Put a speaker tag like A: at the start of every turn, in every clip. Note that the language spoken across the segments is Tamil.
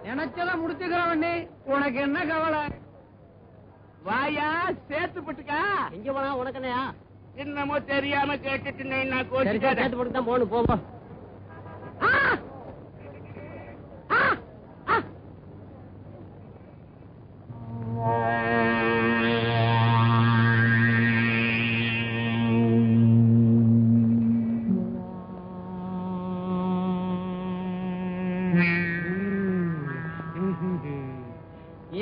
A: நினைச்சதான் முடிச்சுக்கிறவண்ணே, உனக்கு என்ன கவலை?
B: வாயா சேர்த்து போட்டுக்கா.
C: எங்க போனா உனக்கு என்னையா?
B: என்னமோ தெரியாம கேட்டுட்டு நான்
C: சேர்த்து போட்டு தான் போகணும். போவோம்.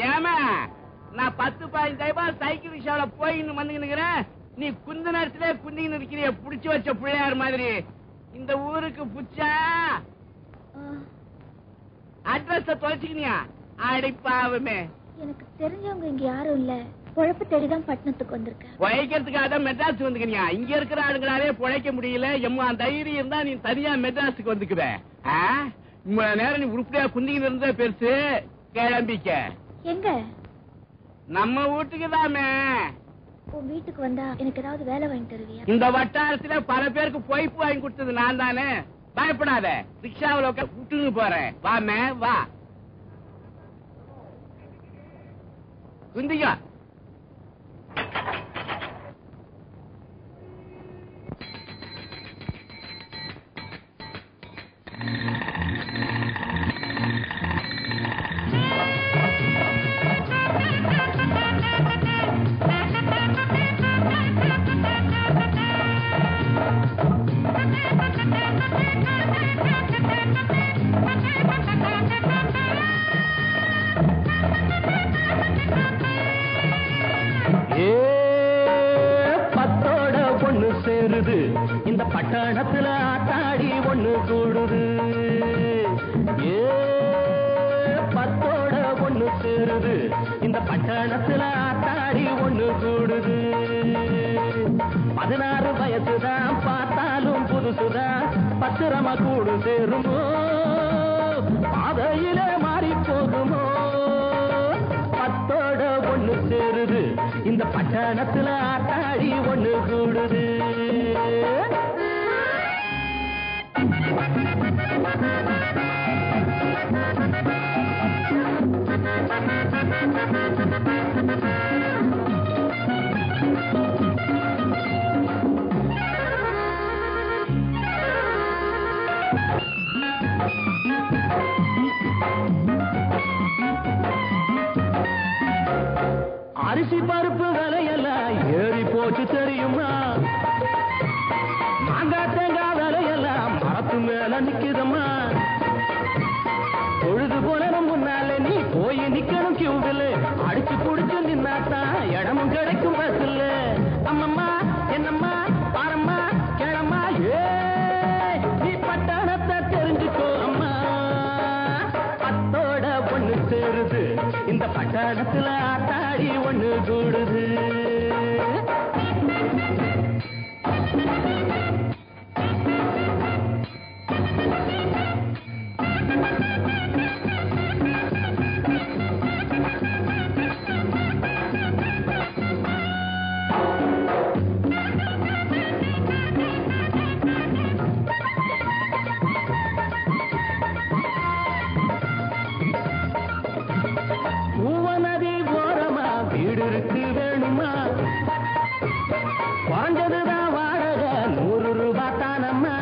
B: ஏமா நான் 10-15 ரூபாய் சைக்கிள் ரிக்ஷாவில போயின்னு வந்துக்கிறேன். நீ குந்த நேரத்திலே குந்தின்னு இருக்கிறிய புடிச்சு வச்ச பிள்ளையார் மாதிரி. இந்த ஊருக்கு புச்சா அட்ரஸ் தொலைச்சுக்கினியா? அடிப்பாவுமே.
D: எனக்கு தெரிஞ்சவங்க இங்க யாரும் இல்ல. பொழப்பு தேடிதான் பட்டணத்துக்கு வந்திருக்கேன்.
B: பொழைக்கிறதுக்காக தான் மெட்ராஸ் வந்துக்கினியா? இங்க இருக்கிற ஆளுங்களாலே பொழைக்க முடியல. எம்மா தைரியம் இருந்தா நீ தனியா மெட்ராஸுக்கு வந்துக்குவே. நேரம் நீ உருப்படியா குந்திக்கிட்டு இருந்த பெருசு. கிளம்பிக்க.
D: எங்க?
B: நம்ம வீட்டுக்கு தாமே.
D: உன் வீட்டுக்கு வந்தா எனக்கு ஏதாவது வேலை வாங்கி தருவியா?
B: இந்த வட்டாரத்துல பல பேருக்கு பொய்ப்பு வாங்கி கொடுத்தது நான் தானே. பயப்படாத, ரிக்ஷாவில் விட்டுன்னு போறேன். வாமே வா. குந்திக்கா.
E: இந்த பட்டணத்துல ஆட்டாடி ஒண்ணு கூடுது. பத்தோட ஒண்ணு சேருது. இந்த பட்டணத்துல ஆட்டாடி ஒண்ணு கூடுது. 16 வயசுதான், பார்த்தாலும் புதுசுதான். பத்திரமா கூடு சேருமோ, பாதையில மாறி போகுமோ? பத்தோட ஒண்ணு சேருது. இந்த பட்டணத்துல ஆட்டாடி ஒண்ணு கூடுது. அரிசி பருப்பு விலையெல்லாம் ஏறி போச்சு தெரியுமா? மாங்காய் தேங்காய் விலையெல்லாம் மரத்து மேல நிக்குதம்மா. பொழுது போன முன்னால நீ போய் நிக்கணும் கியூவில். அடிச்சு புடிச்சு நின்னாத்தான் இடமும் கிடைக்கும் பஸ்ல. அம்மம்மா என்னம்மா பாரம்மா கேளம்மா, நீ பட்டணத்தை தெரிஞ்சுக்கோ அம்மா. பத்தோட ஒண்ணு சேருது. இந்த பட்டணத்துல ஆட்டாடி ஒண்ணு கூடுது. இருக்கு வேணுமா? குறைஞ்சதுதான் வாடகை 100 ரூபாய் தானம்மா.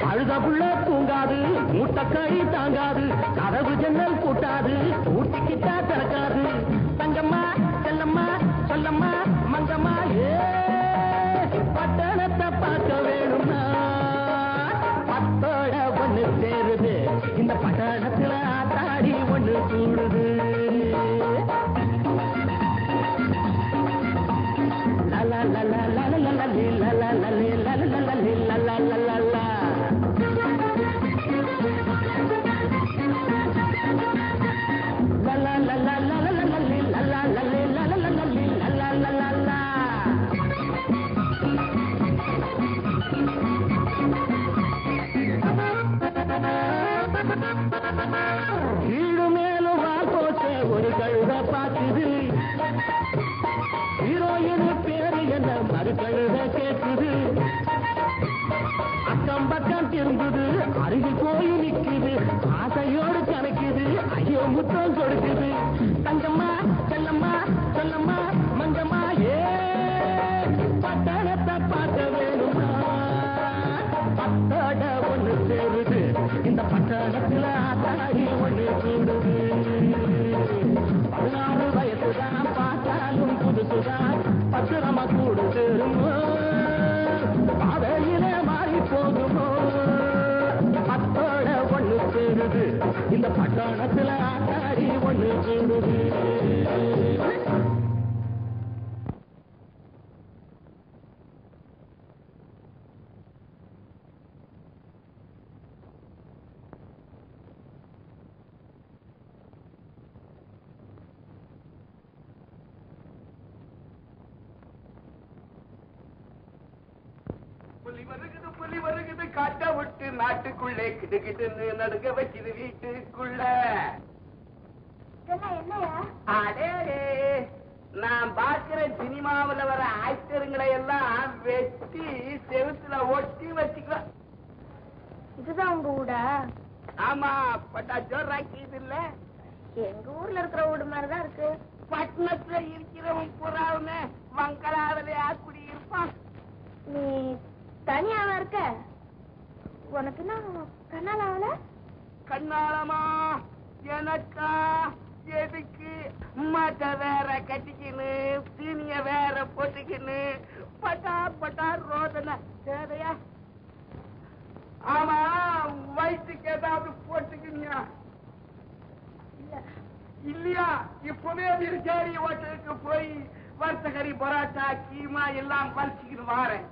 E: அழுத புள்ள தூங்காது, மூட்டக்கழி தாங்காது, கதவு ஜன்னல் கூட்டாது, ஊட்டிக்கிட்டா திறக்காது. தங்கம்மா செல்லம்மா சொல்லம்மா மங்கம்மா, பட்டணத்தை பார்க்க வேணுமா? பத்தோட ஒண்ணு சேருது. இந்த பட்டணத்துல ஆத்தாடி ஒண்ணு கூடுது. கீழு மேலும் போச்ச ஒரு கழுத பாக்குது. ஹீரோயின் பேரு என்ன மறு கழுத கேட்குது. அக்கம் பக்கம் திரும்புது அருகில் போய் நிக்குது ஆசையோடு கணக்குது ஐயோ முத்தம் கொடுக்குது தங்கம்மா செல்லம்மா சொல்லம்மா மங்கம்மா ஏ பட்டணத்தை பார்க்க வேணுமா பத்தோட ஒண்ணு சேருது இந்த பட்டணத்துல ஆத்தாடி ஒண்ணு கூடுது 16 வயசுதான் பார்த்தாலும் புதுசுதான் பத்திரமா கூடு சேருமோ பாதையில மாறி போகுமோ பத்தோட ஒண்ணு சேருது இந்த பட்டணத்துல ஆத்தாடி ஒண்ணு கூடுது
B: புலி வருகுது காட்ட விட்டு நாட்டுக்குள்ளே கிட்டுக்கிட்டு நடுங்க வச்சுது வீட்டுக்குள்ள அடே நான் பாக்குற சினிமாவில் வர ஆக்டருங்களை எல்லாம் வெட்டி செவுத்துல ஒட்டி வச்சுக்கலாம்.
D: இதுதான் உங்க ஊடா?
B: ஆமா, பட்டா ஜோராக்கி இது இல்ல.
D: எங்க ஊர்ல இருக்கிற வீடு மாதிரிதான் இருக்கு.
B: பட்டணத்துல இருக்கிறவன் புறாவுன்னு வங்களாவிலையா குடியிருப்பான்.
D: நீ தனியாவா இருக்க? உனக்கு என்ன கண்ணாலாவல?
B: கண்ணாலமா எனக்கா? எதுக்கு? மட்ட வேற கட்டிக்கின்னு சீனிய வேற போட்டுக்கின்னு பட்டா பட்டா ரோதனை தேவையா? ஆமா, வயிற்றுக்கு ஏதாவது போட்டுக்கினியா? இல்லையா? இப்பவே திருச்சேரி ஹோட்டலுக்கு போய் வர்த்தகரி பரோட்டா கீமா எல்லாம் வலிச்சுக்கிட்டு வாரேன்.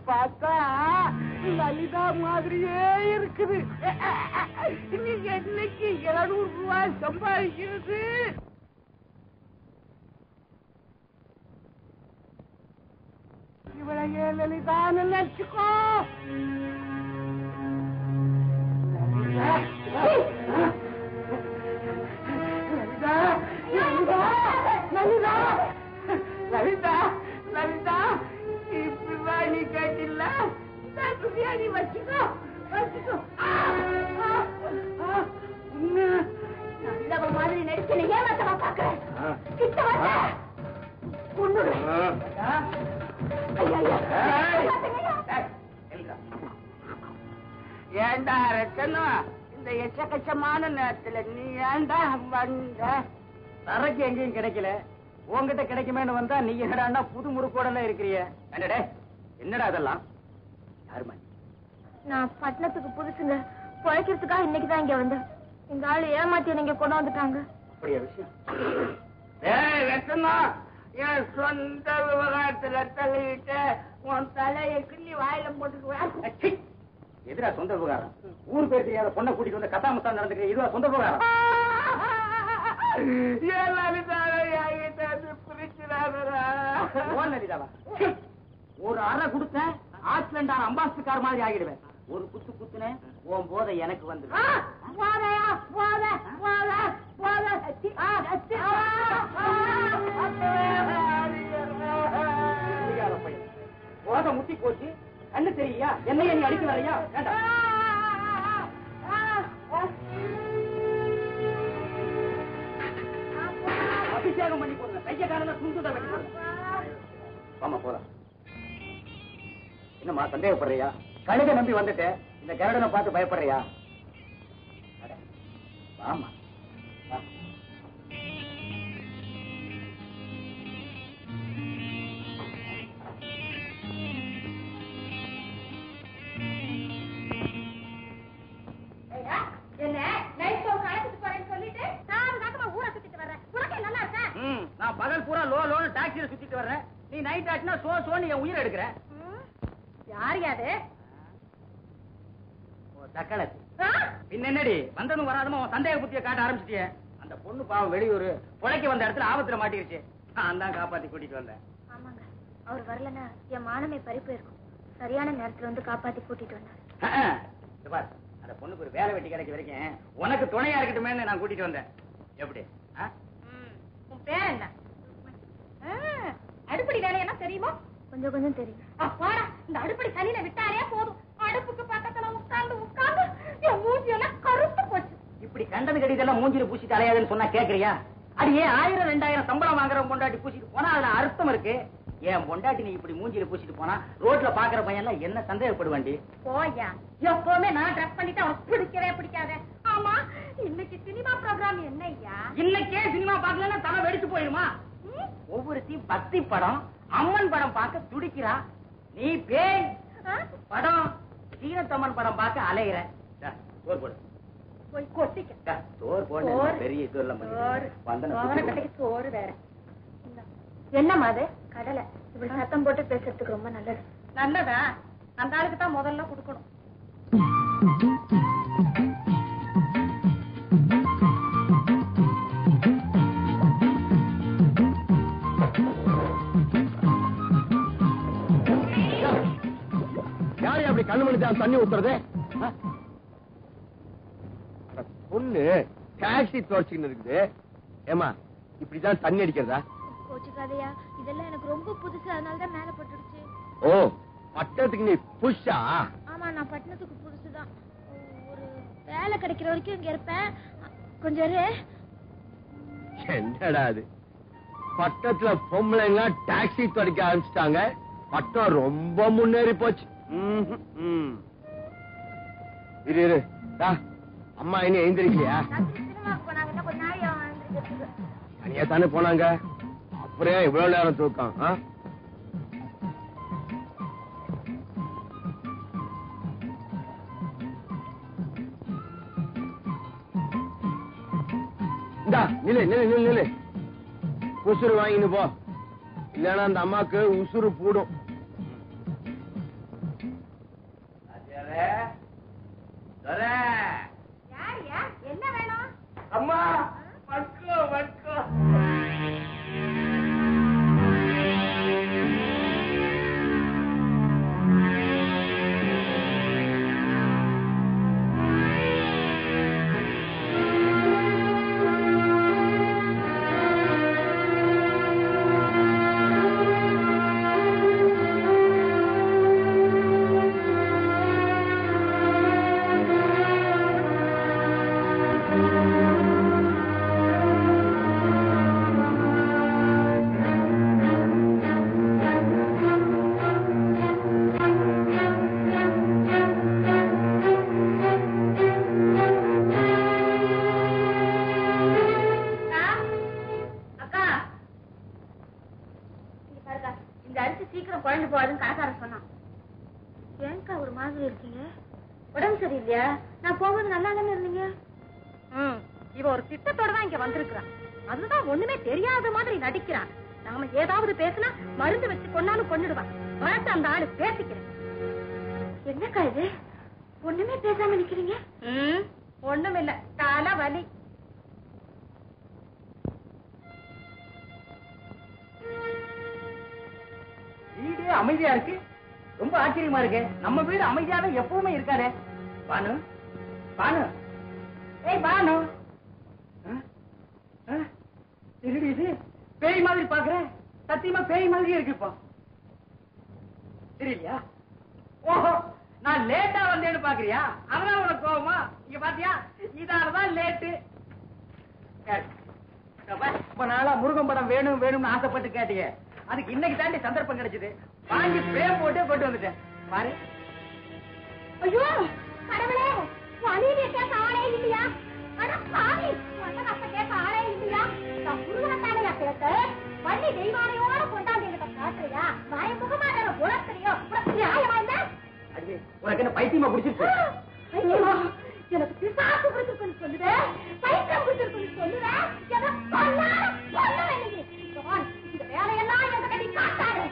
B: பார்த்தா லலிதா மாதிரியே இருக்குது. நீ என்னைக்கு 700 ரூபாய் சம்பாதிக்கிறது? இவளையே லலிதான்னு நினைச்சுக்கோ. லலிதா லலிதா லலிதா இப்படிதான் நீ கேட்டில்ல? பிரியாணி வச்சுக்கோ வச்சுக்கோ. நல்லவ மாதிரி நடிச்சு ஏமாத்தவா பாக்குறேன். கிட்ட வந்த ஏண்டா ரத்தனம், இந்த எச்சக்கச்சமான நேரத்துல நீ ஏண்டா வந்த?
C: சரக்கு எங்கேயும் கிடைக்கல, உங்ககிட்ட கிடைக்குமேன்னு வந்தா நீ என்னடா புது முறுக்கோடல இருக்கிறிய? என்னடே என்னடா அதெல்லாம்? யாருமா?
D: நான் பட்டணத்துக்கு புதுசுங்க, பொழைக்கிறதுக்காக இன்னைக்குதான் இங்க வந்தேன். எங்க ஆளு ஏமாத்தி நீங்க கொண்டு வந்துட்டாங்க.
C: அப்படியா விஷயம்?
B: ரத்தனம், என் சொந்த விவகாரத்துல தலையிட்டு உன் தலையை கிள்ளி வாயில போட்டுக்குவேன்.
C: எதிரா சொந்த விவகாரம்? ஊர் பேர் தெரியாத பொண்ணை கூட்டிட்டு வந்து கத்தாமத்தா நடந்துக்கிறேன், இதுவா சொந்த விவகாரம்? ஒரு அறை கொடுத்த ஆக்சிடென்ட் அம்பாசிடர் மாதிரி ஆகிடுவேன். ஒரு குத்து குத்துனேன், உன் போதை எனக்கு வந்து போதை முட்டி போச்சு. கண்ணு தெரியா? என்னைய நீ அடிக்க வரையா? அபிஷேகம் பண்ணி போடுங்க, கைய காரண துண்டு வெட்டி போடுங்க. ஆமா போலாம். என்னம்மா சந்தேகப்படுறியா? கழுதை நம்பி வந்துட்டேன், இந்த கருடனை பார்த்து பயப்படுறியா? ஆமா நைட் ஆச்சுனா சோன்னு என் உயிரை எடுக்கிற.
D: யார் யாரு?
C: தக்களத்து. பின்ன என்னடி வந்ததும் வராதமா சந்தேக புத்திய காட்ட ஆரம்பிச்சிட்டிய. அந்த பொண்ணு பாவம் வெளியூர் பொழைக்க வந்த இடத்துல ஆபத்துல மாட்டிருச்சு. நான் தான் காப்பாத்தி கூட்டிட்டு வந்தேன்.
D: ஆமாங்க, அவர் வரலன்னா என் மானமே பறிப்பு இருக்கும். சரியான நேரத்துல வந்து காப்பாத்தி கூட்டிட்டு வந்தார்.
C: பார், அந்த பொண்ணுக்கு ஒரு வேலை வெட்டி கிடைக்க வரைக்கும் உனக்கு துணையா இருக்கட்டுமே நான் கூட்டிட்டு வந்தேன். எப்படி?
D: உன் பேர் என்ன? அடுப்படி வேலை என்ன தெரியுமா? கொஞ்சம் கொஞ்சம் தெரியும். அப்பாடா, இந்த அடுப்படி சனியில விட்டாலே போதும், அடுப்புக்கு பக்கத்துல உட்கார்ந்து உட்கார்ந்து என் மூஞ்சி எல்லாம் கருத்து போச்சு.
C: இப்படி கண்டது கடிதெல்லாம் மூஞ்சில பூசிட்டு அலையாதுன்னு சொன்னா கேக்குறியா? அது ஏன் 1000 2000 சம்பளம் வாங்குறவன் பொண்டாட்டி பூசிட்டு போனா அதுல அர்த்தம் இருக்கு. ஏன் பொண்டாட்டி நீ இப்படி மூஞ்சில பூசிட்டு போனா ரோட்ல பாக்குற பையன் எல்லாம் என்ன சந்தேகப்படுவாண்டி?
D: போயா, எப்பவுமே நான் ட்ரெஸ் பண்ணிட்டு அவனுக்கு பிடிக்கவே பிடிக்காத. ஆமா, இன்னைக்கு சினிமா ப்ரோகிராம் என்ன ஐயா?
C: இன்னைக்கே சினிமா பாக்கலன்னா தலை வெடிச்சு போயிடுமா? ஒவ்வொருத்தையும் பக்தி படம் அம்மன் படம் பார்க்க துடிக்கிறா. நீ பேய் படம் சீனத்தம்மன் படம் பார்க்க அலையிற. சோறு போடு.
D: போய் கொட்டிக்க.
C: சோறு போடு. பெரிய இது எல்லாம்
D: சோறு வேற என்னமா அது? கடலை. இப்படி சத்தம் போட்டு பேசுறதுக்கு ரொம்ப நல்லது. நல்லதா? அந்த ஆளுக்கு தான் முதல்ல கொடுக்கணும்.
E: யாரு அப்படி கண்ணு மணி தண்ணி ஊத்துறது? பொண்ணு டாக்ஸி துவைச்சுன்னு இருக்குது. ஏமா இப்படிதான் தண்ணி அடிக்கிறதா?
D: கோச்சுக்காதையா, இதெல்லாம் எனக்கு ரொம்ப புதுசு, அதனாலதான் மேல போட்டுடுச்சு.
E: ஓ, பட்டணத்துக்கு நீ புதுசா?
D: ஆமா, நான் பட்டணத்துக்கு புதுசுதான். ஒரு வேலை கிடைக்கிற வரைக்கும் இங்க இருப்பேன். கொஞ்சம்
E: என்னடா அது, பட்டணத்துல பொம்பளைங்க டாக்ஸி துடைக்க ஆரம்பிச்சிட்டாங்க. பட்டம் ரொம்ப முன்னேறி போச்சு. இரு இரு, அம்மா இனி எழுந்திருக்கலையா?
D: சினிமாவுக்கு போனாங்க, இன்னும் கொஞ்ச நாள் எழுந்திருக்கிறதுக்கு.
E: தனியா தானே போனாங்க, அப்புறம் இவ்வளவு நேரம் தூக்கம்? இந்தா நில்லு நில்லு நில்லு நில்லு. உசுறு வாங்கின்னு போ, இல்லன்னா அந்த அம்மாக்கு உசுறு கூடும்.
D: என்ன வேணும்?
C: அம்மா வட்கோ வட்கோ.
D: உடம்பு சரியில்லையா? நான் போகும்போது நல்லா தானே இருந்தீங்க. இவ ஒரு திட்டத்தோட தான் இங்க வந்திருக்கிறான். அதுதான் ஒண்ணுமே தெரியாத மாதிரி நடிக்கிறான். நாம ஏதாவது பேசினா மருந்து வச்சு கொண்டாலும் கொண்டுடுவான். வரட்டு அந்த ஆளு பேசிக்கிறேன். என்னக்கா இது, ஒண்ணுமே பேசாம நிக்கிறீங்க? ஒண்ணும் இல்ல, தலை வலி.
C: வீடு அமைதியா இருக்கு, ரொம்ப ஆச்சரியமா இருக்கு. நம்ம வீடு அமைதியாக எப்பவுமே இருக்காதே. பானு பானு, ஏய் பானு, என்னடி இது பேய் மாதிரி பாக்குற? சத்தியமா பேய் மாதிரியே இருக்கு. இப்போ தெரியலையா? ஓஹோ, நான் லேட்டா வந்தேன்னு பாக்குறியா? அதனால உனக்கு கோவமா? இங்க பாத்தியா, இதாலதான் லேட்டு. ரொம்ப நாளா முருகன் படம் வேணும் வேணும்னு ஆசைப்பட்டு கேட்டீங்க. அதுக்கு இன்னைக்கு தாண்டி சந்தர்ப்பம் கிடைச்சது. வாங்கி பிரேம் போட்டு கொண்டு வந்துட்டேன் பாரு.
D: ஐயோ கடவுளே, வழியிலே கேட்க ஆளே இல்லையா? அட பாவி, வந்தகப்ப கேட்க ஆளே இல்லையா? நான் முருகனத்தாலையா கேட்டு வள்ளி தெய்வானையோட கொண்டாந்து என்கிட்ட காட்டுறியா? வாய முகமா வேற உலகத்திலையோ நியாயமா இல்ல?
C: அடியே, உனக்கு என்ன பைத்தியமா பிடிச்சிருக்கு?
D: ஐயோ, எனக்கு பிசாசு பிடிச்சிருக்குன்னு சொல்லுவேன், பைத்தியம் பிடிச்சிருக்குன்னு சொல்லுவேன். எதை சொன்னாலும் சொல்லுவேன். இந்த வேலையெல்லாம் எங்க கட்டி காட்டாரு.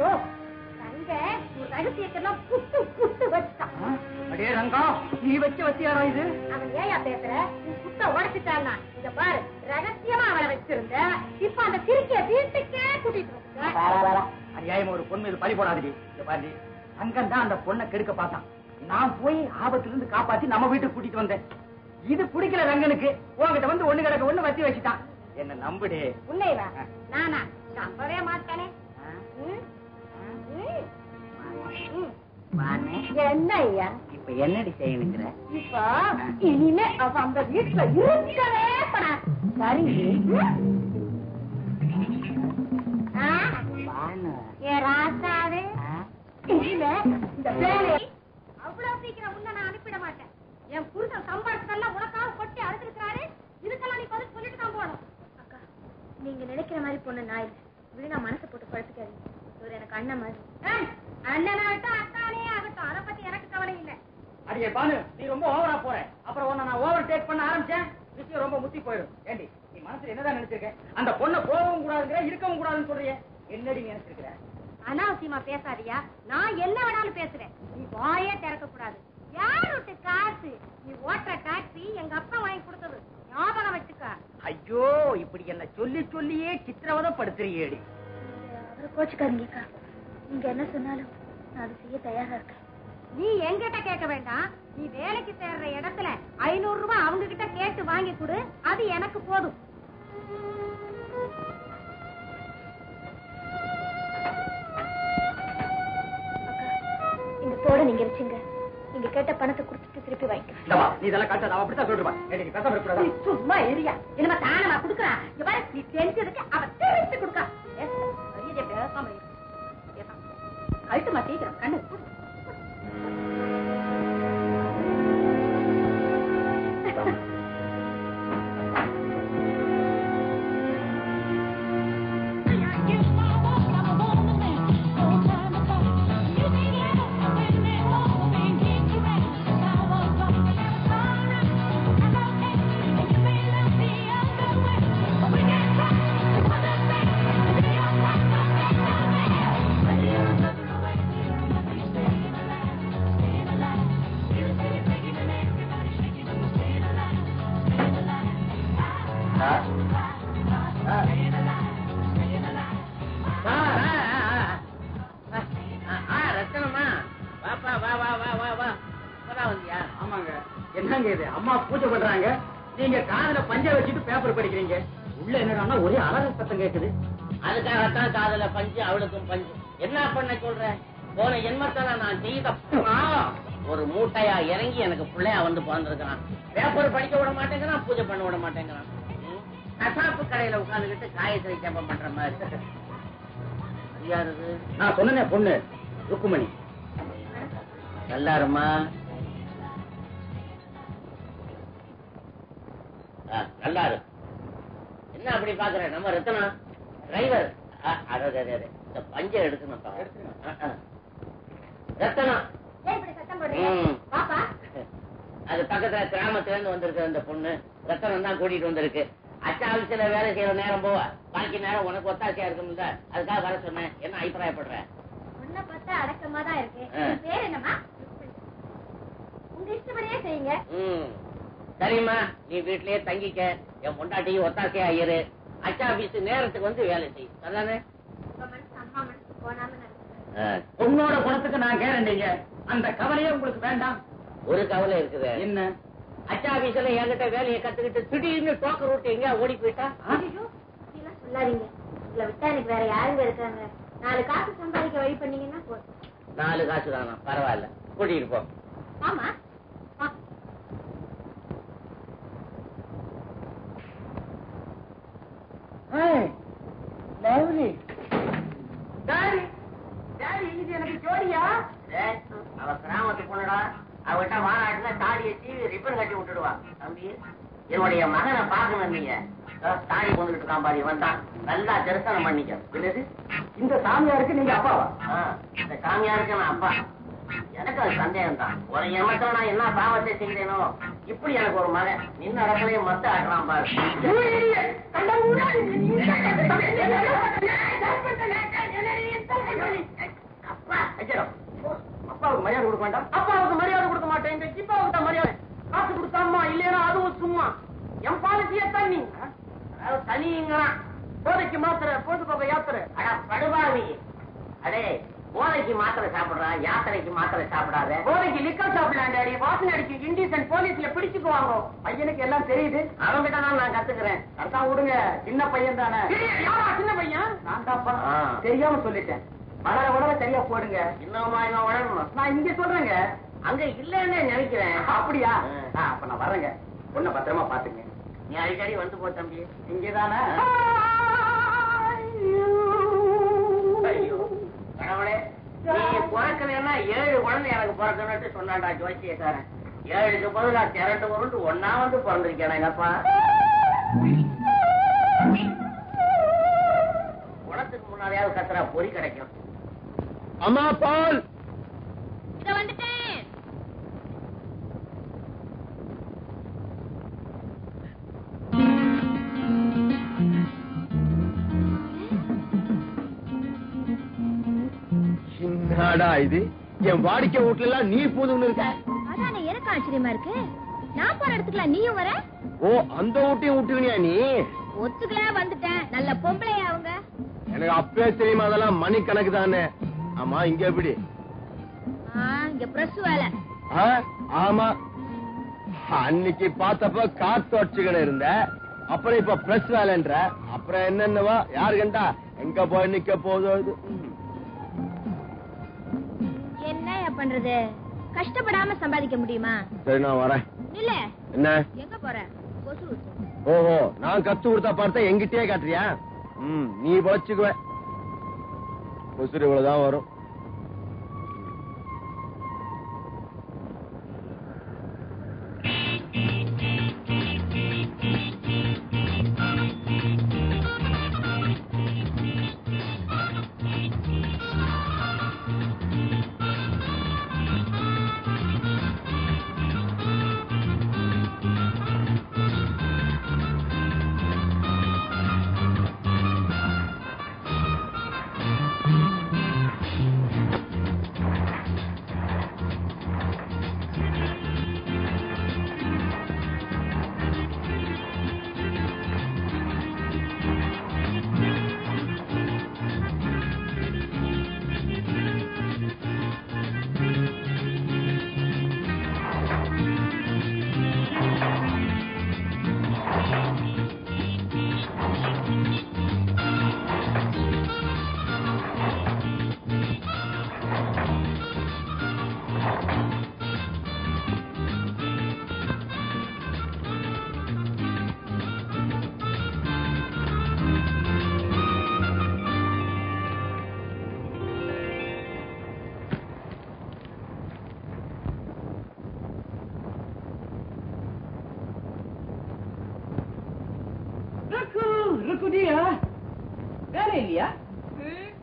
D: ஓ ரங்க ஒரு ரகசியத்தெல்லாம் புட்டு புட்டு வச்சுட்டான்.
C: அடே ரங்கா, நீ வச்சியாரா இது?
D: அவன் ஏயா பேசுற? நீ புட்ட உடைச்சிட்டான்னா இங்க பாரு, ரகசியமா அவளை வச்சிருந்த, இப்ப அந்த திருக்கிய வீட்டுக்கே கூட்டிட்டு வந்த.
C: அநியாயமா ஒரு பொண்ணு இது பறி போடாதீங்க. இங்க பாரு, ரங்கன் தான் அந்த பொண்ணை கெடுக்க பார்த்தான். நான் போய் ஆபத்துல இருந்து காப்பாத்தி நம்ம வீட்டுக்கு கூட்டிட்டு வந்தேன். இது பிடிக்கல ரங்கனுக்கு. உங்ககிட்ட வந்து ஒண்ணு கிடக்க ஒண்ணு வச்சு வச்சுட்டான். என்ன நம்புடே.
D: உன்னைவா? நானா நம்பவே மாட்டானே. என்ன ஐயா
C: இப்ப என்னடி செய்யணுங்கிற?
D: இப்ப இனிமே அவ அந்த வீட்டுல இருக்கவே படாது. சரி ஏ ராசாவே, இனிமே இந்த வேலையை அவ்வளவு சீக்கிரம் உன்ன நான் அனுப்பிட மாட்டேன். என் புருஷன் சம்பாதிச்சதெல்லாம் உனக்காக கொட்டி அறுத்திருக்கிறாரு. இதுக்கெல்லாம் நீ பதில் சொல்லிட்டு தான் போகணும். அக்கா, நீங்க நினைக்கிற மாதிரி பொண்ணு நான் இல்லை. வீணா மனசை போட்டு படுத்துக்காதீங்க. இவர் எனக்கு அண்ணன் மாதிரி. அண்ணனாகட்டும் அத்தானே ஆகட்டும், அதை பத்தி எனக்கு கவலை இல்லை.
C: அடியே பானு, நீ ரொம்ப ஓவரா போற. அப்புறம் உன்னை நான் ஓவர் டேக் பண்ண ஆரம்பிச்சேன், விஷயம் ரொம்ப முத்தி போயிடும். ஏண்டி, நீ மனசுல என்னதான் நினைச்சிருக்க? அந்த பொண்ணை போகவும் கூடாதுங்கிற, இருக்கவும் கூடாதுன்னு சொல்றிய. என்னடி நினைச்சிருக்கிற?
D: அனாவசியமா பேசாதியா. நான் என்ன வேணாலும் பேசுறேன். நீ வாயே திறக்க கூடாது. யார் விட்டு காசு? நீ ஓட்டுற டாக்ஸி எங்க அப்பா வாங்கி கொடுத்தது. ஞாபகம் வச்சுக்க.
C: ஐயோ, இப்படி என்ன சொல்லி சொல்லியே சித்திரவதைப்படுத்துறியேடி.
D: அவரை கோச்சுக்காதீங்கக்கா. நீங்க என்ன சொன்னாலும் நான் அதை செய்ய தயாரா இருக்கேன். நீ என்கிட்ட கேட்க வேண்டாம். நீ வேலைக்கு சேர்ற இடத்துல 500 ரூபாய் அவங்க கிட்ட கேட்டு வாங்கி கொடு. அது எனக்கு போதும். இந்த தோட நீங்க வச்சுங்க. நீங்க கேட்ட பணத்தை கொடுத்துட்டு திருப்பி வாங்கிக்கலாம்.
C: நீ இதெல்லாம் கட்ட அவ அப்படித்தான் சொல்றான். நீ கஷ்டப்படக்கூடாது.
D: சும்மா ஏரியா என்னமா தானமா கொடுக்குறா. இங்க பாரு, நீ தெரிஞ்சதுக்கு அவ தெரிஞ்சு கொடுக்கா. பேசாம கழுத்துமா சீக்கிரம் கண்ணு.
C: என்னங்க இது? அம்மா பூஜை பண்றாங்க, நீங்க காதுல பஞ்ச வச்சுட்டு பேப்பர் படிக்கிறீங்க. உள்ள என்னடான்னா ஒரே அழகு சத்தம் கேக்குது.
B: அதுக்காகத்தான் காதல பஞ்சு, அவளுக்கும் பஞ்சு. என்ன பண்ண சொல்ற? போன ஜென்மத்தால நான் செய்த ஒரு மூட்டையா இறங்கி எனக்கு பிள்ளையா வந்து பிறந்திருக்கிறான். பேப்பர் படிக்க விட மாட்டேங்கிறான், பூஜை பண்ண விட மாட்டேங்கிறான். கசாப்பு கடையில உட்காந்துக்கிட்டு காயத்திரை ஜபம் பண்ற மாதிரி. யாரு?
C: நான் சொன்னேனே பொண்ணு, ருக்குமணி.
B: நல்லாருமா? நல்லாரு. என்ன அப்படி பாக்குற? நம்ம ரத்தனா டிரைவர். இந்த பஞ்ச எடுக்கணும் ரத்தனா. அது பக்கத்துல கிராமத்துல இருந்து வந்திருக்கு அந்த பொண்ணு. ரத்தனம் தான் கூட்டிட்டு வந்திருக்கு. அச்சாவிசில வேலை செய்யற நேரம் போவ, பாக்கி நேரம் உனக்கு ஒத்தாசையா இருக்கும்ல, அதுக்காக வர சொன்னேன். என்ன அபிப்பிராயப்படுற?
D: உன்னை பார்த்தா அடக்கமா தான் இருக்கு. பேர் என்னமா? உங்க இஷ்டப்படியே செய்யுங்க.
B: சரிம்மா, நீ வீட்லயே தங்கிக்க. என் பொண்டாட்டியும் ஒத்தாசையா இரு. அச்சா ஆபீஸ் நேரத்துக்கு வந்து வேலை செய். அதானே?
C: உன்னோட குணத்துக்கு நான் கேரண்டிங்க. அந்த கவலையே உங்களுக்கு வேண்டாம்.
B: ஒரு கவலை இருக்குது.
C: என்ன?
B: அச்சா ஆபீஸ்ல என்கிட்ட வேலையை கத்துக்கிட்டு திடீர்னு டோக்கர் விட்டு எங்க ஓடி போயிட்டா?
D: சொல்லாதீங்க. உங்களை விட்டா எனக்கு வேற யாருங்க இருக்காங்க. 4 காசு சம்பாதிக்க வழி பண்ணீங்கன்னா போதும்.
B: 4 காசு தானா? பரவாயில்ல, கூட்டிட்டு போ.
D: ஆமா.
C: எனக்கு ஜோடியா?
B: அவ கிராமத்து பொண்ணுடா. அவகிட்ட மாநாட்டுல தாடி வச்சு ரிப்பன் கட்டி விட்டுடுவா. தம்பி, என்னுடைய மகனை பாக்கணும். நீங்க தாடி கொண்டுட்டு இருக்கான் பாரு, வந்தான். நல்லா தரிசனம் பண்ணிக்க.
C: இந்த சாமியாருக்கு நீங்க அப்பாவா?
B: இந்த சாமியாருக்கு நான் அப்பா. எனக்கு அது சந்தேகம் தான். ஒரு எமத்துல நான் என்ன பாவத்தை செய்தேனோ, இப்படி எனக்கு ஒரு மகன் நின்ன இடத்துலயும் மத்த ஆடுறான் பாரு.
C: அப்பாவுக்கு மரியாதை கொடுக்க வேண்டாம். அப்பாவுக்கு மரியாதை கொடுக்க மாட்டேன். இந்த சிப்பாவுக்கு மரியாதை காசு கொடுத்தாமா இல்லையா அதுவும் சும்மா என் பாலிசிய தண்ணி தனிங்கிறான். போதைக்கு மாத்திரை பொழுதுபோக்க யாத்திரை.
B: படுபாவி அடே போதைக்கு மாத்திரை சாப்பிடுறா யாத்திரைக்கு மாத்திரை சாப்பிடாத.
C: போதைக்கு லிக்கர் சாப்பிடலாம் டாடி. வாசனை அடிக்கும் இண்டிசன் போலீஸ்ல பிடிச்சுக்குவாங்க. பையனுக்கு எல்லாம் தெரியுது.
B: அவங்கிட்ட தான் நான் கத்துக்கிறேன்.
C: அதான் விடுங்க, சின்ன பையன் தானே. யாரா சின்ன பையன்? நான் தான்ப்பா. தெரியாம சொல்லிட்டேன். வளர வளர சரியா போடுங்க.
B: இன்னுமா இவன் வளரணும்.
C: நான் இங்க சொல்றேங்க.
B: அங்க இல்லன்னு நினைக்கிறேன்.
C: அப்படியா? அப்ப நான் வரேங்க. பொண்ணை பத்திரமா பாத்துங்க.
B: நீ அடிக்கடி வந்து போ தம்பி.
C: இங்கதானே.
B: ஐயோ கடவுளே, நீ பிறக்கலன்னா 7 குழந்தை எனக்கு பிறக்கணும்னு சொன்னாண்டா ஜோசியக்காரன். 7க்கு பதிலா திரண்டு உருண்டு ஒன்னா வந்து பிறந்திருக்கேன் எங்கப்பா. குளத்துக்கு முன்னாடியாவது கத்துறா பொறி கிடைக்கும்.
E: அம்மா பால்.
D: இத வந்துட்டேன்.
E: என்னடா இது? என் வாடிக்கை வீட்டுல எல்லாம் நீ போதும்னு இருக்க.
D: அதானே எனக்கு ஆச்சரியமா இருக்கு. நான் போற இடத்துக்குலாம் நீயும் வர?
E: ஓ, அந்த வீட்டையும் விட்டுக்கினியா நீ?
D: ஒத்துக்கல வந்துட்டேன். நல்ல பொம்பளையா அவங்க.
E: எனக்கு அப்பவே தெரியுமா அதெல்லாம் மணி கணக்கு தானே. ஆமா இங்க எப்படி?
D: இங்க பிரஸ் வேலை.
E: ஆமா, அன்னைக்கு பார்த்தப்ப காத்து வச்சுக்கிட இருந்த, அப்புறம் இப்ப பிரஸ் வேலைன்ற, அப்புறம் என்னென்னவா யாரு கண்டா எங்க போய் நிக்க போகுது?
D: என்ன பண்றது? கஷ்டப்படாம சம்பாதிக்க முடியுமா?
E: சரி நான் வரேன்.
D: இல்ல
E: என்ன
D: எங்க போற? கொசு ஊத்து.
E: ஓஹோ, நான் கத்து கொடுத்தா பார்த்தா எங்கிட்டே காட்டுறியா? நீ பொழைச்சுக்குவ. கொசுறு இவ்வளவுதான் வரும்.
C: வேலை இல்லையா?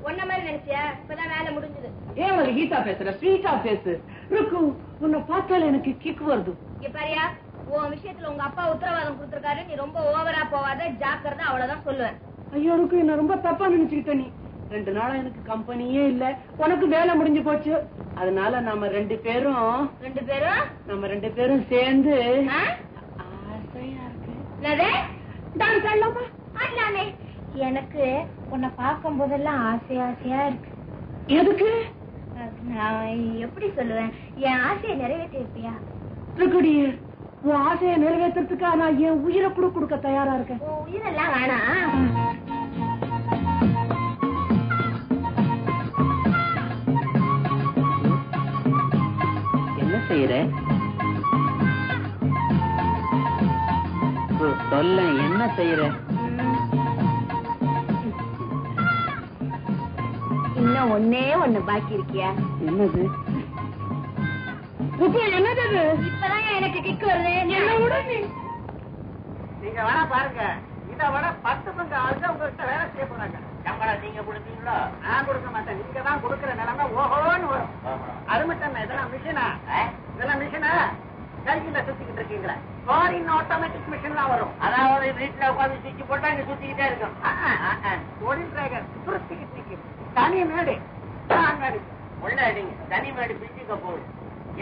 D: ஒன்ன மாதிரி நினைச்சியா? இப்பதான் வேலை முடிஞ்சது.
C: ஏன் ஒரு ஹீட்டா பேசுற? ஸ்வீட்டா பேசு. ருக்கு, உன்னை பார்த்தால எனக்கு கிக் வருது.
D: இங்க பாரியா, உன் விஷயத்துல உங்க அப்பா உத்தரவாதம் கொடுத்திருக்காரு. நீ ரொம்ப ஓவரா போவாத, ஜாக்கிரதை, அவ்வளவுதான் சொல்லுவேன்.
C: ஐயோ ருக்கு, என்ன ரொம்ப தப்பா நினைச்சுக்கிட்ட நீ. 2 நாளா எனக்கு கம்பெனியே இல்ல, உனக்கு வேலை முடிஞ்சு போச்சு. அதனால நாம 2 பேரும் சேர்ந்து ஆசையா இருக்கு.
D: எனக்கு உன்னை பார்க்கும் போதெல்லாம் ஆசையா இருக்கு.
C: எதுக்கு?
D: நான் எப்படி சொல்லுவேன்? என் ஆசையை நிறைவேற்றி இருப்பியா?
C: இருக்குடி, உன் ஆசையை நிறைவேற்றுறதுக்கா நான் என் உயிரை கூட கொடுக்க தயாரா இருக்கேன்.
D: உன் உயிரெல்லாம் வேணாம்.
C: என்ன செய்யற? சொல்ல, என்ன செய்யற?
D: இன்னும் ஒண்ணு பாக்கி இருக்கியா?
C: என்னது? என்னது?
D: இப்பதான் எனக்கு கிக்கு வருது.
C: நீங்க வேணா பாருங்க, இதை விட 10 பங்கு ஆளுங்க உங்ககிட்ட வேலை செய்ய போறாங்க.
B: சம்பளம் நீங்க கொடுப்பீங்களோ?
C: நான் கொடுக்க மாட்டேன். நீங்க தான் கொடுக்கற நிலைமை ஓஹோன்னு வரும். அது மட்டும் இதெல்லாம் மிஷினா? கையில சுத்திக்கிட்டு இருக்கீங்களா? ஃபாரின் ஆட்டோமேட்டிக் மிஷின்லாம் வரும்.
B: அதாவது வீட்டுல உட்காந்து சுவிட்ச் போட்டா இங்க சுத்திக்கிட்டே இருக்கும்.
C: ஒளி டிராகன் சுருத்திக்கிட்டு தனி மேடு
B: உள்ள அடிங்க. தனி மேடு பிரிச்சுக்க போகுது.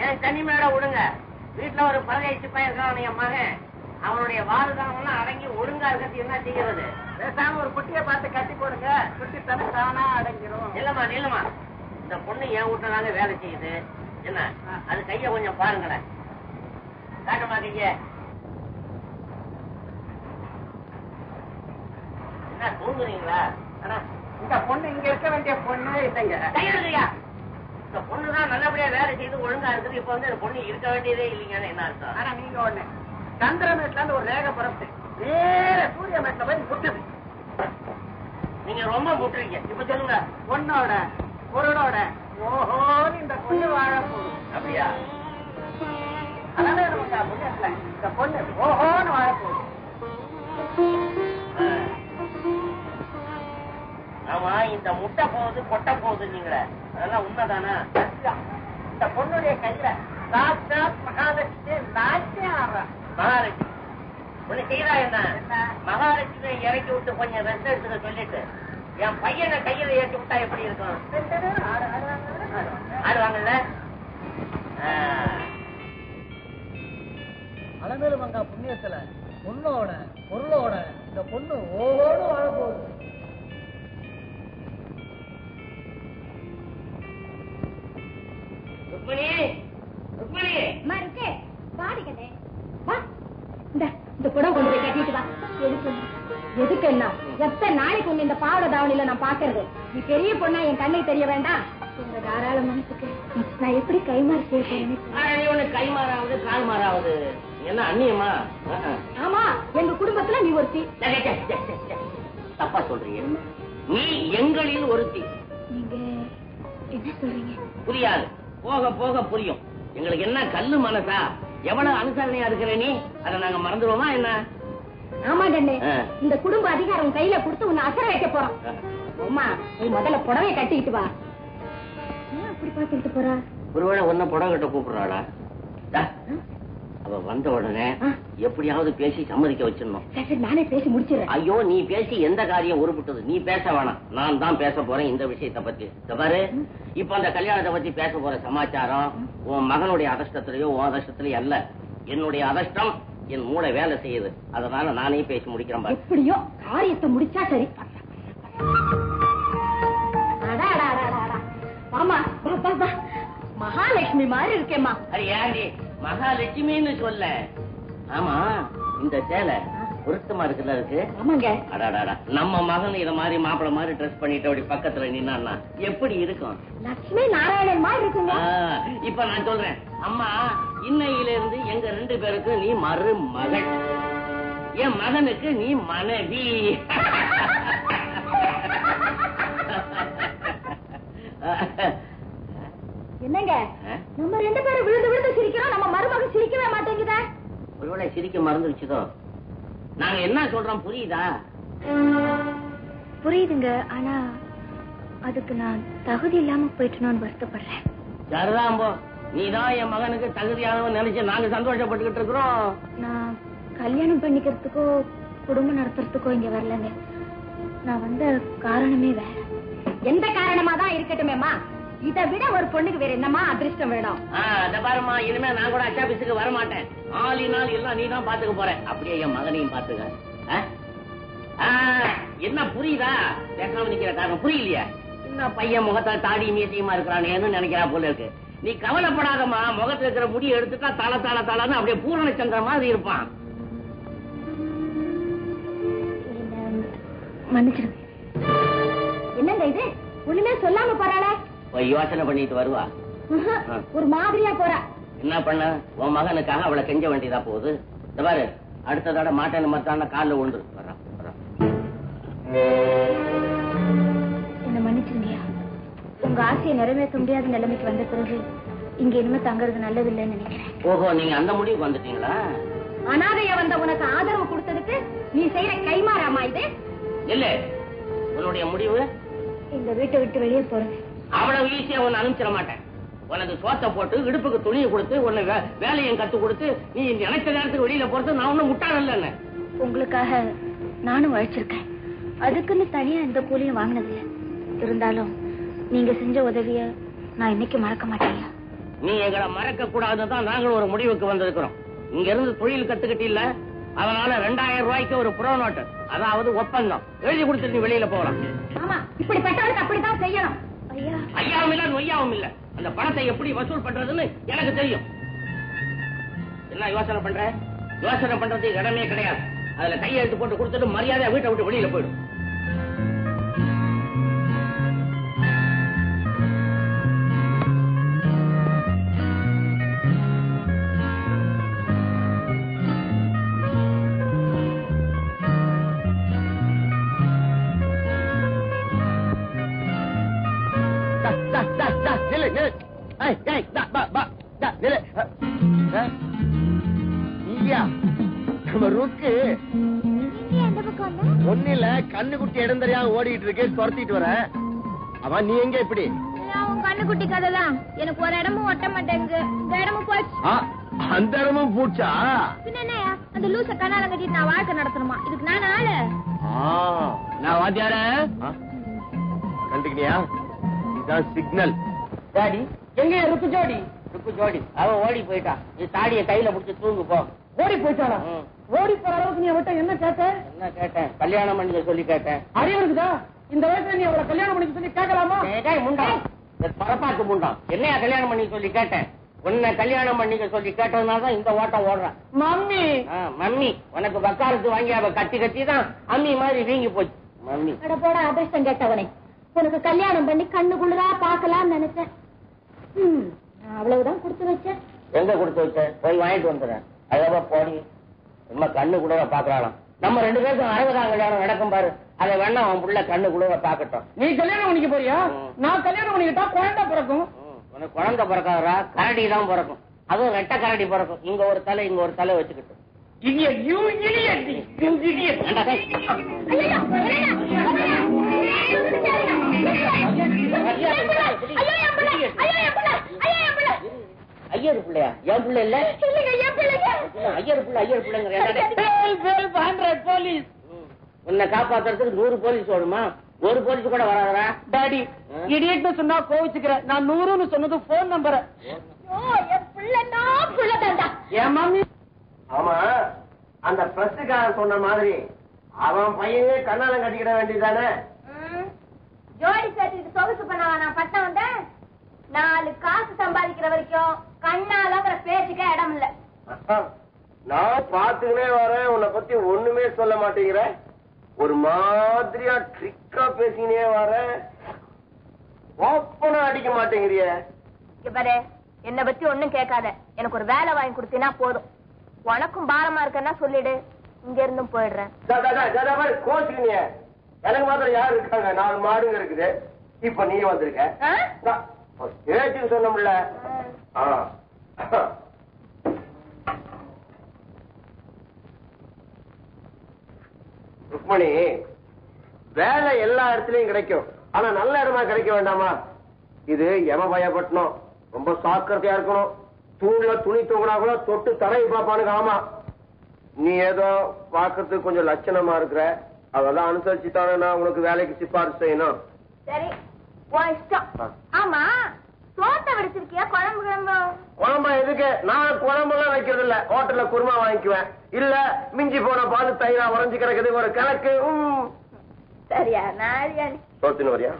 B: ஏன் தனி மேட விடுங்க. வீட்டுல ஒரு பரதேசி பையன் இருக்கான் என் மகன். அவனுடைய வாழுதாமெல்லாம் அடங்கி ஒழுங்கா இருக்கிறது என்ன செய்யறது?
C: பேசாம ஒரு குட்டியை பார்த்து கட்டி போடுங்க. குட்டி தனி தானா அடங்கிரும்.
B: இல்லம்மா இல்லம்மா, இந்த பொண்ணு என் வீட்டுல வேலை செய்யுது. என்ன அது கைய கொஞ்சம் பாருங்களேன். காட்டுமா கைய. என்ன தூங்குறீங்களா?
C: இந்த பொண்ணு இங்க இருக்க வேண்டிய பொண்ணு இல்லைங்க.
B: கையா, இந்த பொண்ணுதான் நல்லபடியா வேலை செய்து ஒழுங்கா இருக்குது. இப்ப வந்து இந்த பொண்ணு இருக்க வேண்டியதே இல்லைங்கன்னு என்ன அர்த்தம்?
C: ஆனா நீங்க ஒண்ணு சந்திரமேட்ல இருந்து ஒரு ரேகை புறப்பட்டு நேர சூரிய மேட்ல போய் முட்டுது.
B: நீங்க ரொம்ப முட்டுறீங்க. இப்ப சொல்லுங்க.
C: பொண்ணோட பொருளோட ஓஹோன்னு இந்த பொண்ணு வாழ போகுது.
B: அப்படியா?
C: அதான் நமக்கு புண்ணியத்துல இந்த பொண்ணு ஓஹோன்னு வாழ போகுது.
B: ஆமா, இந்த முட்டை போகுது கொட்டை போகுது நீங்களே, அதெல்லாம் உண்மைதானா?
C: இந்த பொண்ணுடைய கையில சாட்சாத் மகாலட்சுமி நாட்டியம் ஆடுறா.
B: மகாலட்சுமி ஒண்ணு செய்யறா என்ன? மகாலட்சுமி இறக்கி விட்டு கொஞ்சம் ரெஸ்ட் எடுத்துக்க சொல்லிட்டு என் பையனை கையில ஏற்றி விட்டா எப்படி இருக்கும்? ஆடுவாங்கல்ல.
A: அலமேலு மங்கா புண்ணியத்துல பொண்ணோட பொருளோட இந்த பொண்ணு ஓஹோடு வாழ போகுது.
B: ருக்மணி, ருக்மணி.
D: அம்மா இருக்கே, வாடிக்கண்ணே வா. இந்த குடம் கொண்டு போய் கட்டிட்டு வா. எதுக்கு என்ன? எத்தனை நாளைக்கு ஒண்ணு இந்த பாவட தாவணியில நான் பாக்குறது? நீ பெரிய பொண்ணா என் கண்ணுக்கு தெரிய வேண்டாம். உங்க தாராள மனசுக்கு நான் எப்படி கைமாறு செய்ய
B: ஒண்ணு கைமாறாவது கால் மாறாவது என்ன அண்ணியம்மா?
D: ஆமா, எங்க குடும்பத்துல நீ ஒருத்தி.
B: தப்பா சொல்றீங்க. நீ எங்களில் ஒருத்தி.
D: நீங்க என்ன சொல்றீங்க?
B: புரியாது, போக போக புரியும். எங்களுக்கு என்ன கல்லு மனசா? எவ்வளவு அனுசரணையா இருக்கிற நீ? அதை நாங்க மறந்துடுவோமா என்ன?
D: ஆமா கண்ணு, இந்த குடும்ப அதிகாரம் கையில கொடுத்து உன்னை அசர வைக்க போறோம். அம்மா, நீ முதல்ல புடவைய கட்டிக்கிட்டு வா. ஏன் அப்படி பாத்துக்கிட்டு போறா?
B: ஒருவேளை ஒன்ன புடவை கட்ட கூப்பிடுறாளா? அவ வந்த உடனே எப்படியாவது பேசி சம்மதிக்க வச்சிடணும்.
D: சரி, நானே பேசி முடிச்சிடறேன்.
B: ஐயோ, நீ பேசி எந்த காரியம் உருப்பிட்டது? நீ பேச வேணாம், நான் தான் பேச போறேன் இந்த விஷயத்தை பத்தி. பாரு, இப்ப அந்த கல்யாணத்தை பத்தி பேச போற சமாச்சாரம் உன் மகனுடைய அதிர்ஷ்டத்திலேயோ உன் அதிர்ஷ்டத்திலேயோ அல்ல. என்னுடைய அதிர்ஷ்டம், என் மூளை வேலை செய்யுது. அதனால நானே பேசி முடிக்கிறேன்.
D: எப்படியோ காரியத்தை முடிச்சா சரி. ஆமா, மகாலட்சுமி மாதிரி இருக்கேம்மா.
B: அது ஏண்டி மகாலட்சுமின்னு சொல்ல? ஆமா, இந்த சேலை பொருத்தமா இருக்குல்ல இருக்கு?
D: ஆமாங்க.
B: அடாடாடா, நம்ம மகன் இத மாதிரி மாப்பிள மாதிரி ட்ரெஸ் பண்ணிட்டு அப்படி பக்கத்துல நின்னா எப்படி இருக்கும்?
D: லட்சுமி நாராயணன் மாதிரி இருக்குங்க.
B: இப்ப நான் சொல்றேன், அம்மா, இன்னையில இருந்து எங்க 2 பேருக்கு நீ மருமகள், என் மகனுக்கு நீ மனைவி.
D: என்னங்க, நம்ம 2 பேரும் விழுந்து விழுந்து சிரிக்கிறோம், நம்ம மருமகன் சிரிக்கவே மாட்டேங்குதா?
B: ஒருவேளை சிரிக்க மறந்துருச்சுதோ? நாங்க என்ன சொல்றோம் புரியுதா?
D: புரியுதுங்க, ஆனா அதுக்கு நான் தகுதி இல்லாம போயிட்டேன்னு வருத்தப்படுறேன்.
B: சரிதாம்போ, நீதான் என் மகனுக்கு தகுதியானவன் நினைச்சு நாங்க சந்தோஷப்பட்டுக்கிட்டு இருக்கிறோம்.
D: நான் கல்யாணம் பண்ணிக்கிறதுக்கோ குடும்பம் நடத்துறதுக்கோ இங்க வரலங்க. நான் வந்த காரணமே வேற. எந்த காரணமா தான் இருக்கட்டுமேமா, இதை விட ஒரு பொண்ணுக்கு வேற என்னமா அதிர்ஷ்டம் வேணும்?
B: அத பாருமா, இனிமே நான் கூட அச்சாபீஸுக்கு வர மாட்டேன். ஆளினால் எல்லாம் நீ தான் பாத்துக்க போற. அப்படியே என் மகனையும் பாத்துக்க. என்ன புரியுதா? பேசாம நிக்கிற காரணம் புரியலையா? என்ன பையன் முகத்தால் தாடி மீசையுமா இருக்கிறானேன்னு நினைக்கிறா போல இருக்கு. நீ கவலைப்படாதம்மா, முகத்துல இருக்கிற முடியை எடுத்துட்டா தல தல தலன்னு அப்படியே பூரண சந்திர மாதிரி இருப்பான்.
D: மன்னிச்சிருங்க. என்னங்க இது, ஒண்ணுமே சொல்லாம போறாளே?
B: யோசனை பண்ணிட்டு வருவா.
D: ஒரு மாதிரியா போறா.
B: என்ன பண்ண, உன் மகனுக்காக அவளை கெஞ்ச வேண்டியதா போகுது. இந்த பாரு, அடுத்த தடவை மாட்டேன்னு மத்தான காலில் உண்டு.
D: என்ன மன்னிச்சிருங்கயா. உங்க ஆசையை நிறைவேற்ற முடியாத நிலைமைக்கு வந்த பிறகு இங்க இனிமே தங்கறது நல்லது இல்லைன்னு நினைக்கிறேன்.
B: ஓஹோ, நீங்க அந்த முடிவுக்கு வந்துட்டீங்களா?
D: அனாதைய வந்த உனக்கு ஆதரவு கொடுத்ததுக்கு நீ செய்யற கைமாறாமா இது?
B: இல்ல, உன்னுடைய முடிவு
D: இந்த வீட்டை விட்டு வெளியே போறது.
B: அவ்வளவு ஈஸியா ஒன்னு அனுப்பிச்சிட மாட்டேன். உனக்கு சோத்தை போட்டு இடுப்புக்கு துணியை கொடுத்து உன்னை வேலையும் கத்து கொடுத்து நீ நினைச்ச நேரத்துக்கு வெளியில போறது நான் ஒண்ணும் முட்டாளல்ல.
D: உங்களுக்காக நானும் உழைச்சிருக்கேன். அதுக்குன்னு தனியா எந்த கூலியும் வாங்கினதில்ல. இருந்தாலும் நீங்க செஞ்ச உதவிய நான் இன்னைக்கு மறக்க மாட்டேன்.
B: நீ எங்களை மறக்க கூடாதுதான் நாங்களும் ஒரு முடிவுக்கு வந்திருக்கிறோம். இங்க இருந்து தொழில் கத்துக்கிட்டு இல்ல, அதனால 2000 ரூபாய்க்கு ஒரு புரோ நோட்டு, அதாவது ஒப்பந்தம் எழுதி கொடுத்துட்டு நீ வெளியில போகலாம்.
D: ஆமா, இப்படிப்பட்டவளுக்கு அப்படித்தான் செய்யணும். ஐயா,
B: ஐயாவும் இல்ல நொய்யாவும் இல்ல. அந்த பணத்தை எப்படி வசூல் பண்றதுன்னு எனக்கு தெரியும். என்ன யோசனை பண்ற? யோசனை பண்றதுக்கு இடமே கிடையாது. அதுல கையெழுத்து போட்டு கொடுத்துட்டு மரியாதையா வீட்டை விட்டு வெளியில போயிடும்.
F: ஒன்னில கண்ணுக்குட்டி இடம் தெரியாம ஓடிட்டு இருக்கு, துரத்திட்டு வர. அவன் நீ எங்க இப்படி?
D: கண்ணுக்குட்டி கதைதான். எனக்கு ஒரு இடமும் ஒட்ட மாட்டேங்குது. இந்த இடமும் போச்சு.
F: அந்த இடமும் பூச்சா?
D: என்னையா அந்த லூச கண்ணால கட்டிட்டு நான் வாழ்க்கை நடத்தணுமா? இதுக்கு நான் ஆளு.
F: நான் வாத்தியார கண்டுக்கினியா? இதுதான் சிக்னல்.
B: டாடி எங்க ருக்கு ஜோடி? ருக்கு ஜோடி அவன் ஓடி போயிட்டான். நீ தாடிய கையில புடிச்சு தூங்கு போ.
A: ஓடி போயிட்டாளா? ஓடி போற அளவுக்கு நீ அவட்ட என்ன கேட்ட?
B: என்ன கேட்டேன்? கல்யாணம் பண்ணிக்க சொல்லி கேட்டேன்.
A: அறிவு இருக்குதா? இந்த வயசுல நீ அவளை கல்யாணம் பண்ணிக்க சொல்லி கேட்கலாமா?
B: முண்டா பரப்பாக்கு முண்டான். என்னையா கல்யாணம் பண்ணி சொல்லி கேட்டேன்? உன்னை கல்யாணம் பண்ணிக்க சொல்லி கேட்டதுனாலதான் இந்த ஓட்டம் ஓடுறான்.
A: மம்மி
B: மம்மி உனக்கு வக்காலத்து வாங்கி அவ கட்டி கட்டி தான் அம்மி மாதிரி வீங்கி போச்சு. மம்மி
D: போட அதிர்ஷ்டம் கேட்டவனே, உனக்கு கல்யாணம் பண்ணி கண்ணுக்குள்ளதா பாக்கலாம்னு நினைச்சேன். அவ்வளவுதான் கொடுத்து வச்சேன்.
B: எங்க கொடுத்து வச்ச? போய் வாங்கிட்டு வந்துடுறேன். அழகா போடி. நம்ம கண்ணு கூட பாக்கலாம். நம்ம 2 பேருக்கும் 60ஆம் கல்யாணம் நடக்கும் பாரு. அதை வேணா அவன் புள்ள கண்ணு கூட பாக்கட்டும்.
A: நீ கல்யாணம் பண்ணிக்க போறியா? நான் கல்யாணம் பண்ணிக்கிட்டா குழந்தை பிறக்கும்.
B: உனக்கு குழந்தை பிறக்காதா? கரடி தான் பிறக்கும். அதுவும் ரெட்டை கரடி பிறக்கும். இங்க ஒரு தலை இங்க ஒரு தலை வச்சுக்கிட்டு. ஐயரு பிள்ளையா? என் பிள்ளை இல்ல. ஐயரு பிள்ளை ஐயரு பிள்ளைங்க.
A: போலீஸ்
B: உன்னை காப்பாத்துறதுக்கு 100 போலீஸ் ஓடுமா? ஒரு போலீஸ் கூட வராதா?
A: டாடி இடியட்னு சொன்னா கோவிச்சுக்கிற. நான் 100ன்னு சொன்னது போன் நம்பர்.
B: என் மாமி.
F: ஆமா, அந்த பிரஸ்காரன் சொன்ன மாதிரி அவன் பையனே கண்ணாலம் கட்டிக்கிட வேண்டியதானே?
D: ஜோடி சேர்த்துக்கிட்டு சொகுசு பண்ணவா நான் பட்டம் வந்தேன். 4 காசு சம்பாதிக்கிற வரைக்கும் கண்ணாலங்கிற பேச்சுக்கே இடம் இல்ல.
F: நான் பாத்துக்கினே வரேன், உன்னை பத்தி ஒண்ணுமே சொல்ல மாட்டேங்கிற. ஒரு மாதிரியா ட்ரிக்கா பேசிக்கினே வரேன், ஓப்பனா அடிக்க மாட்டேங்கிறிய.
D: பாரு, என்னை பத்தி ஒண்ணும் கேட்காத. எனக்கு ஒரு வேலை வாங்கி கொடுத்தீங்கன்னா போதும். உனக்கும் பாரமா இருக்கன்னா சொல்லிடு, இங்க இருந்தும் போயிடுறேன்.
F: கோச்சுக்கினிய. எனக்கு மாத்திரம் யாரு இருக்காங்க? 4 மாடுங்க இருக்குது. இப்ப நீ வந்திருக்க. பேச்சுன்னு சொன்னோம்ல. ருக்மணி, வேலை எல்லா இடத்துலயும் கிடைக்கும். ஆனா நல்ல இடமா கிடைக்க வேண்டாமா? இது யமபயப்பட்டணும். ரொம்ப சாக்கிரதையா இருக்கணும். தூண்ல துணி தூங்கினா கூட தொட்டு தடவி பாப்பானுங்க. ஆமா, நீ ஏதோ பாக்கிறதுக்கு கொஞ்சம் லட்சணமா இருக்கிற. அதெல்லாம் அனுசரிச்சுட்டானே நான் உனக்கு வேலைக்கு சிபாரிசு செய்யணும்.
D: சரி, உன் இஷ்டம். ஆமா, சோத்தை வடிச்சிருக்கியா? குழம்பு
F: குழம்பா எதுக்கு? நான் குழம்பெல்லாம் வைக்கிறது இல்ல. ஹோட்டல்ல குருமா வாங்கிக்குவேன். இல்ல மிஞ்சி போன பால் தயிரா உறைஞ்சு கிடக்குது ஒரு கிழக்கு.
D: சரியா? நாரியா?
F: சோத்துன்னு வரியா?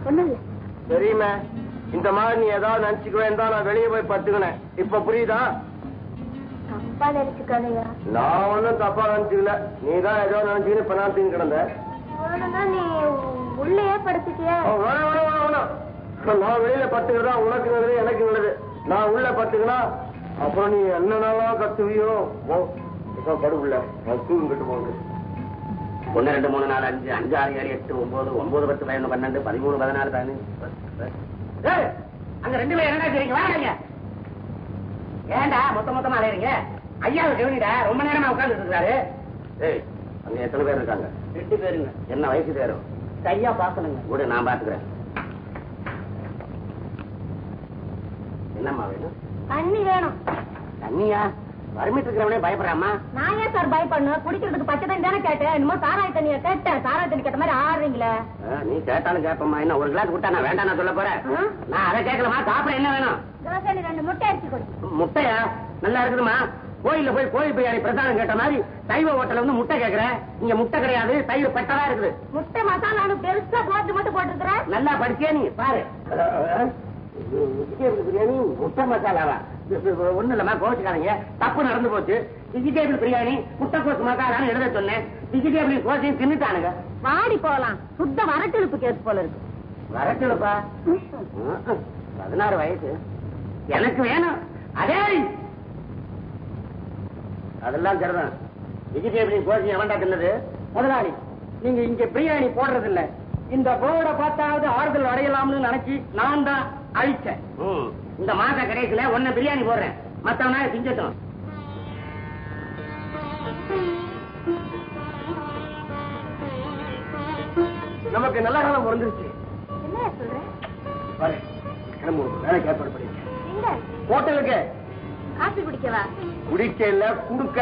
D: ஒண்ணும் இல்ல.
F: தெரியுமே, இந்த மாதிரி நீ ஏதாவது நினைச்சுக்குவேன் தான் நான் வெளியே போய் படுத்துக்கினேன். இப்ப புரியுதா?
D: தப்பா நினைச்சுக்காதையா.
F: நான் ஒன்னும் தப்பா நினைச்சுக்கல, நீதான் ஏதோ நினைச்சுக்கின்னு இப்ப நான் தீங்க கிடந்த.
D: நீ உள்ளே படுத்துட்டியா?
F: நான் வெளியில படுத்துக்கிறதா உனக்கு நல்லது எனக்கு நல்லது. நான் உள்ள படுத்துக்கினா அப்புறம் நீ என்னென்னலாம் கத்துவியோ. படுக்குள்ள நான் தூங்க கட்டு போகுது.
B: 1 2 3 4 5 5 6 7 8 9 9 10 11 12 13 14 15.
C: அங்க 2 பேரும் என்ன செய்றீங்க? வாங்க. ஏண்டா மொத்தமா அலையறீங்க? ஐயாவை கவனிடா, ரொம்ப நேரமா உட்கார்ந்துட்டு இருக்காரு.
B: ஏய், அங்க எத்தனை பேர் இருக்காங்க?
C: 2 பேருங்க.
B: என்ன வயசு பேரும்?
C: கையா பாக்கணுங்க.
B: கூட நான் பாத்துக்கிறேன். என்னம்மா வேணும்?
D: தண்ணி வேணும்.
B: தண்ணியா? வறுமைட்டு இருக்கிறவனே பயப்படுறாமா?
D: நான் ஏன் சார் பயப்படணும்? குடிக்கிறதுக்கு பச்சை தண்ணி தானே கேட்டேன். என்னமோ சாராய தண்ணியை கேட்டேன். சாராய தண்ணி கேட்ட மாதிரி ஆடுறீங்களே.
B: நீ கேட்டாலும் கேட்பம்மா. என்ன ஒரு கிளாஸ் விட்டா நான் வேண்டாம் நான் சொல்ல போறேன். நான் அதை கேட்கலமா. சாப்பிட என்ன வேணும்?
D: தோசை 2 முட்டை அடிச்சு கொடு.
B: முட்டையா? நல்லா இருக்குதுமா. கோயில்ல போய் கோயில் பிரியாணி பிரசாதம் கேட்ட மாதிரி சைவ ஹோட்டல்ல வந்து முட்டை கேட்கிறேன். இங்க முட்டை கிடையாது, தயிர் பெட்டதா இருக்குது.
D: முட்டை மசாலானு பெருசா போட்டு மட்டும் போட்டுருக்கிறேன்.
B: நல்லா படிச்சே நீ பாரு. பிரியாணி முட்டை மசாலாவா? ஒண்ணு இல்லமா, கோச்சுக்காதீங்க. தப்பு நடந்து போச்சு. வெஜிடேபிள் பிரியாணி முட்டைக்கோசு மசாலான்னு எழுத சொன்னேன். வெஜிடேபிள் கோசையும் தின்னுட்டானுங்க.
D: வாடி போகலாம். சுத்த வரட்டெழுப்பு கேஸ் போல இருக்கு.
B: வரட்டுப்பா. 16 வயசு எனக்கு வேணும். அதே அதெல்லாம் சரிதான். வெஜிடேபிள் கோசையும் எவன்டா தின்னது?
C: முதலாளி, நீங்க இங்க பிரியாணி போடுறது இல்ல. இந்த போர்டை பார்த்தாவது ஆறுதல் அடையலாம்னு நினைச்சு நான் தான் அழிச்சேன்.
B: இந்த மாச கடைசியில ஒன்ன பிரியாணி போடுறேன், மத்தவனா திங்கட்டும்.
F: நமக்கு நல்ல காலம் பிறந்துருச்சு.
D: என்ன சொல்றேன்?
F: பாரு, வேலைக்கு ஏற்பாடு பண்ணிருக்கேன்.
D: எங்க?
F: ஹோட்டலுக்கு.
D: காபி குடிக்கவா?
F: குடிக்க இல்ல குடுக்க.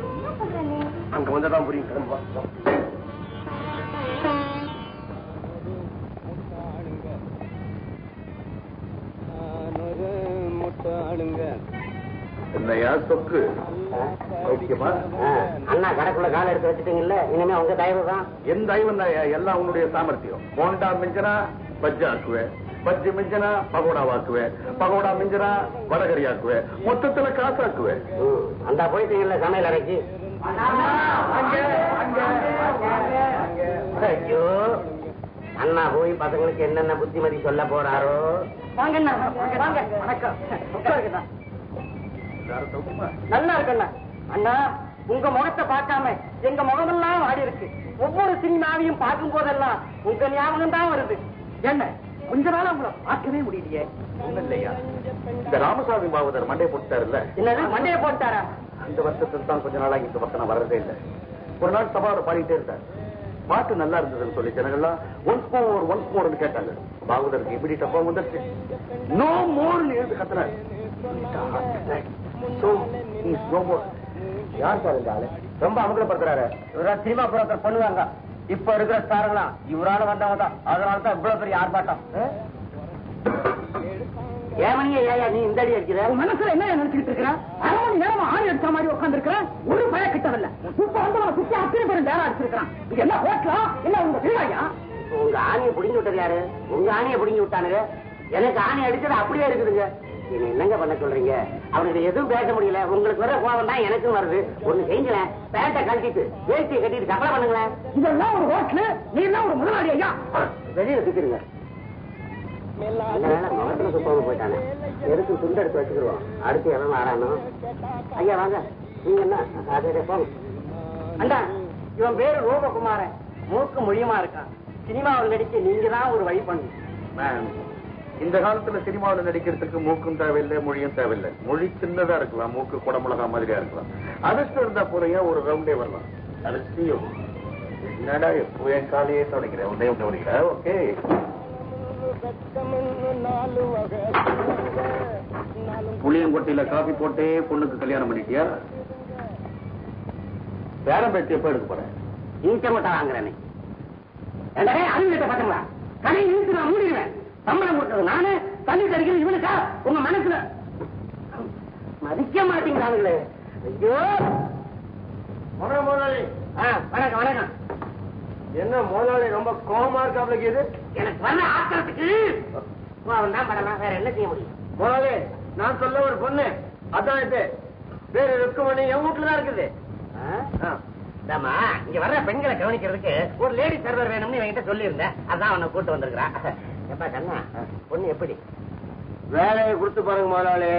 D: என்ன சொல்ற நீ?
F: அங்க வந்ததான் புரியும். கிளம்பா. என்னையா சொக்கு? ஓகேமா?
B: அண்ணா கடைக்குள்ள கால எடுத்து வச்சுட்டீங்கல்ல, இனிமே உங்க தயவு தான்.
F: என் தயவு எல்லாம் உன்னுடைய சாமர்த்தியம். போண்டா மிஞ்சனா பஜ்ஜி ஆக்குவேன், பஜ்ஜி மிஞ்சனா பகோடா வாக்குவேன், பகோடா மிஞ்சனா வடகரி ஆக்குவேன், மொத்தத்துல காசாக்குவேன்.
B: அந்த போயிட்டீங்கல்ல சமையல் அறைக்கு. ஐயோ, அண்ணா போய் பசங்களுக்கு என்னென்ன புத்திமதி சொல்ல போறாரோ.
C: வாங்க அண்ணா, வாங்க. வணக்கம். உட்காருங்கண்ணா. நல்லா இருக்கண்ணா. அண்ணா, உங்க முகத்தை பார்க்காம எங்க முகமெல்லாம் ஆடி இருக்கு. ஒவ்வொரு சினிமாவையும் பார்க்கும் போதெல்லாம் உங்க ஞாபகம் தான் வருது. என்ன கொஞ்ச நாளா உங்களை பார்க்கவே முடியலையே?
F: ஒண்ணும் இல்லையா, இந்த ராமசாமி பாவதர் மண்டையை போட்டாருல்ல.
C: என்னது மண்டையை போட்டாரா?
F: அந்த வருஷத்துல தான் கொஞ்ச நாளா இந்த பக்கம் வர்றதே இல்லை. ஒரு நாள் சபாவில் பாடிட்டே இருந்தார். பாட்டு நல்லா இருந்ததுன்னு சொல்லி ஜனங்கள்லாம் ஒன்ஸ் மோர்னு கேட்டாங்க. பாகவதருக்கு இப்படி டப்பா வந்துருச்சு. நோ மோர்னு எழுந்து கத்துறாரு. யார் சார் இந்த ஆளு? ரொம்ப அமங்கலப்படுத்துறாரு. இவரால் சினிமா புறத்தில் பண்ணுவாங்க. இப்ப இருக்கிற ஸ்டாருங்களா இவரால வந்தவங்க தான். அதனாலதான் இவ்வளவு பெரிய ஆர்ப்பாட்டம்.
B: ஏமனியே ஏயா நீ இந்த அடி அடிக்கிற?
C: உன் மனசுல என்ன நினைச்சுட்டு இருக்கிற? 1/2 மணி நேரமா ஆணி அடிச்ச மாதிரி உட்கார்ந்து இருக்கிற. ஒரு பய கிட்டவில்லை. இப்ப வந்து அவனை சுத்தி அத்தனை பேரும் வேலை அடிச்சிருக்கான். இது என்ன ஹோட்டலா இல்ல உங்க வீடாயா?
B: உங்க ஆணையை புடிங்கி விட்டது யாரு? உங்க ஆணையை புடிங்கி விட்டானுங்க. எனக்கு ஆணை அடிச்சது அப்படியே இருக்குதுங்க. நீங்க என்னங்க பண்ண சொல்றீங்க? அவனுக்கு எதுவும் பேச முடியல. உங்களுக்கு வர கோபம் தான் எனக்கும் வருது. ஒண்ணு செஞ்சல, பேட்டை கழட்டிட்டு வேட்டியை கட்டிட்டு கப்பலை பண்ணுங்களேன்.
C: இதெல்லாம் ஒரு ஹோட்டலு, நீ எல்லாம் ஒரு முதலாளி ஐயா.
B: வெளியில சுத்திருங்க. முகத்துல சுப்பாம போயிட்டானே, எதுக்கு துண்டு எடுத்து வச்சுக்கிடுவோம். அடுத்து எவன் ஆறானோ? ஐயா வாங்க. நீங்க என்ன அதே போங்க.
C: அண்டா, இவன் பேரு ரூபகுமாரன். மூக்கு மொழியமா இருக்கான். சினிமாவில் நடிக்க நீங்க தான் ஒரு வழி பண்ணு.
F: இந்த காலத்துல சினிமாவில் நடிக்கிறதுக்கு மூக்கும் தேவையில்லை, மொழியும் தேவையில்லை. மொழி சின்னதா இருக்கலாம், மூக்கு குடமிளகா மாதிரியா இருக்கலாம். அதுக்கு இருந்தா போறையா ஒரு ரவுண்டே வரலாம். அரிசியும் என்னடா எப்போ என் காலையே தொடக்கிறேன், உடனே கவனிக்கிறேன். ஓகே, புளியங்கொட்டையில காபி போட்டே பொண்ணுக்கு கல்யாணம் பண்ணிட்டியா? பேரம் பேச்சு எப்ப எடுக்க போறேன்?
B: இங்க மட்டும் வாங்குறேன்.
C: அறிவிட்ட பாத்தீங்களா? கடை இழுத்து நான் மூடிடுவேன். சம்பளம் கொடுத்தது நானு, தண்ணி கறிக்கிறது இவனுக்கா? உங்க மனசுல
B: மதிக்க மாட்டீங்களாங்களே. ஐயோ,
F: வணக்கம் முதலாளி.
C: வணக்கம் வணக்கம்.
F: என்ன முதலாளி ரொம்ப கோபமா இருக்காப்லக்கு இது?
C: எனக்கு வர ஆத்திரத்துக்கு கோபம் தான் படலாம், வேற என்ன செய்ய முடியும்?
F: முதலாளி நான் சொல்ல ஒரு பொண்ணு அதான் இது பேரு ருக்குமணி என் வீட்டுலதான் இருக்குது.
C: இங்க வர்ற பெண்களை கவனிக்கிறதுக்கு ஒரு லேடி சர்வர் வேணும்னு என்கிட்ட சொல்லி இருந்தேன். அதான் அவனை கூட்டு வந்திருக்கிறான். எப்பா கண்ணா பொண்ணு எப்படி?
F: வேலையை கொடுத்து பாருங்க முதலாளி.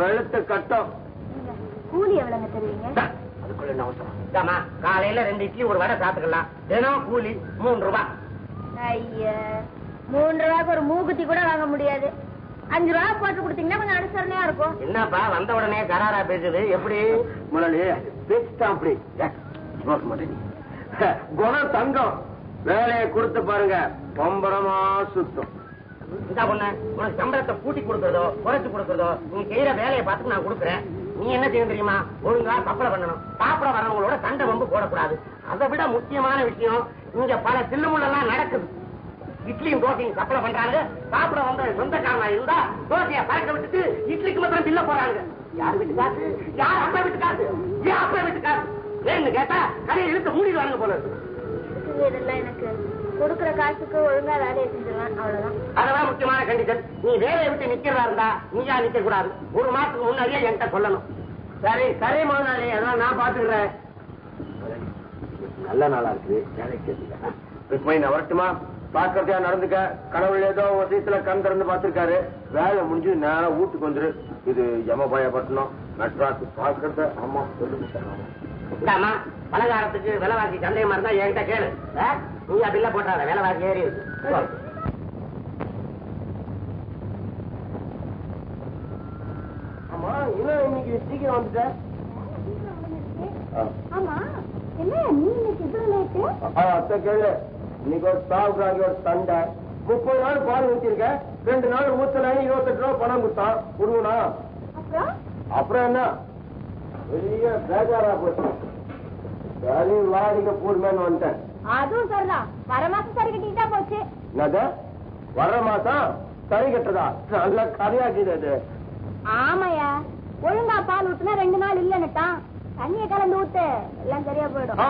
F: வெளுத்த கட்டம்.
D: கூலி எவ்வளவு தருவீங்க?
C: அதுக்குள்ள என்ன அவசரம்? காலையில 2 இட்லி ஒரு வடை சாப்பிட்டுக்கலாம். தினம் கூலி 3 ரூபாய்.
D: ஐயா 3 ரூபாய்க்கு ஒரு மூக்குத்தி கூட வாங்க முடியாது. 5 ரூபாய் போட்டு கொடுத்தீங்கன்னா கொஞ்சம் அனுசரணையா இருக்கும்.
C: என்னப்பா வந்த உடனே கராரா பேசுது? எப்படி
F: முதலாளி பேசிட்டான் அப்படி குணம் தங்கம். வேலையை கொடுத்து பாருங்க பம்பரமா சுத்தம்.
C: இந்த பொண்ணு உனக்கு சம்பளத்தை கூட்டி கொடுக்கறதோ குறைச்சு கொடுக்கறதோ நீ செய்யற வேலையை பார்த்து நான் கொடுக்குறேன். நீ என்ன செய்ய தெரியுமா? ஒழுங்கா சப்பளை பண்ணணும். சாப்பிட வரவங்களோட சண்டை வம்பு போடக்கூடாது. அதை விட முக்கியமான விஷயம், இங்க பல சில்லுமுள்ளெல்லாம் நடக்குது. இட்லியும் தோசையும் சப்பளை பண்றாங்க. சாப்பிட வந்த சொந்தக்காரனா இருந்தா தோசையை பறக்க விட்டுட்டு இட்லிக்கு மாத்திரம் பில்ல போறாங்க. யார் வீட்டு காசு? யார் அப்பா வீட்டு காசு? ஏன் அப்பா வீட்டு காசு வேணும்னு கேட்டா கடையை இழுத்து மூடிடுவாங்க போல இருக்கு.
D: இதெல்லாம் எனக்கு கொடுக்கற காசுக்கு ஒழுங்கா வேலையை செஞ்சுருவேன், அவ்வளவுதான்.
C: அதெல்லாம் முக்கியமான கண்டிஷன். நீ வேலையை விட்டு நிக்கிறதா இருந்தா நீயா நிக்க கூடாது. 1 மாசத்துக்கு முன்னாடியே என்கிட்ட சொல்லணும்.
F: சரி சரி முதலாளி, அதான் நான் பாத்துக்கிறேன். நல்ல நாளா இருக்குது வேலைக்கு நான் வரட்டுமா? பாக்கிறதா நடந்துக்க. கடவுள் ஏதோ வசதித்துல கண் திறந்து பாத்துருக்காரு. வேலை முடிஞ்சு நேரம் வீட்டுக்கு வந்துரு. இது யமபாயப்பட்டினம் நட்ராத்து பாக்கிறத. ஆமா
C: இந்தாமா பலகாரத்துக்கு விலைவாசி சந்தேகமா இருந்தா என்கிட்ட கேளு. நீ பில்ல போட்டாத, விலைவாசி ஏறி இருக்கு.
F: ஆமா இன்னும் இன்னைக்கு சீக்கிரம் வந்துட்ட.
D: ஆமா என்ன நீ இன்னைக்கு இவ்வளவு லேட்டு?
F: அத்தை கேளு, இன்னைக்கு ஒரு சாவுக்காக ஒரு சண்டை. 30 நாள் பால் ஊத்திருக்க, 2 நாள் ஊத்தல 28 ரூபா பணம் கொடுத்தான். கொடுங்கண்ணா. அப்புறம் என்ன பெரிய பேஜாரா போச்சு. சரி வாடிக்க போடுமேன்னு வந்துட்டேன்.
D: அதுவும் சரிதான், வர மாசம் சரி கட்டிட்டா போச்சு.
F: என்னது வர்ற மாசம் சரி கட்டுறதா? நல்ல கதையாக்குது அது.
D: ஆமாயா, ஒழுங்கா பால் ஊத்துனா 2 நாள் இல்லன்னுட்டான். தண்ணிய கலந்து ஊத்து, எல்லாம் சரியா போயிடும்.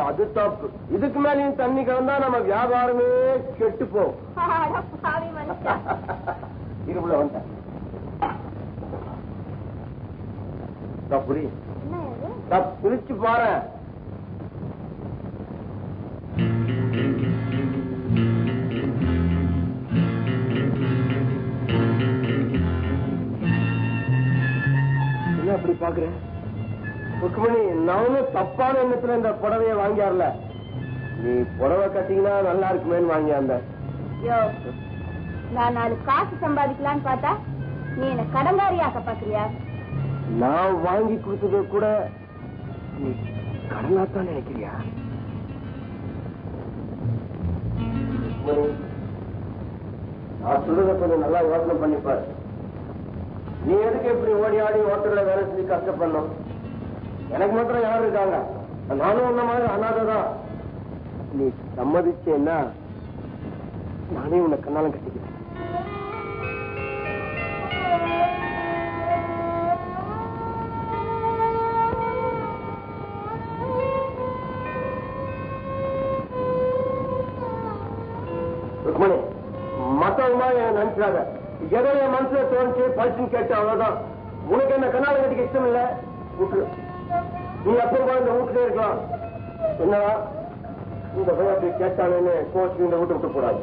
F: அது தப்பு. இதுக்கு மேலேயும் தண்ணி கலந்தா நம்ம வியாபாரமே கெட்டு போகும். இருபுல வந்துட்டேன். புரிச்சு பாரு. என்ன அப்படி பாக்குறேன்? ருக்மணி, நானும் தப்பான எண்ணத்துல இந்த புடவைய வாங்கியார்ல. நீ புடவை கட்டிங்கன்னா நல்லா இருக்குமேன்னு வாங்கியாந்த.
D: நான் 4 காசு சம்பாதிக்கலான்னு பார்த்தா நீ என்ன கடங்காரியாக்க பாக்குறியா?
F: நான் வாங்கி கொடுத்தது கூட நீ கடனாத்தான் நினைக்கிறியா? நான் சொல்றத கொஞ்சம் நல்லா யோசனை பண்ணிப்பாரு. நீ எதுக்கு இப்படி ஓடி ஆடி ஹோட்டல்ல வேலை செஞ்சு கஷ்டப்படணும்? எனக்கு மாத்திரம் யாரும் இருக்காங்க. நானும் உன்ன மாதிரி அனாதைதான். நீ சம்மதிச்சேன்னா நானே உன்னை கண்ணாலும் கட்டிக்கிறேன். ருக்மணி, மத்தவங்க நினைச்சாங்க. ஏதோ என் மனசுல தோணுச்சு பழிச்சுன்னு கேட்டு அவ்வளவுதான். உனக்கு என்ன கண்ணால கட்டிக்க இஷ்டம் இல்ல, விட்டு. நீ அப்போ இந்த வீட்டுல இருக்கலாம். என்னடா இந்த பையன் கேட்டானு கோச்சு இந்த வீட்டு விட்டு கூடாது.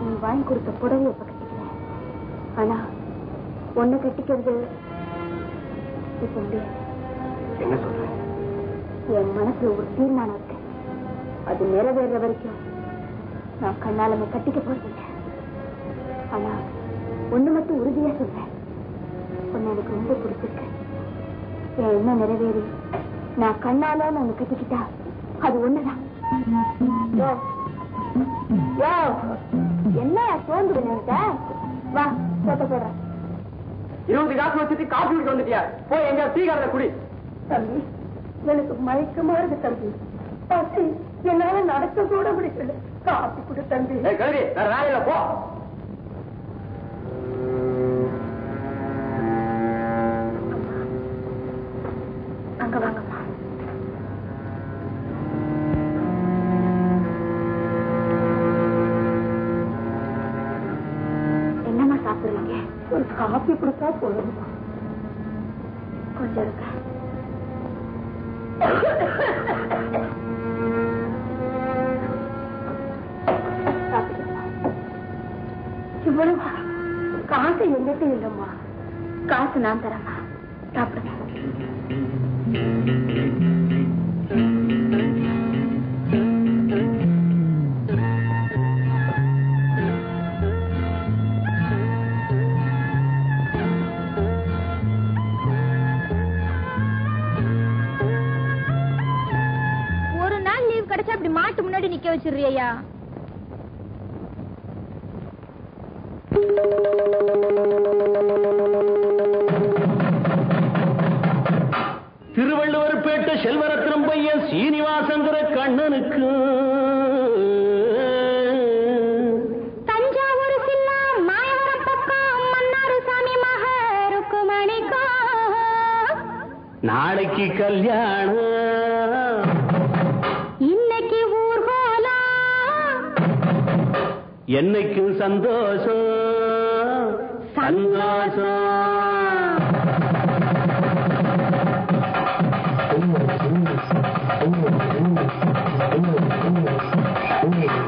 D: நீ வாங்கி கொடுத்த புடவை இப்ப கட்டிக்கிறேன். ஆனா ஒண்ணு கட்டிக்கிறது இப்ப முடியாது.
F: என்ன சொல்ற?
D: என் மனசுல ஒரு தீர்மானம் இருக்கு. அது நிறைவேற வரைக்கும் நான் கண்ணாலமே கட்டிக்க போறதில்லை. ஆனா ஒண்ணு மட்டும் உறுதியா சொல்றேன், ஒன்னு எனக்கு ரொம்ப பிடிச்சிருக்கு. என் என்ன நிறைவேறி நான் கண்ணால ஒண்ணு கட்டிக்கிட்டா அது ஒண்ணுதான். என்ன சோர்ந்து பண்ணிட்ட? வா சொத்த போடுறேன்.
F: 20 காசு வச்சுட்டு காஃபி குடிக்க வந்துட்டியா? போய் எங்க டீ கடையில குடி.
D: தம்பி, எனக்கு மயக்கமா இருக்கு தம்பி. பசி என்னால நடக்க கூட முடியல. காப்பி கொடு தம்பி.
F: கல்வி வேற வேலையில போ.
D: அங்க வாங்கம்மா. ஒரு காப்பி கொடுத்தா போதுமா? கொஞ்சம் இருக்க. இவ்வளவு காசு எங்கிட்ட இல்லம்மா. காசு நான் தரமா? சாப்பிடுங்க.
G: ஒரு நாள் லீவ் கிடைச்சா அப்படி மாட்டு முன்னாடி நிக்க வச்சிருறியா?
E: திருவள்ளுவர்பேட்டை செல்வரத்னம் பையன் சீனிவாசங்கிற கண்ணனுக்கு,
G: தஞ்சாவூர் சில்லா மாயவரம் பக்கம் மன்னாரு சாமி மக ருக்குமணிக்கோ
E: நாளைக்கு கல்யாணம்,
G: இன்னைக்கு ஊர்கோலம்,
E: என்னைக்கும் சந்தோஷம் சந்தோஷம்.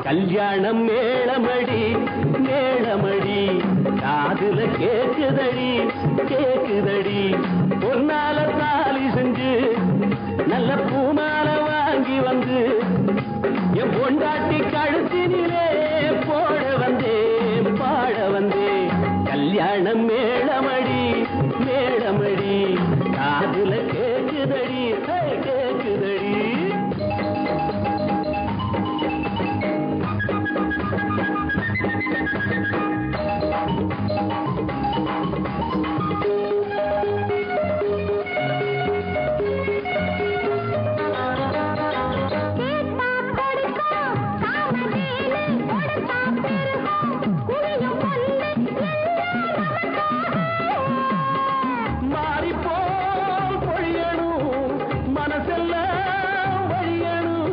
E: கல்யாணம் மேளமடி மேளமடி, காதுல கேக்குதடி கேக்குதடி, பொன்னால தாலி செஞ்சு நல்ல பூமால வாங்கி வந்து என் பொண்டாட்டி கழுத்தினிலே போட வந்தேன் பாட வந்தேன். கல்யாணம் மேளமடி மேளமடி, காதுல கேக்குதடி கேக்குதடி. மாறிப்போல் பொழியணும் மனசெல்லாம் வழியணும்.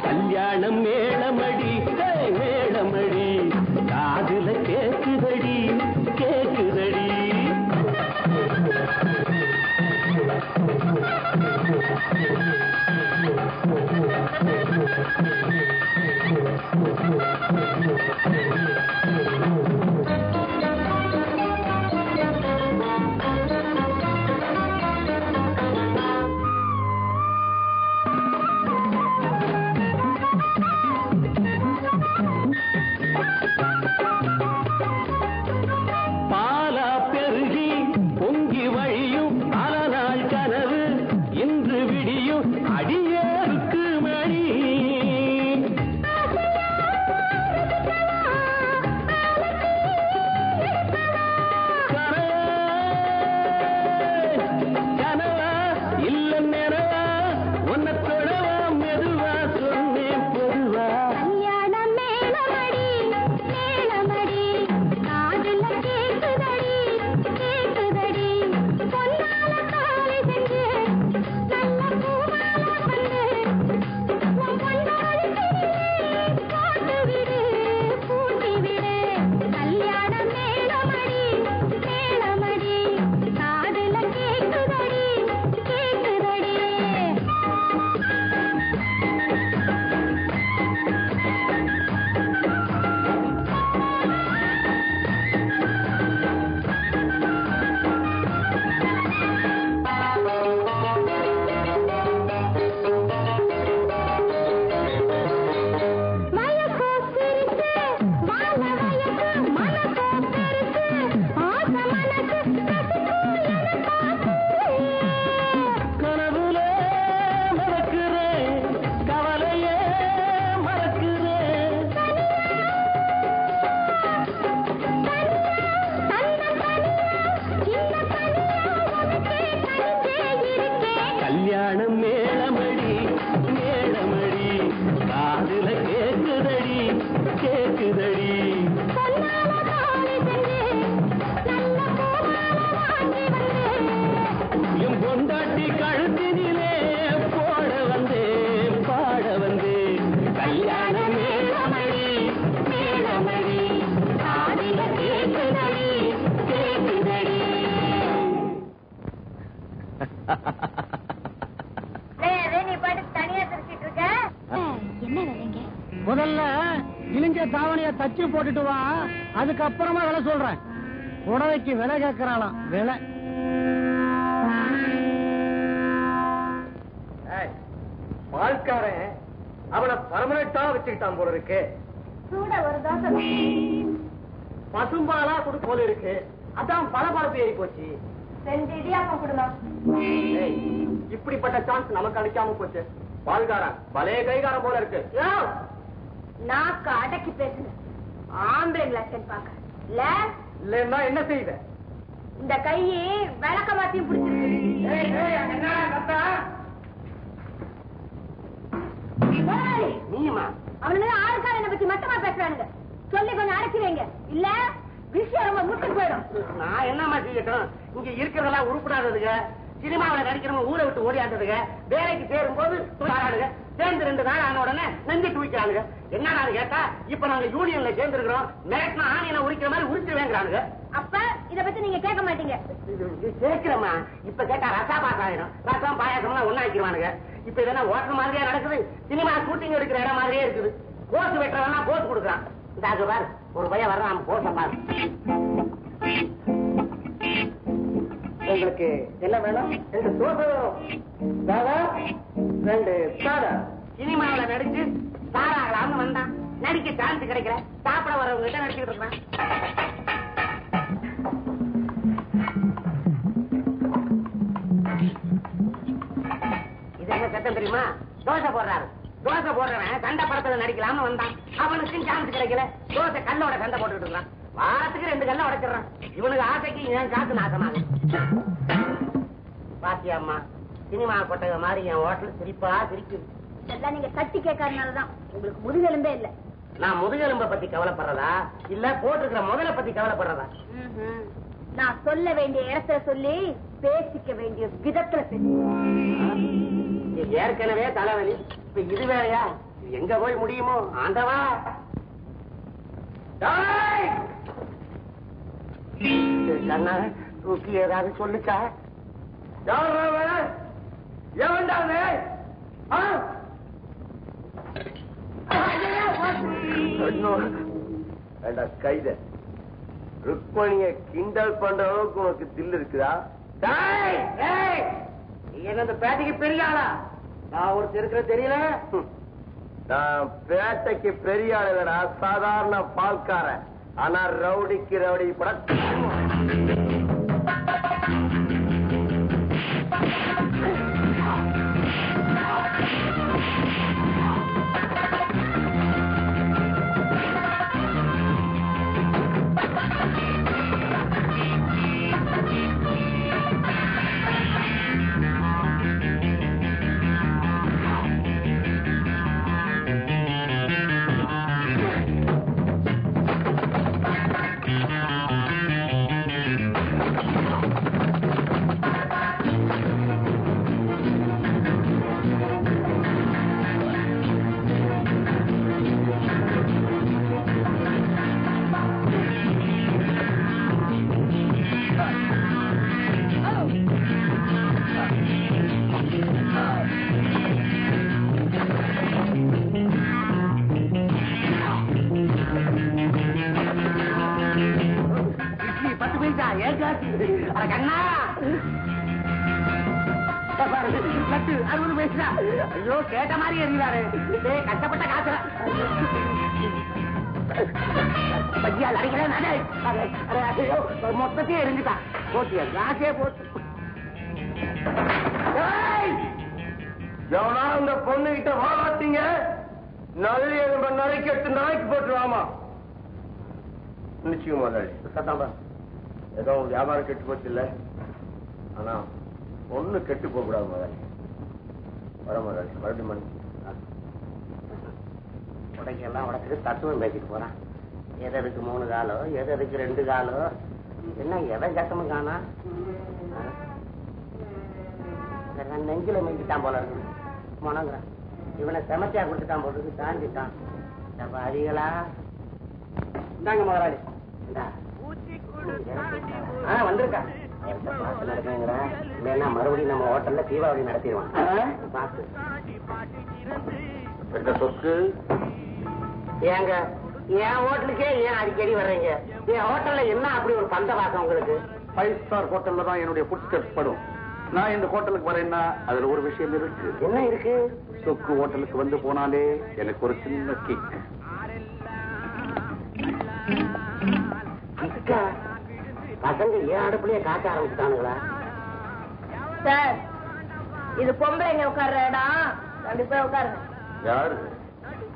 E: கல்யாணம் மேளமடி மேளமடி, காதுல கேக்குதடி கேக்குதடி. பாலா பெருகி பொங்கி வழியும் பல நாள் கனவு இன்று விடியும் அடியேற்கு மணி. கனவா இல்ல நிறவா உன்னை தொடவா மெதுவா சொன்னேன் பொதுவா.
G: கல்யாணம் மேளமடி மேளமடி, காதுல கேக்குதடி கேக்குதடி, பொன்னால தாலி செஞ்சு நல்ல பூமால வந்து
D: நீ பாட்டு தனியா தெரிச்சிட்டு இருக்க. என்ன வேலைங்க?
A: முதல்ல இழிஞ்ச தாவணிய தச்சு போட்டுட்டு வா, அதுக்கப்புறமா விலை சொல்றேன். புடவைக்கு விலை கேட்கறாளாம். விலை
F: பால்காரன் அவனை பர்மனண்டா வச்சுக்கிட்டான் போல இருக்கு.
D: சூட ஒரு தோசை
F: பசும்பாலா கொடு போல இருக்கு. அதான் பளபளப்பு ஏறி போச்சு.
D: 2 இடியாப்பம் கொடுமா.
F: இப்படிப்பட்ட சான்ஸ் நமக்கு அடிக்காம போச்சு. பால்காரன் பலே கைகாரம் போல இருக்கு.
D: நாக்கு அடக்கி பேசுங்க. ஆம்பளைங்களா பாக்க
F: இல்லன்னா என்ன செய்வ?
D: இந்த கையை விளக்க மாத்தியும் பிடிச்சிருக்கு.
F: நீமா
D: அவனுங்க ஆளுக்கார என்ன பத்தி மட்டமா பேசுறானுங்க. சொல்லி கொஞ்சம் அடக்கி வைங்க, இல்ல விஷயம் ரொம்ப முட்டுக்கு போயிடும்.
C: நான் என்னமா செய்யட்டும்? இங்க இருக்கிறதெல்லாம் உருப்படாததுங்க. சினிமாவில் நடிக்கிறவங்க ஊரை விட்டு ஓடியாடுறதுங்க. வேலைக்கு சேரும் போது ஆடுங்க. சேர்ந்து 2 நாள் ஆன உடனே நெஞ்சு துவிக்கிறானுங்க. என்ன கேட்டா இப்ப நாங்க யூனியன்ல சேர்ந்துருக்கிறோம், மேட்னா ஆணியனை உரிக்கிற மாதிரி உரிச்சிருவேங்கிறானுங்க.
D: அப்ப இத பத்தி நீங்க கேட்க மாட்டீங்க.
C: சேர்க்கிறோமா? இப்ப கேட்டா ரசா பாஸ் ஆயிடும். ரசம் பாயாசம்லாம் ஒண்ணாக்கிடுவானுங்க. இப்ப இதெல்லாம் ஓட்டுற மாதிரியா நடக்குது. சினிமா ஷூட்டிங் எடுக்கிற இடம் மாதிரியே இருக்குது. போஸ் வெட்டுறவனா போஸ் கொடுக்குறான். இந்த பாரு ஒரு பையன் வர்றான், போஸ பாரு.
F: உங்களுக்கு என்ன வேணும்? 2 தோசை வேணும். 2 சாதா.
C: சினிமாவில் நடிச்சு சாராகலாம்னு வந்தான். நடிக்க சான்ஸ் கிடைக்கல. சாப்பிட வரவங்க கிட்ட நடிச்சுட்டு இருக்கான். இது என்ன சத்தம் தெரியுமா? தோசை போடுறாரு. தோசை போடுறவன் சண்டை படத்துல நடிக்கலாம்னு வந்தான். அவனுக்கும் சான்ஸ் கிடைக்கல. தோசை கல்லோட சண்டை போட்டுக்கிட்டு இருக்கான். வாரத்துக்கு 2 கல்ல உடைச்சிடறான். இவனுக்கு ஆசைக்கு என் காசு நாசமாகும். பாத்தியம்மா, சினிமா கொட்டக மாதிரி என் ஹோட்டல் சிரிப்பா சிரிக்குது.
D: இதெல்லாம் நீங்க தட்டி கேட்கறதுனாலதான். உங்களுக்கு முதுகெலும்பே இல்ல.
C: நான் முதுகெலும்ப பத்தி கவலைப்படுறதா இல்ல போட்டிருக்கிற முதல பத்தி கவலைப்படுறதா?
D: நான் சொல்ல வேண்டிய இடத்துல சொல்லி பேசிக்க வேண்டிய விதத்துல பேசி.
C: ஏற்கனவே தலைவலி, இப்ப இது வேறையா? எங்க போய் முடியுமோ ஆண்டவா. கண்ணா தூக்கி ஏதாவது சொல்லுச்சா?
F: கைத ருக்மணிய கிண்டல் பண்ற அளவுக்கு உனக்கு தில் இருக்குதா?
C: என்ன பேட்டைக்கு பெரிய ஆளா? நான் ஒருத்தர் இருக்கிற தெரியல.
F: நான் பேட்டைக்கு பெரிய ஆள் இல்லடா, சாதாரண பால்காரன். ஆனா ரவுடிக்கு ரவுடி பட
C: ஐயோ கேட்ட மாதிரி எறிவாரு. கஷ்டப்பட்ட காசுல பஜ்ஜியால் அடிக்கிறேன். மொத்தத்தையும் எரிஞ்சுட்டான். போட்டியா காசே போட்டு.
F: எவனா இந்த பொண்ணு கிட்ட வாட்டீங்க நல்ல எலும்ப நாளைக்கு 8 நாளைக்கு போட்டுருவாமா. நிச்சயம் முதலாளி, ஏதோ வியாபாரம் கெட்டு போச்சு இல்ல, ஆனா ஒண்ணு கெட்டு போக கூடாது முதலாளி. வர முதலாளி, மறுபடியும் மணி
C: உடைக்கெல்லாம் உடச்சிட்டு தத்துவம் பேசிட்டு போறான். எதற்கு 3 காலோ, எதற்கு 2 காலோ, என்ன எதை சத்தமும் காணா. நெஞ்சில மெஞ்சிட்டான் போல இருக்கு. முனங்குறான். இவனை செமத்தியா கொடுத்துட்டான் போட்டு தாண்டிட்டான். அதிகளா இந்தாங்க முதலாளி. வந்திருக்கா இல்லைன்னா மறுபடியும் நம்ம ஹோட்டல்ல தீபாவளி நடத்திடுவான்.
F: சொத்து
C: ஏங்க என் ஹோட்டலுக்கே ஏன் அடிக்கடி வர்றீங்க? என் ஹோட்டல்ல என்ன அப்படி ஒரு பந்த வாசம் உங்களுக்கு?
F: 5 ஸ்டார் ஹோட்டல்ல தான் என்னுடைய ஃபுட் ஸ்டெப்ஸ் படும். நான் இந்த ஹோட்டலுக்கு வரேன்னா அதுல ஒரு விஷயம் இருக்கு.
C: என்ன இருக்கு?
F: சொக்கு ஹோட்டலுக்கு வந்து போனாலே எனக்கு ஒரு சின்ன கிக்.
C: பசங்க ஏன் அடுப்புலயே காட்ட ஆரம்பிச்சுட்டானுங்களா?
D: சார், இது பொம்பளைங்க உட்கார்ற இடம். அப்படி போய் உட்காருங்க.
F: யாரு?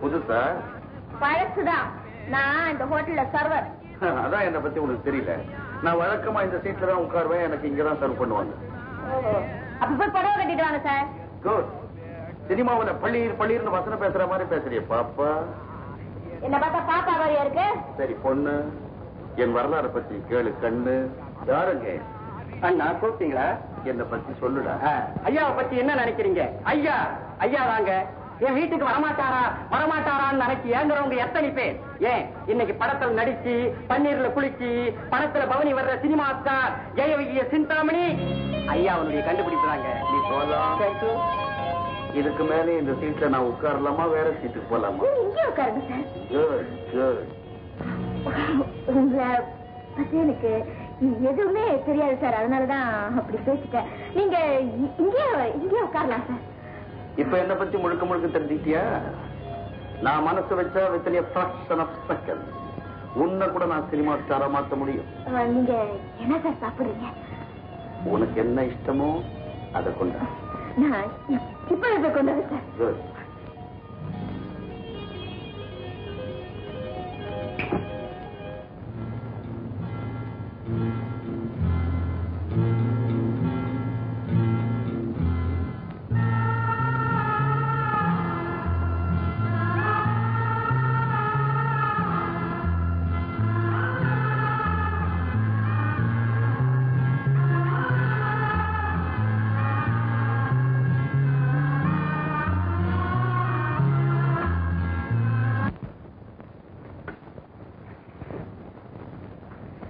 F: புதுசா?
D: பழசுதான். நான் இந்த ஹோட்டல்ல சர்வர்.
F: அதான் என்ன பத்தி உனக்கு தெரியல. நான் வழக்கமா இந்த சீட்ல தான் உட்காருவேன். எனக்கு இங்கதான் சர்வ் பண்ணுவாங்க.
D: அப்ப போய் புடவை கட்டிட்டு வாங்க சார்.
F: குட். சினிமாவுல பள்ளீர்னு வசனம் பேசுற மாதிரி பேசுறிய பாப்பா.
D: என்ன பார்த்தா பாப்பா மாதிரியா இருக்கு?
F: சரி பொண்ணு, என் வரலாறு பத்தி கேளு கண்ணு. யாருங்க?
C: அண்ணா கூப்பிட்டீங்களா?
F: என்ன பத்தி சொல்லுடா.
C: ஐயாவை பத்தி என்ன நினைக்கிறீங்க? ஐயா ஐயா தாங்க. என் வீட்டுக்கு வரமாட்டாரான்னு நினைச்சு ஏங்குறவங்க எத்தனை பேர்? ஏன் இன்னைக்கு படத்துல நடிச்சு பன்னீர்ல குளிச்சு படத்துல பவனி வர்ற சினிமா ஸ்டார் ஜெயவிஜய சிந்தாமணி ஐயா அவனுடைய கண்டுபிடிச்சாங்க.
F: நீ போலாம். இதுக்கு மேலே இந்த சீட்ல நான் உட்காரலாமா, வேற சீட்டுக்கு போலாமா?
D: இங்கே உட்காருங்க சார்.
F: Good good.
D: உங்களை பத்தி எனக்கு எதுவுமே தெரியாது சார். அதனாலதான் அப்படி பேசிட்டேன். நீங்க இங்கே உட்காரலாம் சார்.
F: இப்ப என்ன பத்தி முழுக்க தெரிஞ்சுக்கிட்டியா? நான் மனசு வச்சா within a fraction of second உன்னை கூட நான் சினிமா ஸ்டாரா மாத்த முடியும்.
D: நீங்க என்ன சார் சாப்பிடுறீங்க?
F: உனக்கு என்ன இஷ்டமோ அதை கொண்டா.
D: நான் இப்ப கொண்டு வரேன் சார்.
F: குட்.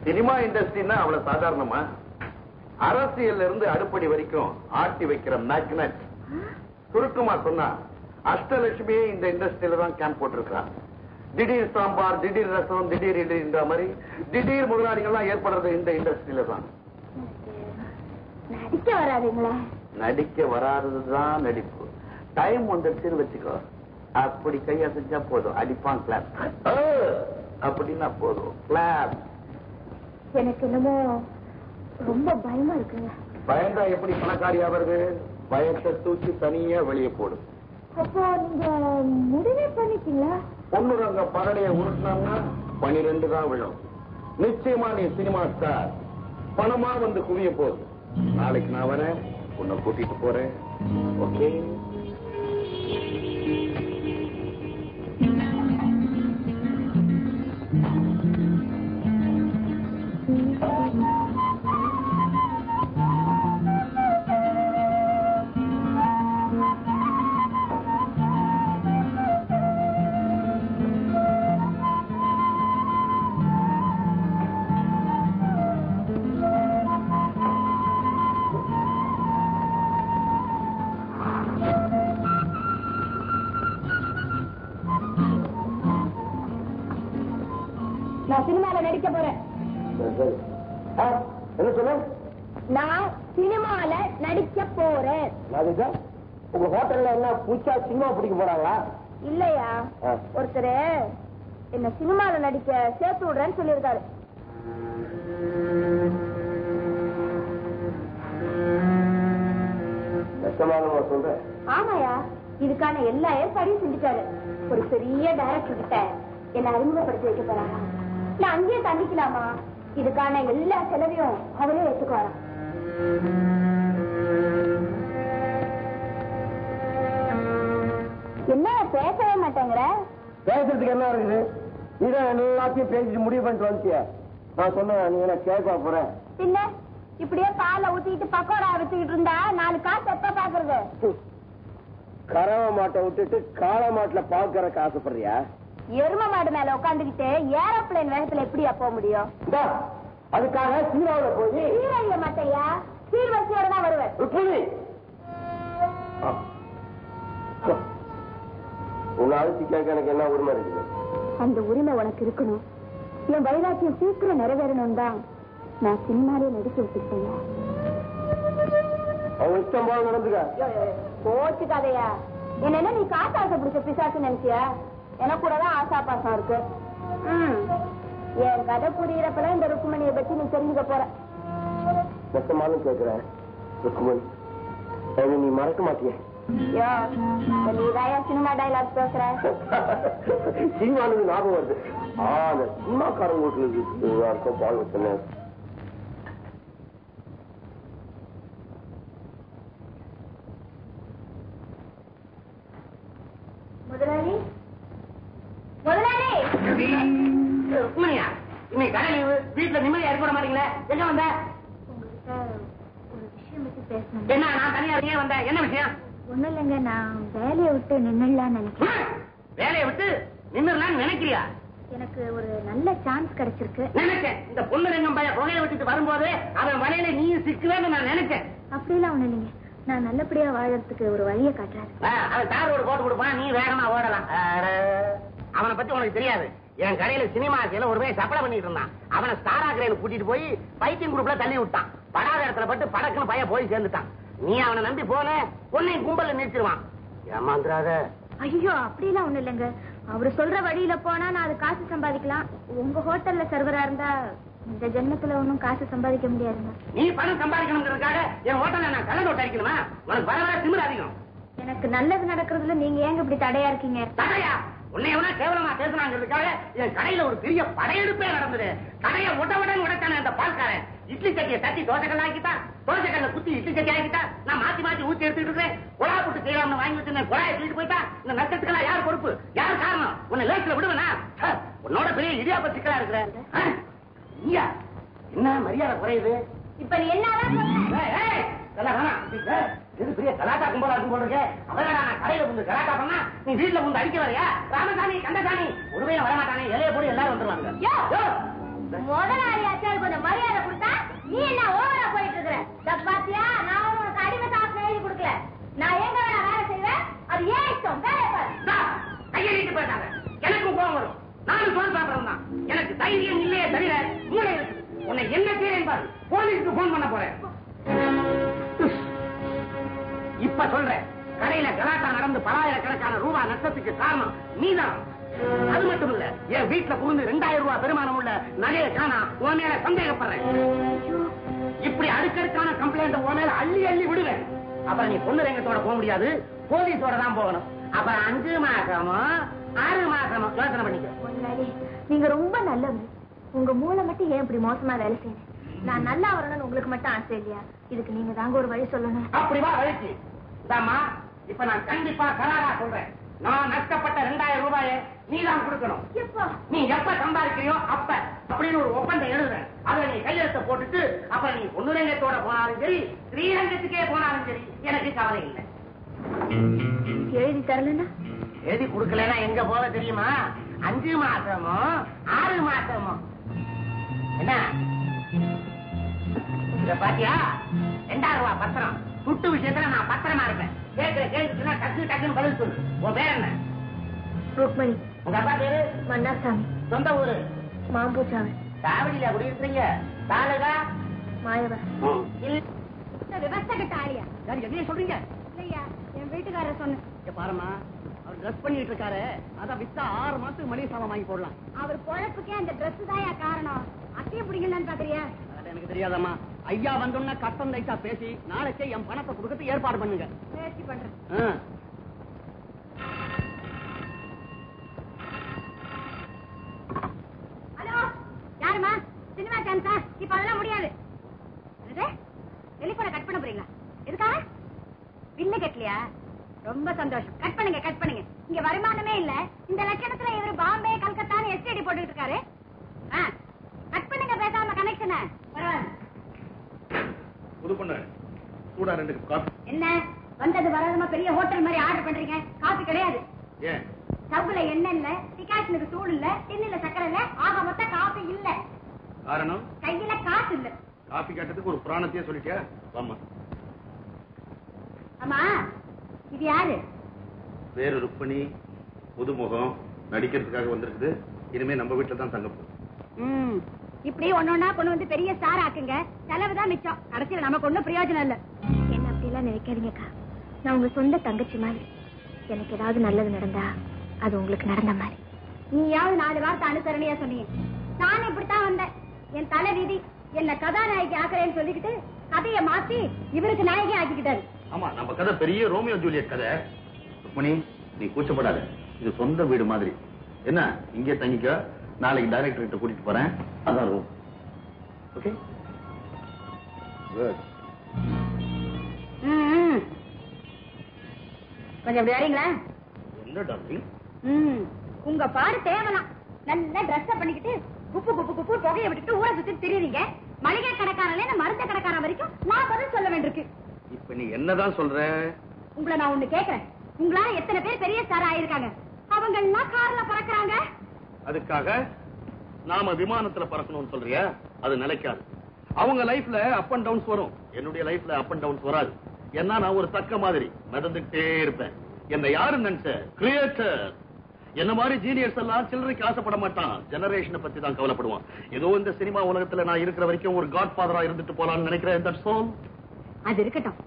F: சினிமா இண்டஸ்ட்ரினா அவ்வளவு சாதாரணமா? அரசியல் இருந்து அடுப்படி வரைக்கும் ஆட்டி வைக்கிற மேக்னட். சுருக்கமா சொன்னா அஷ்டலட்சுமியே இந்த இண்டஸ்ட்ரியில தான் கேம்ப் போட்டிருக்கான். திடீர் சாம்பார், திடீர் ரசம், திடீர் இட்லின்ற மாதிரி திடீர் முதலாளிகள்லாம் ஏற்படுறது இந்த இண்டஸ்ட்ரியில தான்.
D: நடிக்க வராதுங்களா?
F: நடிக்க வராததுதான் நடிப்பு. டைம் வந்துடுச்சுன்னு வச்சுக்கோ, அப்படி கையசைச்சா போதும், அடிப்பான் கிளாப். அப்படின்னா போதும் கிளாப்.
D: எனக்கு என்னமோ ரொம்ப பயமா இருக்குங்க.
F: பயந்தா எப்படி பணக்காரியா வருது? பயத்தை தூக்கி தனியா வெளியே போடும்.
D: அப்போ நீங்க முடிவே பண்ணிட்டீங்களா?
F: பொண்ணுரங்க பகடையை உருட்டினோம்னா 12 தான் விழும். நிச்சயமா நீ சினிமா ஸ்டார். பணமா வந்து குவிய போகுது. நாளைக்கு நான் வரேன், உன்னை கூட்டிட்டு போறேன். ஓகே?
D: நான் சினிமால நடிக்க போறேன்.
F: என்ன சொல்ல?
D: நான் சினிமால நடிக்க போறேன்.
F: உங்க ஹோட்டல்ல என்ன பூச்சா சினிமா பிடிக்க போறாங்களா?
D: இல்லையா, ஒருத்தர் என்ன சினிமால நடிக்க சேர்த்து விடுறேன்னு சொல்லியிருக்காரு.
F: சொல்ற?
D: ஆமாயா, இதுக்கான எல்லா ஏற்பாடையும் செஞ்சுட்டாரு. ஒரு பெரிய டைரக்டர் கிட்ட என்ன அறிமுகப்படுத்தி வைக்க போறாங்க. நான் அங்கேயே தண்டிக்கலாமா? இதுக்கான எல்லா செலவையும் அவரே ஏற்றுக்குவாராம். என்ன பேசவே மாட்டேங்கிற?
F: பேசுறதுக்கு என்ன இருக்குது? இதான் எல்லாத்தையும் பேசிட்டு முடிவு பண்ணிட்டு வந்துச்சிய. நான் சொன்ன நீ என்ன கேட்க போற?
D: பின்ன இப்படியே பாலை ஊத்திட்டு பக்கோடா வச்சுக்கிட்டு இருந்தா 4 காசு எப்ப பாக்குறது?
F: கறவ மாட்டை விட்டுட்டு காளை மாட்டுல பாக்குறதுக்கு ஆசைப்படுறியா?
D: எரும மாடு மேல உட்காந்துக்கிட்டு ஏரோப்ளேன் வேகத்துல எப்படியா போக முடியும்?
F: அதுக்காக சீராவில போய்
G: சீரழிய மாட்டையா, சீர்வரிசையோட தான் வருவேன்.
F: ருக்மிணி உன்னை அழைச்சி கேட்க எனக்கு என்ன உரிமை இருக்குது?
G: அந்த உரிமை உனக்கு இருக்கணும். என் வைராக்கியம் சீக்கிரம் நிறைவேறணும் தான் நான் சினிமாலே நடிக்க விட்டுட்டேன்.
F: அவங்க இஷ்டம் போல நடந்துக்க.
G: போச்சுக்காதையா, என்ன நீ காசு ஆசை பிடிச்ச பிசாசு நினைச்சியா? எனக்கு கூட தான் ஆசா பாசம் இருக்கு. என் கதை புரியறப்பதான் இந்த ருக்குமணியை பத்தி நீ தெரிஞ்சுக்க போற.
F: மொத்தமாலும் கேட்கிறேன் ருக்குமணி, நீ மறக்க மாட்டிய?
G: நீதாயா சினிமா டைலாக் பேசுற?
F: சினிமானது ஞாபகம் வருது. அந்த சினிமாக்காரங்க வீட்டுல பால் வச்சேன்.
G: முதலாளி, முதலாளி,
C: ருக்மிணியா, இன்னைக்கு கடை லீவு, வீட்டுல நிம்மதியா இருக்க மாட்டீங்களே, எங்க வந்த?
G: உங்ககிட்ட ஒரு விஷயம் பத்தி பேசணும்.
C: என்ன நான் தனியா ஏன் வந்தேன்? என்ன விஷயம்?
G: ஒண்ணும் இல்லைங்க, நான் வேலையை விட்டு நின்னுடலான்னு நினைக்கிறேன்.
C: வேலையை விட்டு நின்னுடலான்னு நினைக்கிறியா?
G: எனக்கு ஒரு நல்ல சான்ஸ் கிடைச்சிருக்கு.
C: நினைச்சேன் இந்த பொண்ணு ரெங்கம் பையன் புகையை விட்டுட்டு வரும்போது அவன் வலையில நீ சிக்குவேன்னு நான் நினைச்சேன்.
G: அப்படிலாம் ஒண்ணு இல்லைங்க, நான் நல்லபடியா வாழறதுக்கு ஒரு வழியை காட்டுறாரு.
C: அவன் தார் ரோடு போட்டு கொடுப்பான், நீ வேகமா ஓடலாம். அவனை பத்தி உனக்கு தெரியாது. என் கடையில சினிமா ஒரு போய் சப்ளை பண்ணிட்டு இருந்தான். அவனை ஸ்டார் ஆக்கிரேன்னு கூட்டிட்டு போய் பைத்தியம் குரூப்ல தள்ளி விட்டான். படாத இடத்துல பட்டு படக்குன்னு பையன் போய் சேர்ந்துட்டான். நீ அவனை நம்பி போன உன்னையும் கும்பல நிறுத்திடுவான். ஏமாந்துராத.
G: ஐயோ, அப்படிலாம் ஒண்ணு இல்லைங்க, அவரு சொல்ற வழியில போனா நான் அது காசு சம்பாதிக்கலாம். உங்க ஹோட்டல்ல சர்வரா இருந்தா இந்த ஜென்மத்துல ஒன்னும் காசு சம்பாதிக்க முடியாதுங்க.
C: நீ பணம் சம்பாதிக்கணுங்கிறதுக்காக என் ஹோட்டல்ல நான் கள்ள நோட்டு அடிக்கணுமா? உனக்கு வர வர திமிரு அதிகம்.
G: எனக்கு நல்லது நடக்கிறதுல நீங்க ஏங்க இப்படி தடையா இருக்கீங்க?
C: தடையா? உன்னை எவனா கேவலமா பேசுனாங்கிறதுக்காக என் கடையில ஒரு பெரிய படையெடுப்பே நடந்தது. கடையை உடவுடன் உடைத்தானே அந்த பால்காரன். இட்லி சட்டியை தட்டி தோசைகள் ஆக்கிட்டா, தோசைக்கல்ல குத்தி இட்லி சட்டி ஆக்கிட்டா. நான் மாத்தி மாத்தி ஊத்தி எடுத்துட்டு இருக்கேன். குழா போட்டு செய்யலாம்னு வாங்கி வச்சிருந்தேன். குழாயை தூக்கிட்டு போயிட்டா. இந்த நஷ்டத்துக்கெல்லாம் யார் பொறுப்பு? யார் காரணம்? உன்னை லேசில விடுவேனா? உன்னோட பெரிய இடியாப்ப சிக்கலா இருக்கிற நீயா? என்ன மரியாதை குறையுது?
G: இப்ப நீ
C: இது பெரிய கலாட்டா கும்பலா இருக்கும் போல இருக்கு. அவரடா நான் கடையில வந்து கலாட்டா பண்ணா நீ வீட்டுல வந்து அடிக்க வரையா? ராமசாமி, கந்தசாமி ஒருவேளை வரமாட்டானே. இலைய போடு, எல்லாரும் வந்துருவாங்க.
G: முதலாளியாச்சு கொஞ்சம் மரியாதை கொடுத்தா நீ என்ன ஓவரா போயிட்டு இருக்கிற? பாத்தியா, நான் உனக்கு அடிமை சாப்பிட எழுதி கொடுக்கல. நான் எங்க வேணா வேலை செய்வேன், அது ஏன் இஷ்டம்.
C: கையை நீட்டு போயிட்டாங்க. எனக்கும் கோபம் வரும். நானும் சோறு சாப்பிடறேன் தான். எனக்கு தைரியம் இல்லையே தவிர மூளை இருக்கு. உன்னை என்ன செய்ய பாரு. போலீஸுக்கு போன் பண்ண போறேன். இப்ப சொல்றேன், கடையில கலாட்டா நடந்து பலாயிரக்கணக்கான ரூபாய் நஷ்டத்துக்கு காரணம் நீதான். அது மட்டும் இல்ல, என் வீட்டுல புகுந்து 2000 ரூபாய் பெருமானம் உள்ள நகையை காணா உன் மேல சந்தேகப்படுறேன். இப்படி அடுக்கடுக்கான கம்ப்ளைண்ட் உன் மேல அள்ளி அள்ளி விடுவேன். அப்புறம் நீ பொண்ணு ரங்கத்தோட போக முடியாது, போலீஸோட தான் போகணும். அப்புறம் 5 மாசமோ 6 மாசமோ யோசனை பண்ணிக்க.
G: நீங்க ரொம்ப நல்லவங்க. உங்க மூளை மட்டும் ஏன் இப்படி மோசமா வேலை செய்யுது? நான் நல்லா வரணும்னு உங்களுக்கு மட்டும் ஆசை இல்லையா? இதுக்கு நீங்க தாங்க ஒரு வழி சொல்லணும்.
C: அப்படிவா வழிக்கு தாமா. இப்ப நான் கண்டிப்பா கராரா சொல்றேன், நான் நஷ்டப்பட்ட 2000 ரூபாயை நீதான் கொடுக்கணும். நீ எப்ப சம்பாதிக்கிறியோ அப்ப அப்படின்னு ஒரு ஒப்பந்தம் எழுதுறேன். அதை நீ கையெழுத்த போட்டுட்டு அப்புறம் நீ பொன்னுரங்கத்தோட போனாலும் சரி, ஸ்ரீரங்கத்துக்கே போனாலும் சரி, எனக்கு கவலை இல்லை.
G: எழுதி தரலன்னா?
C: எழுதி கொடுக்கலன்னா எங்க போக தெரியுமா? 5 மாசமோ 6 மாசமோ. என்ன இத பாத்தியா? 2000 ரூபாய் பத்திரம். சுட்டு விஷயத்துல நான் பத்திரமா இருப்பேன். கேட்கிற கேள்விக்குன்னா டக்கு டக்குன்னு பதில் சொல்லு. உன் பேர் என்ன?
G: ருக்மணி.
C: உங்க அப்பா பேரு?
G: மன்னார்சாமி.
C: சொந்த ஊரு?
G: மாம்பூச்சாவல்.
C: சாவடியில குடி இருக்கிறீங்க? தாலுகா?
G: மாயவர்.
D: விவசாய கட்ட ஆளியா?
C: எதையும் சொல்றீங்க?
D: இல்லையா, என் வீட்டுக்காரர் சொன்ன.
C: பாருமா, அவர் ட்ரெஸ் பண்ணிட்டு இருக்காரு. அதான் வித்தா 6 மாசத்துக்கு மளிகை சாமான் வாங்கி போடலாம்.
D: அவர் பொழப்புக்கே அந்த ட்ரெஸ் தாயா காரணம். அத்தையை பிடிக்கலன்னு பாக்குறியா?
C: எனக்கு தெரியாதம்மா. ஐயா வந்தோம்னா கஷ்டம் லைட்டா பேசி நாளைக்கே என் பணத்தை கொடுக்கறதுக்கு ஏற்பாடு பண்ணுங்க.
D: முயற்சி பண்றேன். ஹலோ, யாருமா? சினிமா சான்ஸா? இப்ப அதெல்லாம் முடியாது. டெலிபோனை கட் பண்ண போறீங்களா? எதுக்காக? பில்லு கட்டலையா? ரொம்ப சந்தோஷம். கட் பண்ணுங்க, கட் பண்ணுங்க. இங்க வருமானமே இல்ல. இந்த லட்சணத்துல இவரு பாம்பே கல்கத்தான்னு எஸ்டிடி போட்டுட்டு இருக்காரு. கட் பண்ணுங்க பேசாம கனெக்ஷன்.
H: புது பொண்ணு சூடா 2 காபி.
D: என்ன வந்தது வராதமா பெரிய ஹோட்டல் மாதிரி ஆர்டர் பண்றீங்க? காபி கிடையாது.
H: ஏன்?
D: ஸ்டவ்ல எண்ணெய் இல்ல, டிகாஷனுக்கு தூள் இல்ல, டின்னில சக்கரை இல்ல, ஆக மொத்த காபி இல்ல.
H: காரணம்
D: கையில காசு இல்ல.
H: காபி கேட்டதுக்கு ஒரு புராணத்தையே சொல்லிட்டியா? வாமா.
D: ஆமா, இது யாரு?
H: வேறு ருக்மணி, புதுமுகம், நடிக்கிறதுக்காக வந்திருக்குது. இனிமே நம்ம வீட்டுல தான் தங்க போகுது.
D: இப்படி ஒன்னொன்னா கொண்டு வந்து பெரிய ஸ்டார் ஆக்குங்க, செலவுதான் மிச்சம். கடைசியில நமக்கு ஒண்ணும் பிரயோஜனம் இல்ல.
G: என்ன அப்படியெல்லாம் நினைக்காதீங்கக்கா. நான் உங்க சொந்த தங்கச்சி மாதிரி. எனக்கு ஏதாவது நல்லது நடந்தா அது உங்களுக்கு நடந்த மாதிரி.
D: நீயாவது 4 வார்த்தை அனுசரணையா சொன்னீங்க. நானும் இப்படித்தான் வந்தேன். என் தலை விதி என்ன கதாநாயகி ஆக்குறேன்னு சொல்லிக்கிட்டு கதையை மாத்தி இவருக்கு நாயகி ஆக்கிக்கிட்டாரு.
H: ஆமா, நம்ம கதை பெரிய ரோமியோ ஜூலியட் கதை. ருக்மணி, நீ கூச்சப்படாத. இது சொந்த வீடு மாதிரி. என்ன, இங்கே தங்கிக்க. நாளைக்கு டைரக்டர் கிட்ட கூட்டிட்டு போறேன். அதான் ரூம். ஓகே? குட்.
D: கொஞ்சம் இப்படி வரீங்களா?
H: என்ன டார்லிங்?
D: உங்க பாடு தேவலாம். நல்லா ட்ரெஸ் பண்ணிக்கிட்டு குப்பு குப்பு குப்பு புகையை விட்டுட்டு ஊரை சுத்தி தெரியுறீங்க. மளிகை கடைக்காரல மருந்த கடைக்காரன் வரைக்கும் நான் பதில் சொல்ல வேண்டியிருக்கு.
H: இப்ப நீ என்னதான் சொல்ற?
D: உங்களை நான் ஒண்ணு கேக்குறேன். உங்களால எத்தனை பேர் பெரிய ஸ்டார் ஆயிருக்காங்க? அவங்க எல்லாம் கார்ல பறக்குறாங்க.
H: அதுக்காக நாம விமானத்துல பறக்கணும்னு சொல்றியா? அது நிலைக்காது. அவங்க லைஃப்ல அப் அண்ட் டவுன்ஸ் வரும். என்னுடைய லைஃப்ல அப் அண்ட் டவுன்ஸ் வராது. ஏன்னா நான் ஒரு தக்க மாதிரி மிதந்துட்டே இருப்பேன். என்ன யாரு நினைச்ச? கிரியேட்டர். என்ன மாதிரி ஜீனியர்ஸ் எல்லாம் சில்லறைக்கு ஆசைப்பட மாட்டான். ஜெனரேஷனை பத்தி தான் கவலைப்படுவான். ஏதோ இந்த சினிமா உலகத்துல நான் இருக்கிற வரைக்கும் ஒரு காட் ஃபாதரா இருந்துட்டு போலான்னு நினைக்கிறேன். That's all.
D: அது இருக்கட்டும்.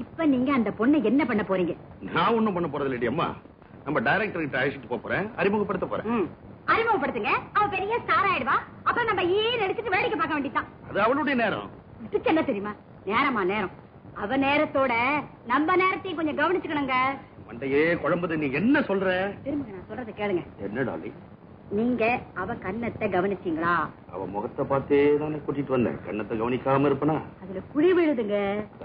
D: இப்ப நீங்க அந்த பொண்ணை என்ன பண்ண போறீங்க?
H: நான் ஒண்ணும் பண்ண போறது இல்லடி அம்மா. நம்ம டைரக்டர் கிட்ட அழைச்சிட்டு போறேன். அறிமுகப்படுத்த போறேன்.
D: அறிமுகப்படுத்துங்க. அவ பெரிய ஸ்டார் ஆயிடுவா. அப்புறம் நம்ம எடுத்துட்டு வேடிக்கை பார்க்க வேண்டியதான்.
H: அது அவளுடைய நேரம்.
D: இதுக்கு என்ன தெரியுமா? நேரமா நேரம். அவ நேரத்தோட நம்ம நேரத்தையும் கொஞ்சம் கவனிச்சுக்கணுங்க.
H: மண்டையே குழம்புது. நீ என்ன சொல்ற?
D: திரும்ப நான் சொல்றத கேளுங்க.
H: என்ன டாலி?
D: நீங்க அவ கண்ணத்தை கவனிச்சீங்களா?
H: அவ முகத்தை பார்த்தே தானே கூட்டிட்டு வந்தேன். கண்ணத்தை கவனிக்காம இருப்பனா?
D: அதுல குழி விழுதுங்க.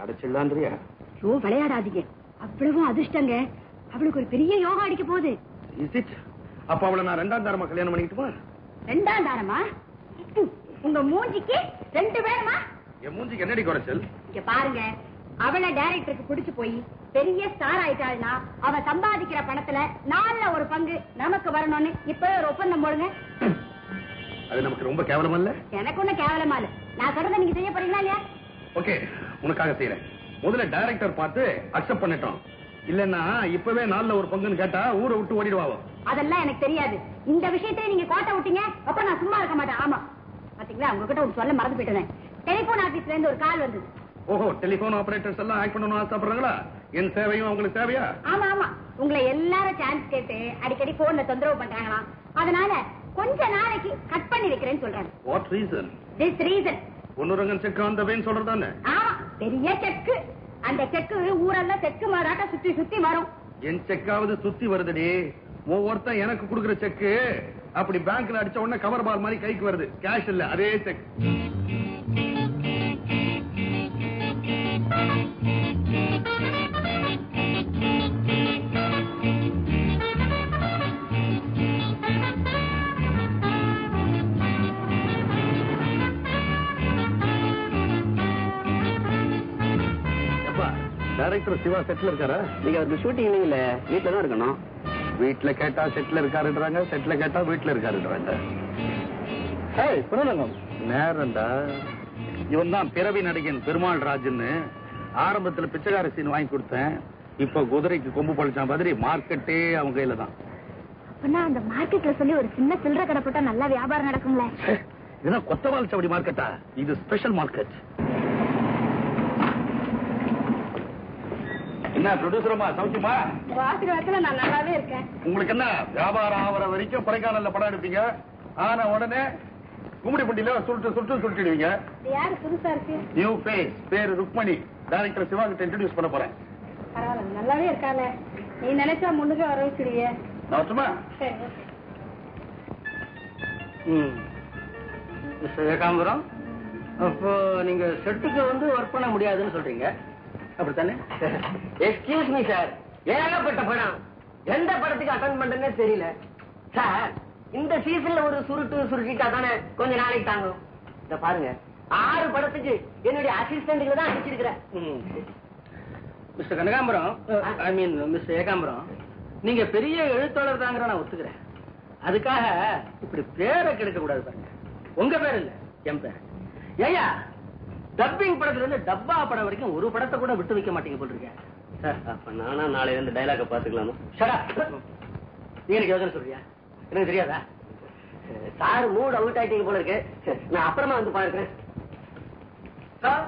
H: அடைச்சிடலான்றியா?
D: ஐயோ, விளையாடாதீங்க. அவ்வளவும் அதிர்ஷ்டங்க. அவளுக்கு ஒரு பெரிய யோகா அடிக்க போகுது.
H: அப்ப அவளை நான் 2ஆம் தாரமா கல்யாணம் பண்ணிக்கிட்டுமா?
D: 2ஆம் தாரமா? உங்க மூஞ்சிக்கு 2 வேணுமா?
H: என் மூஞ்சிக்கு என்னடி குறைச்சல்?
D: இங்க பாருங்க, அவளை டைரக்டருக்கு பிடிச்சு போய் பெரிய ஸ்டார் ஆயிட்டாள்னா அவ சம்பாதிக்கிற பணத்துல 4ல 1 பங்கு நமக்கு வரணும்னு இப்ப ஒரு ஒப்பந்தம் போடுங்க.
H: அது நமக்கு ரொம்ப கேவலம் இல்ல?
D: எனக்கு ஒண்ணு கேவலமா இல்ல. நான் சொல்றத நீங்க செய்ய போறீங்களா இல்லையா?
H: ஓகே, உனக்காக செய்யறேன். முதல்ல டைரக்டர் பார்த்து அக்செப்ட் பண்ணிட்டோம். இல்லன்னா இப்பவே 4ல 1 பங்குன்னு கேட்டா ஊரை விட்டு ஓடிடுவாங்க.
D: அதெல்லாம் எனக்கு தெரியாது. இந்த விஷயத்தை நீங்க கோட்டை விட்டீங்க, அப்ப நான் சும்மா இருக்க மாட்டேன். ஆமா, பாத்தீங்களா, உங்ககிட்ட ஒரு சொல்ல மறந்து போயிட்டேன். டெலிபோன் ஆபீஸ்ல இருந்து ஒரு கால் வந்தது.
H: ஓஹோ, டெலிபோன் ஆபரேட்டர்ஸ் எல்லாம் ஆக்ட் பண்ணணும் ஆசைப்படுறாங்களா? என் சேவையும் அவங்களுக்கு தேவையா?
D: ஆமா ஆமா, உங்களை எல்லாரும் சான்ஸ் கேட்டு அடிக்கடி போன்ல தொந்தரவு பண்றாங்களாம். அதனால கொஞ்ச நாளைக்கு கட் பண்ணி வைக்கிறேன்னு சொல்றாங்க.
H: What reason?
D: This reason.
H: Ponnurangan check on the வேன்னு சொல்றதானே?
D: ஆமா, பெரிய செக்கு. அந்த செக்கு ஊரெல்லாம் செக்கு மாறாட்ட சுத்தி சுத்தி வரும்.
H: என் செக்காவது சுத்தி வருதுடி. ஒவ்வொருத்தன் எனக்கு கொடுக்குற செக்கு அப்படி பேங்க்ல அடிச்ச உடனே கவர் பால் மாதிரி கைக்கு வருது. கேஷ் இல்ல, அதே செக். டைரக்டர் சிவா செட்ல இருக்காரா?
F: நீங்க அவருக்கு ஷூட்டிங் இல்ல, வீட்டுல தான் இருக்கணும்.
H: வீட்டுல கேட்டா செட்ல இருக்காருன்றாங்க, செட்ல கேட்டா வீட்டுல இருக்காருன்றாங்க. நேரம்டா. இவன் தான் பிறவி நடிகன் பெருமாள் ராஜ்னு. ஆரம்பத்துல பிச்சைக்கார சீன் வாங்கி கொடுத்தேன். இப்ப குதிரைக்கு கொம்பு பழிச்சா மாதிரி மார்க்கெட்டே அவங்க கையில தான்.
G: அப்பனா அந்த மார்க்கெட்ல சொல்லி ஒரு சின்ன சில்லறை கடை போட்டா நல்லா வியாபாரம் நடக்கும்ல.
H: இதுதான் கொத்தவால் சவடி மார்க்கெட்டா? இது ஸ்பெஷல் மார்க்கெட். என்ன ப்ரொடியூசரமா சௌக்கியமா?
D: ஆசீர்வாதத்துல நான் நல்லாவே இருக்கேன்.
H: உங்களுக்கு என்ன வியாபாரம் ஆகிற வரைக்கும் கொடைக்கானல்ல படம் எடுப்பீங்க. ஆனா உடனே கும்மிடி பண்டியில சுருட்டிடுவீங்க.
D: யாரு புதுசா இருக்கு?
H: நியூ ஃபேஸ், பேரு ருக்மணி. டைரக்டர் சிவா கிட்ட இன்ட்ரோடியூஸ் பண்ண போறேன்.
D: பரவாயில்ல, நல்லாவே இருக்காங்க. நீ நினைச்சா முன்னுக்கு வர வச்சிருவிய.
H: நான் சும்மா
F: மிஸ்டர் ஏகாம்பரம், அப்போ நீங்க செட்டுக்கு வந்து ஒர்க் பண்ண முடியாதுன்னு சொல்றீங்க, அப்படித்தானே? எக்ஸ்கியூஸ் மீ சார், ஏகப்பட்ட படம், எந்த படத்துக்கு அட்டெண்ட் பண்றேன்னே தெரியல சார். இந்த சீசன்ல ஒரு சுருட்டிட்டா தானே கொஞ்ச நாளைக்கு தாங்கும். இத பாருங்க, 6 படத்துக்கு என்னுடைய அசிஸ்டன்ட்ல தான் அடிச்சிருக்கிறேன். மிஸ்டர் கனகாம்பரம், ஐ மீன் மிஸ்டர் ஏகாம்பரம், நீங்க பெரிய எழுத்தாளர் தாங்கிற நான் ஒத்துக்கிறேன். அதுக்காக இப்படி பேரை கெடுக்க கூடாது பாருங்க. உங்க பேர் இல்ல,
C: எம்பேர். ஏயா டப்பிங் படத்துல இருந்து டப்பா படம் வரைக்கும் ஒரு படத்தை கூட விட்டு வைக்க மாட்டீங்க போட்டிருக்கேன்
F: சார். அப்ப நானா நாளைல இருந்து டைலாக பாத்துக்கலாமா?
C: நீ எனக்கு யோசனை சொல்றியா? எனக்கு தெரியாதா?
F: சார் மூட் அவுட் ஆயிட்டீங்க போல இருக்கு. நான் அப்புறமா வந்து பாக்குறேன். சார்,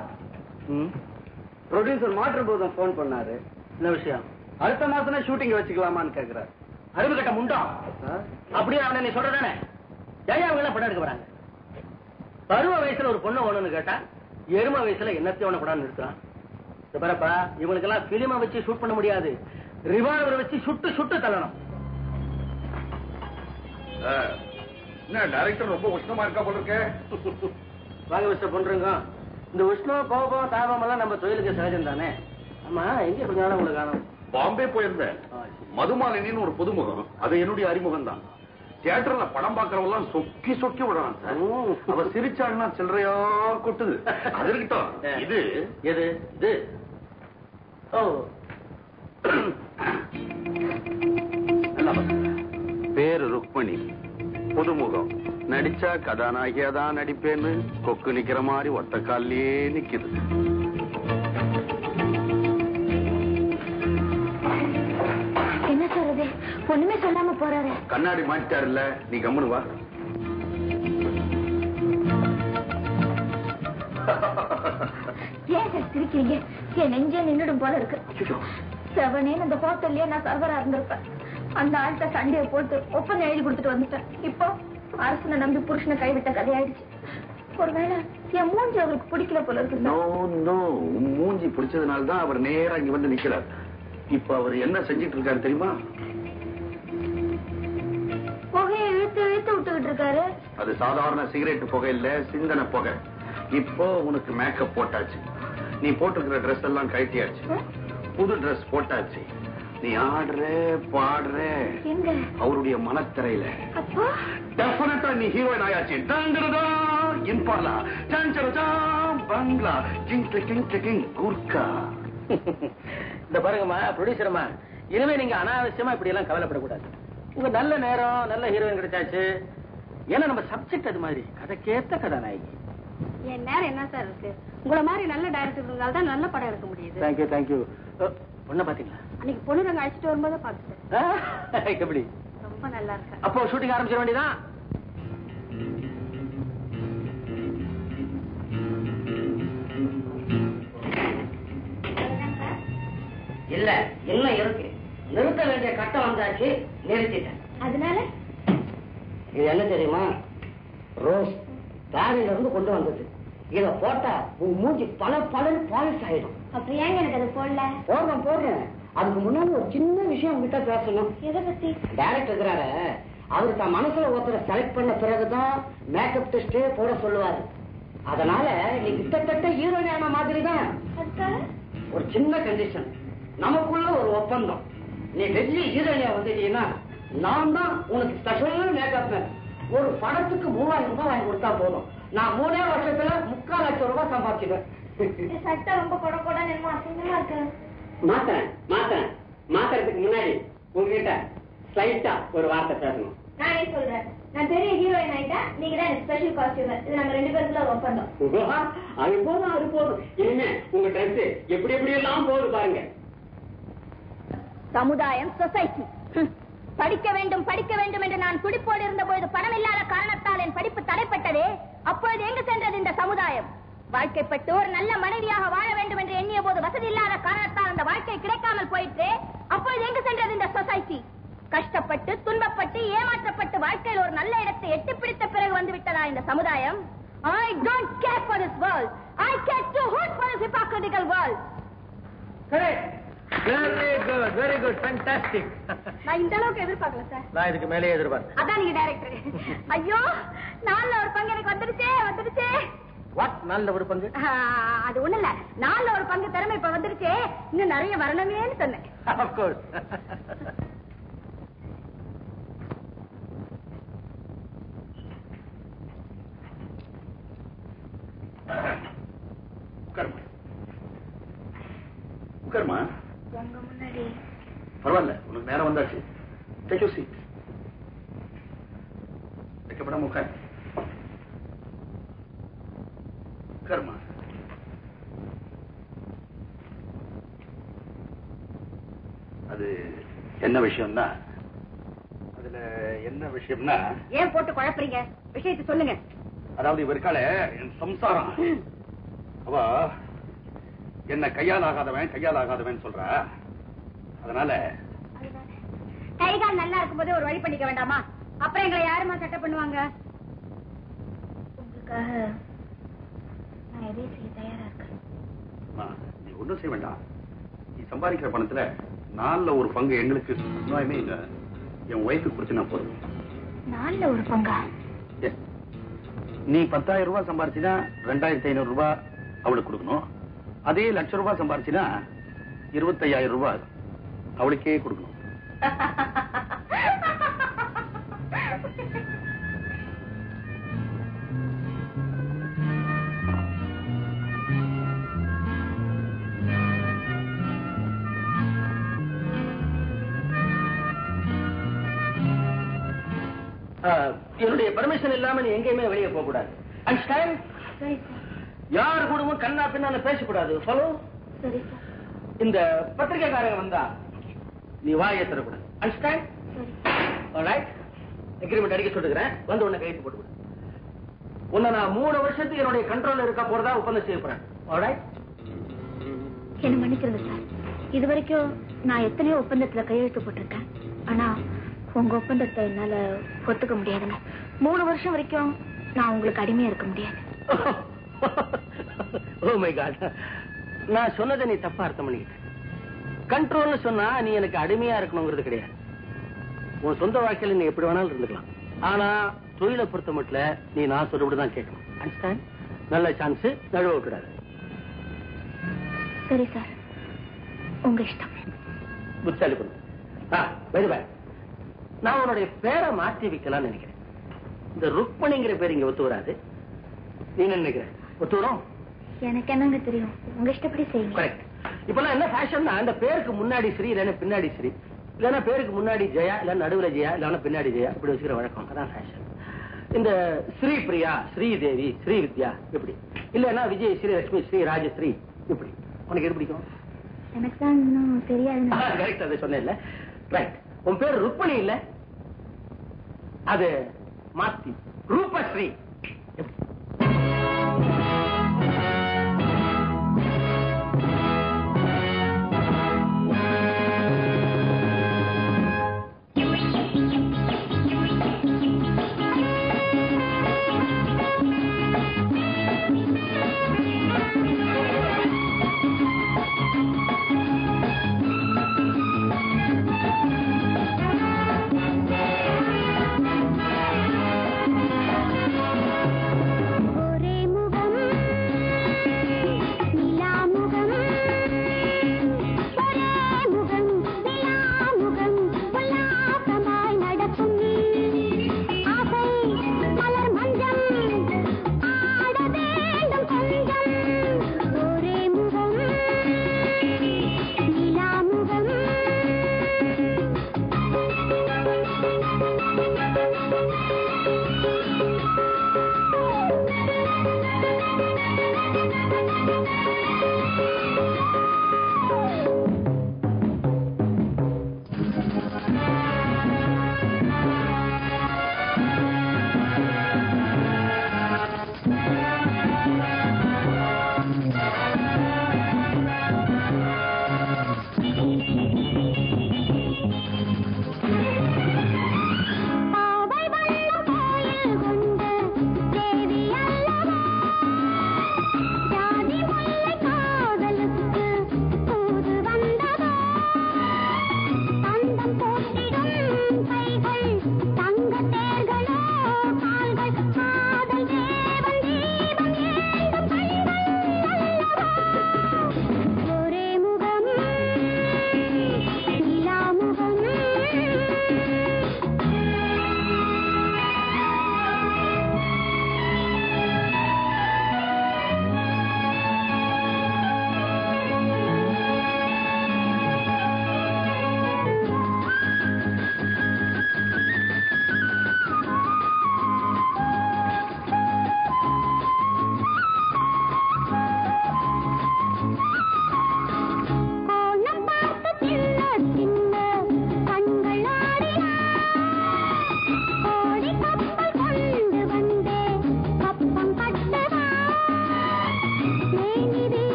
F: ப்ரொடியூசர் மாற்று போதும் போன் பண்ணாரு.
C: என்ன விஷயம்?
F: அடுத்த மாசம் ஷூட்டிங் வச்சுக்கலாமான்னு கேக்குறாரு.
C: அறிவு கட்ட முண்டா. அப்படியே அவனை நீ சொல்றதானே? ஜெயா அவங்க எல்லாம் படம் எடுக்க வராங்க. பருவ வயசுல ஒரு பொண்ணு வேணும்னு கேட்டா எரும வயசுல என்னத்தையும் அவனை படம் நிறுத்துறான். பாருப்பா, இவனுக்கு எல்லாம் பிலிம வச்சு ஷூட் பண்ண முடியாது. ரிவால்வர் வச்சு சுட்டு சுட்டு தள்ளணும்.
H: என்ன டைரக்டர் ரொம்ப உஷ்ணமா இருக்கா போல இருக்க?
C: வாங்க மிஸ்டர் பண்றீங்க. இந்த உஷ்ணம் கோபம் தாபம் எல்லாம் நம்ம தொழிலுக்கு சகஜம் தானே. ஆமா, எங்க கொஞ்ச நாள் உங்களுக்கு காணும்?
H: பாம்பே போயிருந்தேன். மதுமாலினின்னு ஒரு புதுமுகம். அது என்னுடைய அறிமுகம் தான். தியேட்டர்ல படம் பாக்குறவெல்லாம் சொக்கி சொக்கி விடுறான் சார். அவ சிரிச்சாங்கன்னா சில்லறையா கொட்டுது. அது இருக்கட்டும். இது
C: எது இது? ஓ,
H: நல்லா பேரு ருக்மணி, புதுமுகம். நடிச்சா கதாநாயகியா தான் நடிப்பேன்னு கொக்கு நிக்கிற மாதிரி ஒத்த காலிலேயே நிக்குது.
G: என்ன சொல்றது? ஒண்ணுமே சொல்லாம போறாரு.
H: கண்ணாடி மாட்டாருல்ல, நீ கம்முனு வா.
G: ஏன் சார் சிரிக்கிறீங்க? என் நெஞ்சே நின்னுடும் போல இருக்கு. செவனேன்னு அந்த ஹோட்டல்லயே நான் சர்வரா இருந்திருப்பேன். அந்த ஆள்கிட்ட சண்டையை போட்டு ஒப்பந்தம் எழுதி கொடுத்துட்டு வந்துட்டேன். இப்போ அரசனை நம்பி புருஷனை கைவிட்ட கதையாயிடுச்சு. ஒருவேளை என் மூஞ்சி அவருக்கு பிடிக்கல போல இருக்கு.
H: மூஞ்சி பிடிச்சதுனால்தான் அவர் நேரா இங்க வந்து நிக்கிறார். இப்ப அவர் என்ன செஞ்சிட்டு இருக்காரு தெரியுமா?
G: புகையை இழுத்து இழுத்து விட்டுக்கிட்டு இருக்காரு.
H: அது சாதாரண சிகரெட் புகை இல்ல, சிந்தனை புகை. இப்போ உனக்கு மேக்கப் போட்டாச்சு. நீ போட்டுக்கிற ட்ரெஸ் எல்லாம் கழட்டியாச்சு. புது ட்ரெஸ் போட்டாச்சு. நீ ஆடுற பாடுற அவருடைய மனத்திரையில. டெஃபினட்டா நீ ஹீரோயின் ஆயாச்சு. இன்பாலா பங்களா குர்கா.
C: இந்த பாருங்கம்மா ப்ரொடியூசர்மா, இனிமே நீங்க அனாவசியமா இப்படி எல்லாம் கவலைப்படக்கூடாது. உங்க நல்ல நேரம், நல்ல ஹீரோயின் கிடைச்சாச்சு. ஏன்னா நம்ம சப்ஜெக்ட் அது மாதிரி கதைக்கேத்த கதாநாயகி.
D: என் நேரம் என்ன சார் இருக்கு? உங்களை மாதிரி நல்ல டைரக்டர் இருந்தால் தான் நல்ல படம் எடுக்க முடியுது.
C: Thank you thank you. பொண்ணை பாத்தீங்களா?
D: அன்னைக்கு பொண்ணு நாங்க அழைச்சிட்டு வரும்போது பாத்துட்டேன்.
C: எப்படி?
D: ரொம்ப நல்லா இருக்கு.
C: அப்போ ஷூட்டிங் ஆரம்பிச்சிட வேண்டியதான்.
B: இல்ல இன்னும் இருக்கு. நிறுத்த வேண்டிய கட்டம் வந்தாச்சு, நிறுத்திட்டேன்.
G: அதனால
B: இது என்ன தெரியுமா? ரோஸ் தாரில இருந்து கொண்டு வந்தது. இத போட்டா உன் மூஞ்சி பல பாலிஷ் ஆயிடும்.
G: அப்படி ஏங்க எனக்கு அது போடல?
B: போடுறேன். அதுக்கு முன்னாடி ஒரு சின்ன விஷயம் உங்ககிட்ட பேசணும்.
G: எதை பத்தி?
B: டைரக்டர் இருக்கிறாரு, அவரு தான் மனசுல ஒருத்தரை செலக்ட் பண்ண பிறகுதான் மேக்கப் டெஸ்டே போட சொல்லுவாரு. அதனால நீ கிட்டத்தட்ட ஹீரோயினான மாதிரி தான். ஒரு சின்ன கண்டிஷன், நமக்குள்ள ஒரு ஒப்பந்தம். நீ டெல்லி ஹீரோயினா வந்துட்டீங்கன்னா நான் தான் உனக்கு ஸ்பெஷல் மேக்கப். ஒரு படத்துக்கு 3000 ரூபாய் வாங்கி கொடுத்தா போதும். நான் 3 வருஷத்துல 3/4 லட்சம் ரூபாய் சம்பாதிச்சிடுவேன்.
G: சட்டை ரொம்ப கொட அசிங்கமா இருக்கு.
B: மாத்துறதுக்கு முன்னாடி உங்ககிட்ட ஸ்லைட்டா ஒரு வார்த்தை பேசணும்.
G: நானே சொல்றேன். நான் பெரிய ஹீரோயின் ஆயிட்டா நீங்க தான் ஸ்பெஷல் காஸ்டியூம். இது நம்ம 2 பேருக்குள்ள ஒரு ஒப்பந்தம்.
B: அது போதும். இனிமே உங்க ட்ரெஸ் எப்படி எல்லாம் போகுது பாருங்க.
G: சமுதாயம், சொசைட்டி. படிக்க வேண்டும் என்று நான் துடிப்போடு இருந்த பொழுது பணம் இல்லாத காரணத்தால் என் படிப்பு தடைப்பட்டதே. அப்பொழுது எங்கு சென்றது இந்த சமுதாயம்? வாழ்க்கைப்பட்டு ஒரு நல்ல மனைவியாக வாழ வேண்டும் என்று எண்ணிய போது வசதி இல்லாத காரணத்தால் அந்த வாழ்க்கை கிடைக்காமல் போயிட்டு அப்பொழுது எங்கு சென்றது இந்த சொசைட்டி? கஷ்டப்பட்டு துன்பப்பட்டு ஏமாற்றப்பட்டு வாழ்க்கையில் ஒரு நல்ல இடத்தை எட்டி பிடித்த பிறகு வந்து விட்டதா இந்த சமுதாயம்? I don't care for this world. I care to hoot for this hypocritical world.
C: Correct. Very good, fantastic.
D: நான் இந்த அளவுக்கு எதிர்பார்க்கல சார்.
C: நான் இதுக்கு மேலே எதிர்பார்த்தேன்.
D: அதான் நீங்க டைரக்டர்.
G: ஐயோ, 4ல ஒரு பங்கு எனக்கு வந்துடுச்சே.
C: வாட்? 4ல ஒரு பங்கு?
G: அது ஒண்ணு இல்ல, 4ல ஒரு பங்கு திறமை இப்ப வந்துருச்சே. இன்னும் நிறைய வரணுமேன்னு சொன்னேன்.
C: Of course.
H: உட்காருமா.
G: உங்க முன்னாடி
H: பரவாயில்ல, உனக்கு நேரம் வந்தாச்சு. Take your seat. வைக்கப்படாம உட்காரு. உட்காருமா. அது என்ன விஷயம்னா அதுல என்ன விஷயம்னா
D: ஏன் போட்டு குழப்பறீங்க? விஷயத்தை சொல்லுங்க.
H: அதாவது இவருக்கால என் சம்சாரம் அவ என்ன கையால் ஆகாதவன் சொல்றா. அதனால
D: கைகால் நல்லா இருக்கும்போதே ஒரு வழி பண்ணிக்க வேண்டாமா? அப்புறம் எங்களை யாருமா சட்டை பண்ணுவாங்க? உங்களுக்காக நான் எதையும் செய்ய தயாரா இருக்கேன்.
H: நீ ஒண்ணும் செய்ய வேண்டாம். நீ சம்பாதிக்கிற பணத்துல 4 பங்கு எங்களுக்கு என் ஒய்ஃபுக்கு குறிச்சு நான் போதும்.
D: 4 பங்கா?
H: நீ 10,000 ரூபாய் சம்பாரிச்சுனா 2,500 ரூபாய் அவளுக்கு கொடுக்கணும். அதே ₹1,00,000 சம்பாரிச்சுனா 25,000 ரூபாய் அவளுக்கே கொடுக்கணும். என்னுடைய பெர்மிஷன் இல்லாம நீ எங்கேயுமே வெளியே போக கூடாது. அண்டர்ஸ்டாண்ட்?
D: சரி சார்.
H: யார் கூடவும் கண்ணா பின்னால பேசக்கூடாது. ஃபாலோ?
D: சரி சார்.
H: இந்த பத்திரிகைக்காரங்க வந்தா நீ வாயை தரக்கூடாது. அண்டர்ஸ்டாண்ட்?
D: சரி.
H: ஆல்ரைட். அக்ரிமெண்ட் அடிக்க சொல்லுகிறேன். வந்து உன்னை கைது போட்டு விடு. உன்னை நான் 3 வருஷத்துக்கு என்னுடைய கண்ட்ரோல்ல இருக்க போறதா ஒப்பந்தம் செய்ய போறேன். ஆல்ரைட்?
D: என்ன மன்னிக்கிறது சார். இது வரைக்கும் நான் எத்தனையோ ஒப்பந்தத்துல கையெழுத்து போட்டிருக்கேன். ஆனா உங்க ஒப்பந்தத்தை என்னால ஒத்துக்க முடியாதுங்க. 3 வருஷம் வரைக்கும் நான் உங்களுக்கு அடிமையா இருக்க முடியாது.
E: ஓ மை காட், நான் சொன்னதை நீ தப்பா அர்த்தம் பண்ணிக்கிட்ட. கண்ட்ரோல்னு சொன்னா நீ எனக்கு அடிமையா இருக்கணுங்கிறது கிடையாது. உன் சொந்த வாழ்க்கையில நீ எப்படி வேணாலும் இருந்துக்கலாம். ஆனா தொழிலை பொறுத்த மட்டும் நீ நான் சொல்றபடிதான் கேட்கணும். அண்டர்ஸ்டாண்ட்? நல்ல சான்ஸ், நழுவ விட்டுடாது.
D: சரி சார், உங்க இஷ்டம்.
E: புத்தாலி பண்ணு. நான் உன்னுடைய பேரை மாற்றி வைக்கலாம்னு நினைக்கிறேன். இந்த ருக்மணிங்கிற பேர் இங்க ஒத்து வராது. நீ என்ன நினைக்கிற? ஒத்து வரும்?
D: எனக்கு என்னங்க தெரியும், உங்க இஷ்டப்படி செய்யுங்க.
E: கரெக்ட். இப்பெல்லாம் என்ன ஃபேஷன்னா அந்த பேருக்கு முன்னாடி ஸ்ரீ இல்லைன்னா பின்னாடி ஸ்ரீ, இல்லைன்னா பேருக்கு முன்னாடி ஜெயா இல்ல நடுவுல ஜெயா இல்லைன்னா பின்னாடி ஜெயா இப்படி வச்சுக்கிற வழக்கம். அதான் ஃபேஷன். இந்த ஸ்ரீ பிரியா, ஸ்ரீதேவி, ஸ்ரீ வித்யா இப்படி, இல்லைன்னா விஜய், ஸ்ரீ லட்சுமி, ஸ்ரீ ராஜஸ்ரீ இப்படி. உனக்கு எது பிடிக்கும்?
D: எனக்கு தான் இன்னும் தெரியாது.
E: கரெக்ட், அதை சொன்னேன் இல்ல. ரைட். உன் பேர் ருக்மணி இல்ல, அது மாத்தி ரூபஸ்ரீ.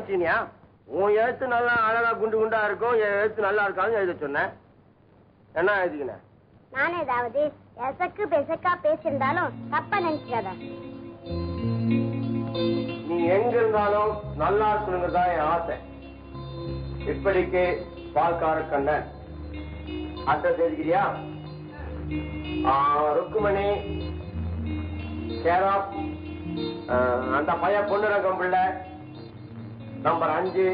F: கவனிச்சினியா? உன் எழுத்து நல்லா அழகா குண்டு குண்டா இருக்கும், என் எழுத்து நல்லா இருக்கான்னு எழுத சொன்னேன். என்ன எழுதிக்கின?
G: நான் ஏதாவது எசக்கு பெசக்கா பேசியிருந்தாலும் தப்பா நினைக்காத.
F: நீ எங்க இருந்தாலும் நல்லா இருக்கணுங்கிறதா என் ஆசை. இப்படிக்கு பால்கார கண்ணன். அட்ரஸ் எழுதிக்கிறியா? ருக்குமணி கேர் ஆஃப் அந்த பையன் பொன்னுரங்கம் பிள்ளை, நம்பர் 5,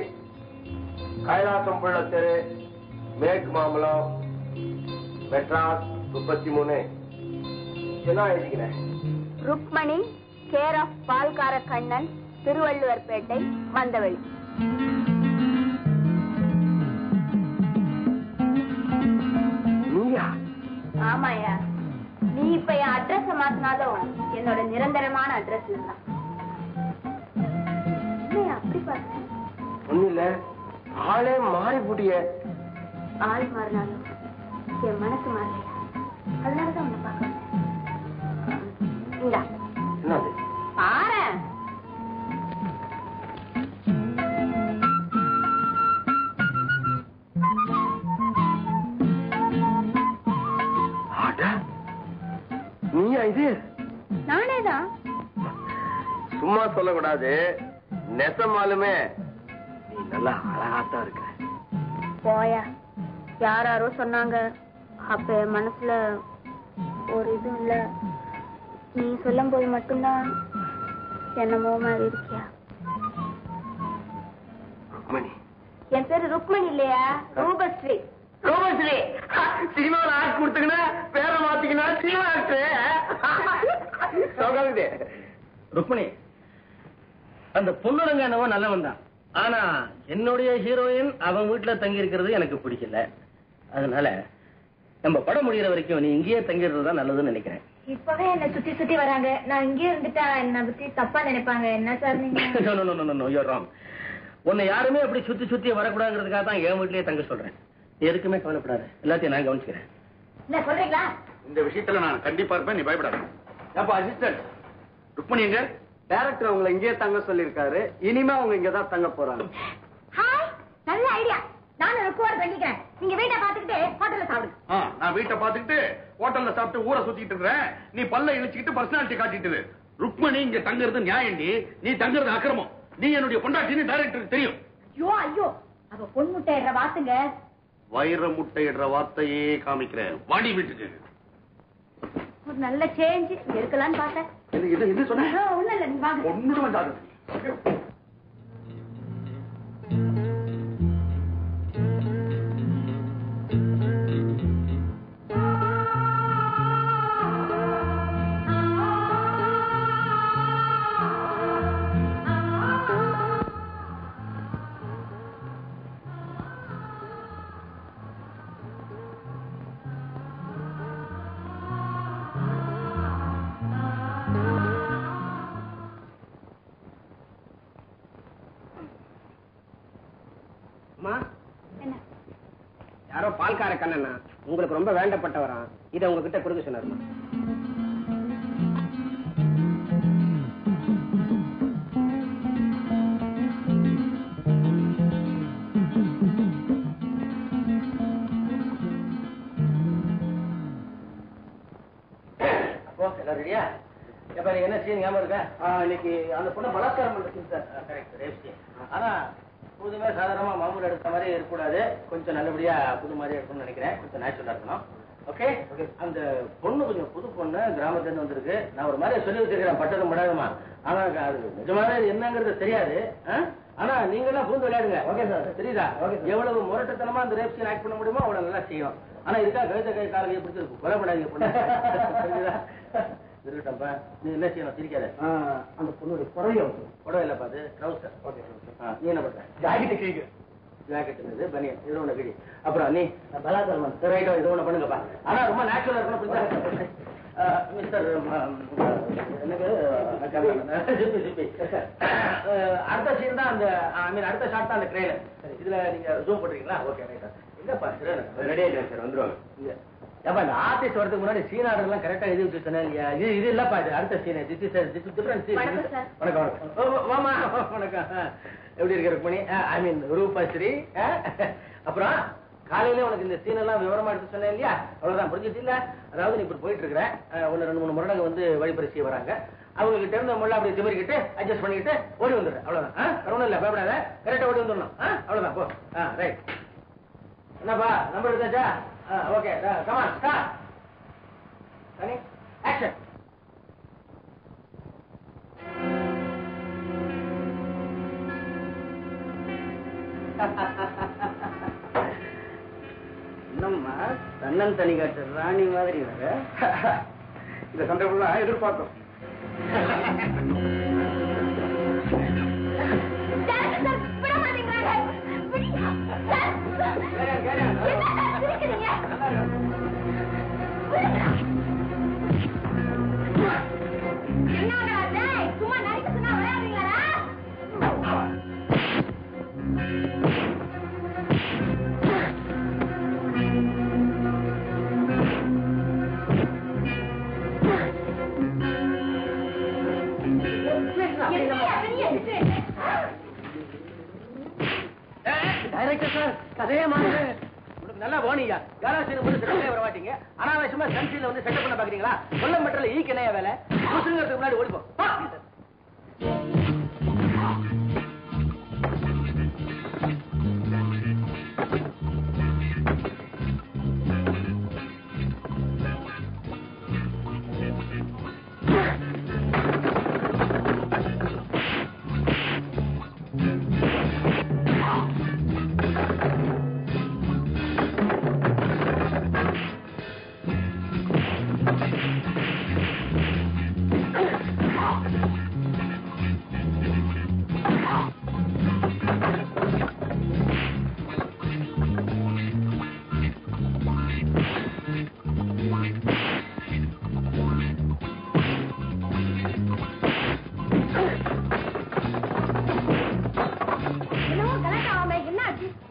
F: கைலாசம் பிள்ளை தெரு, மேற்கு மாம்பலம், மெட்ராஸ் 33. என்ன எழுதிக்கிறேன்?
G: ருக்மணி கேர் ஆஃப் பால்கார கண்ணன், திருவள்ளுவர்பேட்டை, மந்தவெளி.
F: நீயா?
G: ஆமாயா, நீ இப்ப என் அட்ரஸ் மாத்தினாலும் என்னோட நிரந்தரமான அட்ரஸ் தான். அப்படி பாருங்க.
F: ஒண்ணு இல்ல, ஆளே மாறி போட்டிய.
G: ஆள் மாறினாலும் என் மனசு மாறலையா, அதனாலதான் உன்னை பார்க்க.
F: என்னது?
G: பாரு.
F: நீயா இது?
G: நானேதான்.
F: சும்மா சொல்லக்கூடாது, நெசமாலுமே நீ நல்லா அழகாத்தான் இருக்க.
G: போயா, யாரோ சொன்னாங்க. அப்ப என் மனசுல ஒரு இது இல்ல. நீ சொல்லும் போது மட்டும்தான் என்னமோ மாதிரி இருக்கியா.
F: ருக்மணி?
G: என் பேரு ருக்மணி இல்லையா, ரூபஸ்ரீ.
F: ரூபஸ்ரீ சினிமாவில் ஆக்ட் கொடுத்துக்கினா பேரை மாத்திக்கினா சினிமா ஆக்டர்.
E: ருக்மணி, அந்த பொண்ணுரங்க என்னவோ நல்லவன் தான். ஆனா என்னுடைய ஹீரோயின் அவன் வீட்டுல தங்கி இருக்கிறது எனக்கு பிடிக்கல. அதனால நம்ம படம் முடிகிற வரைக்கும் நீ இங்கேயே தங்கிடுறது தான் நல்லதுன்னு நினைக்கிறேன்.
G: இப்பவே என்ன சுத்தி சுத்தி வராங்க. நான் இங்கேயே இருந்துட்டா என்ன பத்தி தப்பா நினைப்பாங்க. என்ன சார் நீங்க?
E: உன்னை யாருமே அப்படி சுத்தி சுத்தி வரக்கூடாதுங்கிறதுக்காக தான் என் வீட்லயே தங்க சொல்றேன். எதுக்குமே கவலைப்படாது, எல்லாத்தையும் நான் கவனிச்சுக்கிறேன்.
G: என்ன சொல்றீங்களா?
H: இந்த விஷயத்துல நான் கண்டிப்பா இருப்பேன், நீ பயப்படாத.
F: அப்ப அசிஸ்டன்ட்
H: ருக்மணி எங்க?
F: டைரக்டர் அவங்களை இங்கேயே தங்க சொல்லிருக்காரு. இனிமே அவங்க இங்கதான் தங்க போறாங்க.
G: ஹாய், நல்ல ஐடியா. நானும் ருக்குவார் பண்ணிக்கிறேன். நீங்க வீட்டை பாத்துக்கிட்டு ஹோட்டல்ல சாப்பிடுங்க.
H: நான் வீட்டை பாத்துக்கிட்டு ஹோட்டல்ல சாப்பிட்டு ஊரை சுத்திட்டு இருக்கிறேன். நீ பல்ல இழிச்சுக்கிட்டு பர்சனாலிட்டி காட்டிட்டு. ருக்மணி இங்க தங்குறது நியாயண்டி, நீ தங்குறது அக்கிரமம். நீ என்னுடைய பொண்டாட்டின்னு டைரக்டருக்கு தெரியும்.
G: ஐயோ ஐயோ, அவ பொன் முட்டையிடுற வாத்துங்க.
H: வைர முட்டையிடுற வார்த்தையே காமிக்கிறேன். வாடி வீட்டுக்கு.
G: ஒரு நல்ல சேஞ்ச் இருக்கலாம்னு பார்த்தேன்.
H: இது சொன்ன
G: ஒண்ணு இல்ல, நீ வாங்க.
H: ஒண்ணுமே வந்தாது.
F: யாரோ பால்கார கண்ணனா உங்களுக்கு ரொம்ப வேண்டப்பட்டவரா, இதை உங்ககிட்ட கொடுக்க சொன்னாருமா.
E: அப்போ எல்லாம் ரெடியா? எப்ப நீ என்ன சீன் ஞாபகம் இருக்கா? இன்னைக்கு அந்த பொண்ணு பலாத்காரம் பண்ணுச்சு சார். கரெக்ட், ரேப்சி. ஆனா புதுமே சாதாரணமா மாமூல் எடுத்த மாதிரி இருக்கக்கூடாது, கொஞ்சம் நல்லபடியா புது மாதிரி இருக்கணும்னு நினைக்கிறேன். கொஞ்சம் நேச்சுரலா இருக்கணும். ஓகே, அந்த பொண்ணு கொஞ்சம் புது பொண்ணு, கிராமத்துல இருந்து வந்திருக்கு. நான் ஒரு மாதிரி சொல்லி வச்சிருக்கிறேன், பட்டதும் படாதுமா. ஆனா அது நிஜமாவே என்னங்கிறது தெரியாது. ஆனா நீங்க எல்லாம் பூந்து விளையாடுங்க. ஓகே சார், தெரியுதா? எவ்வளவு முரட்டுத்தனமா அந்த ரேப் சீன் ஆக்ட் பண்ண முடியுமோ அவ்வளவு நல்லா செய்யும். ஆனா இருக்கா கழுத்த கை காலையை பிடிச்சிருக்கு, கொலைப்படாதீங்க பொண்ணு. இருக்கட்டப்பா, நீ என்ன செய்யணும், சிரிக்காத. அந்த பொண்ணுடைய புடவையும் புடவை இல்லப்பா, அது ட்ரௌசர். ஓகே, நீ என்ன பண்ற? ஜாக்கெட் கிழிக்கு. ஜாக்கெட் இருக்குது, பனியன், இது ஒண்ணு கிழி. அப்புறம் நீ பலாத்காரம் ரைட்டோ இது ஒண்ணு பண்ணுங்கப்பா. ஆனா ரொம்ப நேச்சுரலா இருக்கணும். மிஸ்டர் எனக்கு அடுத்த சீன் தான் அந்த, ஐ மீன் அடுத்த ஷாட் தான் அந்த ட்ரெயிலர். இதுல நீங்க ஜூம் பண்றீங்களா? ஓகே ரைட்டா.
C: இல்லப்பா ரெடி ஆயிடுவேன் சார் வந்துருவாங்க. ஏப்பா இந்த ஆபீஸ் வரதுக்கு முன்னாடி சீன் ஆர்டர் எல்லாம் கரெக்டா எழுதி வச்சு சொன்னேன் இல்லையா? இது இல்லப்பா, இது அடுத்த சீன். டிஃபரன்ஸ். வணக்கம். மாமா வணக்கம். எப்படி இருக்க ருக்மணி? ஐ மீன் ரூபாஸ்ரீ. அப்புறம் காலையில உனக்கு இந்த சீன் எல்லாம் விவரமா எடுத்து சொன்னேன் இல்லையா? அவ்வளவுதான், புரிஞ்சுட்டு இல்ல? அதாவது நீ இப்படி போயிட்டு இருக்கிற 1-2-3 முறைங்க வந்து வழிபறி செய்ய வராங்க. அவங்க கிட்ட இருந்து முள்ள அப்படி திமிரிக்கிட்டு அட்ஜஸ்ட் பண்ணிக்கிட்டு ஓடி வந்துடுறேன். அவ்வளவுதான். ஒண்ணும் இல்ல, பயப்படாத. கரெக்டா ஓடி வந்துடணும். அவ்வளவுதான். போ. ரைட். என்னப்பா நம்பர் எடுத்தாச்சா? Okay, come on start. சனி ஆக்ஷன். என்னம்மா தன்னன் தனி காட்டு ராணி மாதிரி வர? இந்த சந்தர்ப்பம் எதிர்பார்த்தோம்.
G: சும்மா நடிக்க சொன்னா விளையாடுறீங்களா?
C: டைரக்டர் சார் கதையே மாறுது. உனக்கு நல்லா போனீங்க. காலாசீன போது செட்டப்ல வர மாட்டீங்க. அனாவசியமா சன்சீன்ல வந்து செட்டப் பண்ண பாக்குறீங்களா? கொல்லம் பட்டல ஈக்கு என்னையா வேலை? முசுங்கிறதுக்கு முன்னாடி ஓடிப்போம்.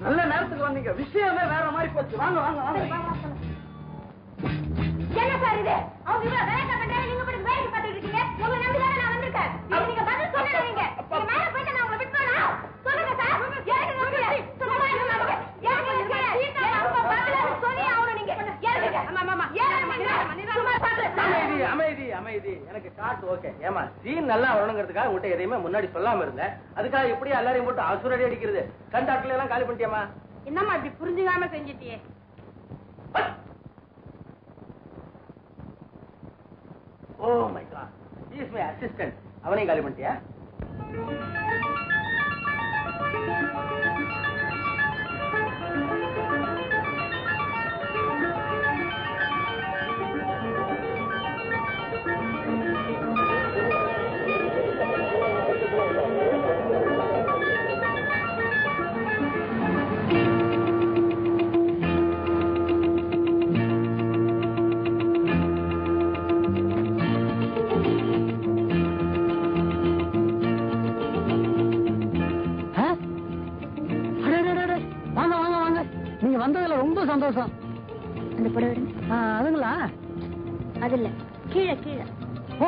C: நல்ல நேரத்துக்கு வந்தீங்க. விஷயமே வேற மாதிரி போச்சு. வாங்க வாங்க வாங்க.
G: என்ன சார் இது? அவங்க இவ்வளவு வேலை பண்றாங்க, நீங்க மட்டும் வேலை பார்த்துட்டு இருக்கீங்க. உங்க நம்பி தானே நான் வந்திருக்கேன். நீங்க பதில் சொல்லுங்க. நீங்க மேல போயிட்டு நான் உங்களை விட்டுறேனா? சொல்லுங்க சார். எனக்கு நம்பி சும்மா இருங்க. அவங்க பதில் சொல்லி ஆவணும். நீங்க ஏறுங்க. ஆமா சும்மா பாத்து.
C: அமைதி அமைதி. எனக்கு காட்டு ஓகே. ஏமா சீன் நல்லா வரணுங்கிறதுக்காக உங்கள்கிட்ட எதையுமே முன்னாடி சொல்லாம இருந்தேன். அதுக்காக இப்படி எல்லாரையும் போட்டு அசுரடி அடிக்கிறது. கண்டாக்ட்ல எல்லாம் காலி பண்ணிட்டியாமா?
D: என்னம்மா இப்படி புரிஞ்சுக்காம செஞ்சிட்டியே?
C: Oh my God, he is my assistant. அவனையும் காலி பண்ணிட்டியா?
A: வந்ததுல ரொம்ப சந்தோஷம்.
G: அந்த புடவை
A: அதுங்களா?
G: அது இல்ல, கீழே கீழே.
A: ஓ,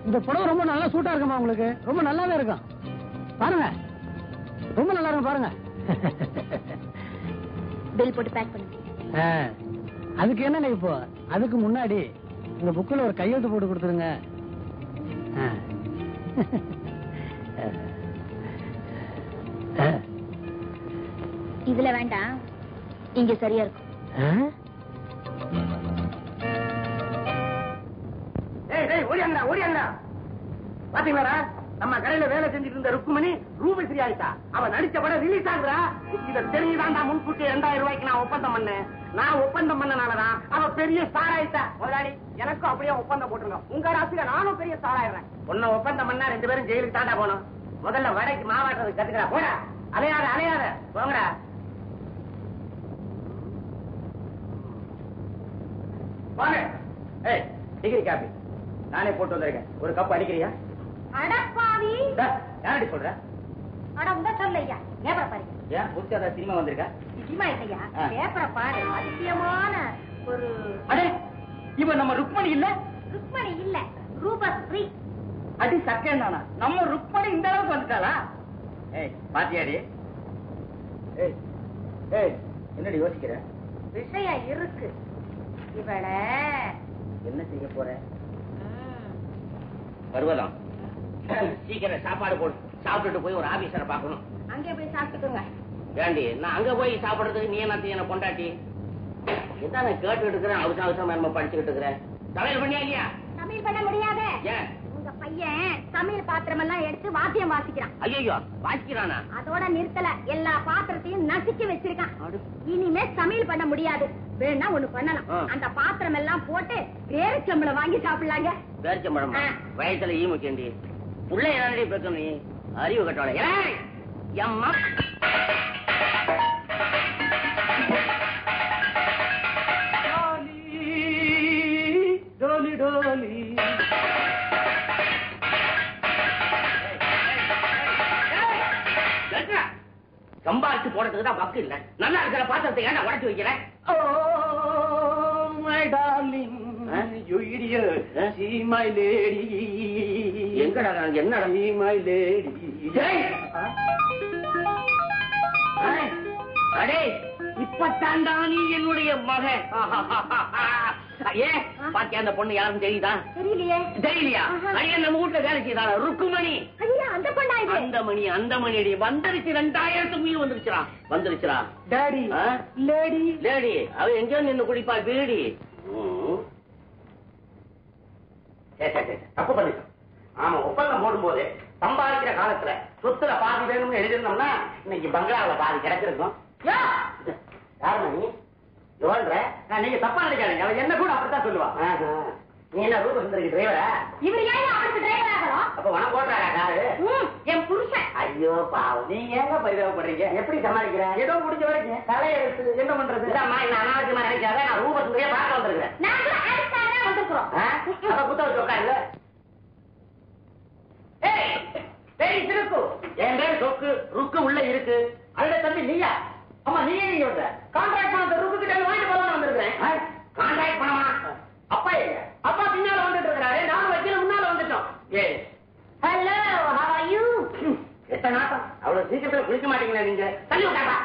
A: இந்த புடவை ரொம்ப நல்லா சூட்டா இருக்குமா உங்களுக்கு? ரொம்ப நல்லாவே இருக்கும். பாருங்க, ரொம்ப நல்லா இருக்கும் பாருங்க.
G: பில் போட்டு பேக் பண்ணுங்க.
A: அதுக்கு என்ன இப்போ? அதுக்கு முன்னாடி இந்த புக்கில் ஒரு கையெழுத்து போட்டு கொடுத்துருங்க.
G: இதுல வேண்டாம், இங்க சரியா இருக்கும்.
C: பாத்தீங்களா, நம்ம கடையில வேலை செஞ்சுட்டு இருந்த ருக்குமணி ரூபஸ்ரீ ஆயிட்டா. அவ நடிச்ச படம் ரிலீஸ் ஆகுறா. இத தெரிஞ்சுதான்டா முன்கூட்டி 2000 ரூபாய்க்கு நான் ஒப்பந்தம் பண்ணேன். நான் ஒப்பந்தம் பண்ணனாலதான் அவ பெரிய ஸ்டார் ஆயிட்டா. முதலாளி, எனக்கும் அப்படியே ஒப்பந்தம் போட்டுருங்க. உங்க ராசியில நானும் பெரிய ஸ்டார் ஆயிடுறேன். உன்ன ஒப்பந்தம் பண்ணா 2 பேரும் ஜெயிலுக்கு தாண்டா போகணும். முதல்ல வடைக்கு மாவாட்டுறது கத்துக்கிறா. போடா, அலையாத அலையாத, போங்கடா. வாங்க. ஏய், டிகிரி காப்பி நானே போட்டு வந்திருக்கேன். ஒரு கப் அடிக்கிறியா?
G: அடப்பாவி,
C: யாரடி சொல்ற?
G: அட உங்க சொல்லையா, நேபர பாருங்க.
C: ஏன் புதுசா சினிமா வந்திருக்கா?
D: சினிமா இல்லையா, பேப்பரை பாரு. அதிசயமான ஒரு
C: அடே, இவன் நம்ம ருக்மணி இல்ல?
D: ருக்மணி இல்ல, ரூபஸ்ரீ.
C: அடி சக்கேனானா, நம்ம ருக்மணி இந்த அளவுக்கு வந்துட்டாளா? ஏய் பாத்தியாடி? ஏய் ஏய், என்னடி யோசிக்கிற?
D: விஷயம் இருக்கு. இவள
C: என்ன செய்ய போற?
B: வருவலாம். சீக்கிரம் சாப்பாடு போடு. சாப்பிட்டுட்டு போய் ஒரு ஆபீசரை பார்க்கணும்.
D: அங்கே போய் சாப்பிட்டுக்கோங்க.
B: ஏண்டி, நான் அங்க போய் சாப்பிடுறதுக்கு நீ என்ன பொண்டாட்டி? இதான் நான் கேட்டுக்கிட்டு இருக்கிறேன். அவசரம் நம்ம படிச்சுக்கிட்டு இருக்கிறேன். சமையல் பண்ணியா இல்லையா?
D: சமையல் பண்ண முடியாது.
B: ஏன்?
D: உங்க பையன் சமையல் பாத்திரம் எல்லாம் எடுத்து வாத்தியம் வாசிக்கிறான்.
B: ஐயோ, வாசிக்கிறானா?
D: அதோட நிறுத்தல, எல்லா பாத்திரத்தையும் நசுக்கி வச்சிருக்கான். இனிமே சமையல் பண்ண முடியாது. வேணா ஒண்ணு பண்ணலாம். அந்த பாத்திரம் எல்லாம் போட்டு பேரிச்சம்பளம் வாங்கி சாப்பிடலாங்க.
B: பேரிச்சம்பழம் வயசுல ஈ முக்கியண்டி. உள்ள என்னடி பிரச்சனை? நீ அறிவு கட்டோட எம்மா.
E: டோலி டோலி
B: சம்பாரிச்சு போடுறதுக்கு தான் வக்கு இல்ல. நல்லா இருக்கிற பாத்திரத்தை ஏன்னா உடச்சு வைக்கிறேன். எங்கடா என்ன அடே, இப்பத்தாண்டா நீ என்னுடைய மகன். ஏன் பாத்தியா, அந்த பொண்ணு யாரும் தெரியுதா?
D: தெரியலையே.
B: தெரியலையா? அடியே நம்ம வீட்டுல வேலை செய்தாளா ருக்குமணி.
D: அந்த பொண்ணா இது?
B: அந்த மணி அடி வந்துருச்சு. 2000 மீன் வந்துருச்சுடா.
C: டாடி லேடி
B: லேடி அவ எங்கேயோ நின்னு குடிப்பா பீடி. தப்பு பண்ணிட்டோம். ஆமா, ஒப்பந்தம் போடும்போது சம்பாதிக்கிற காலத்துல சொத்துல பாதி வேணும்னு எழுதிருந்தோம்னா இன்னைக்கு பங்களாவில பாதி கிடைச்சிருக்கும். யாருமா நீ சொல்ற? நீங்க தப்பா நினைக்காதீங்க. அவன் என்ன கூட அப்படித்தான் சொல்லுவான். நீ என்ன ரூபசுந்தரிக்கு டிரைவரா?
D: இவர் ஏன் அவருக்கு டிரைவர் ஆகலாம்?
B: அப்ப வனம் போடுறாரா காரு?
D: என் புருஷன்.
B: ஐயோ பாவம், நீங்க ஏங்க பரிதாபப்படுறீங்க? எப்படி சமாளிக்கிறேன்? ஏதோ முடிஞ்ச வரைக்கும் தலையெடுத்து என்ன பண்றது? இல்லம்மா, என்ன அனாவசியமா நினைக்காத. நான் ரூபசுந்தரியா பார்க்க வந்திருக்கிறேன்.
D: நாங்க அதுக்காக வந்திருக்கிறோம்.
B: அப்ப புத்தகத்தை உட்காருங்க. என் பேர் சொக்கு. ருக்கு உள்ள இருக்கு. அதுல தம்பி நீயா? ஆமா, நீயே நீங்க வந்த கான்ட்ராக்ட் பணத்தை ருக்கு கிட்ட வாங்கிட்டு போலாம் வந்திருக்கிறேன். கான்ட்ராக்ட் பணமா? அப்பா எங்க? அப்பா பின்னால வந்துட்டு இருக்கிறாரு. நானும் வக்கீல முன்னால வந்துட்டோம். Hello, how are you? எத்தனை நாட்டம் அவ்வளவு சீக்கிரத்துல குளிக்க மாட்டீங்களா நீங்க? தள்ளி விட்டாப்பா.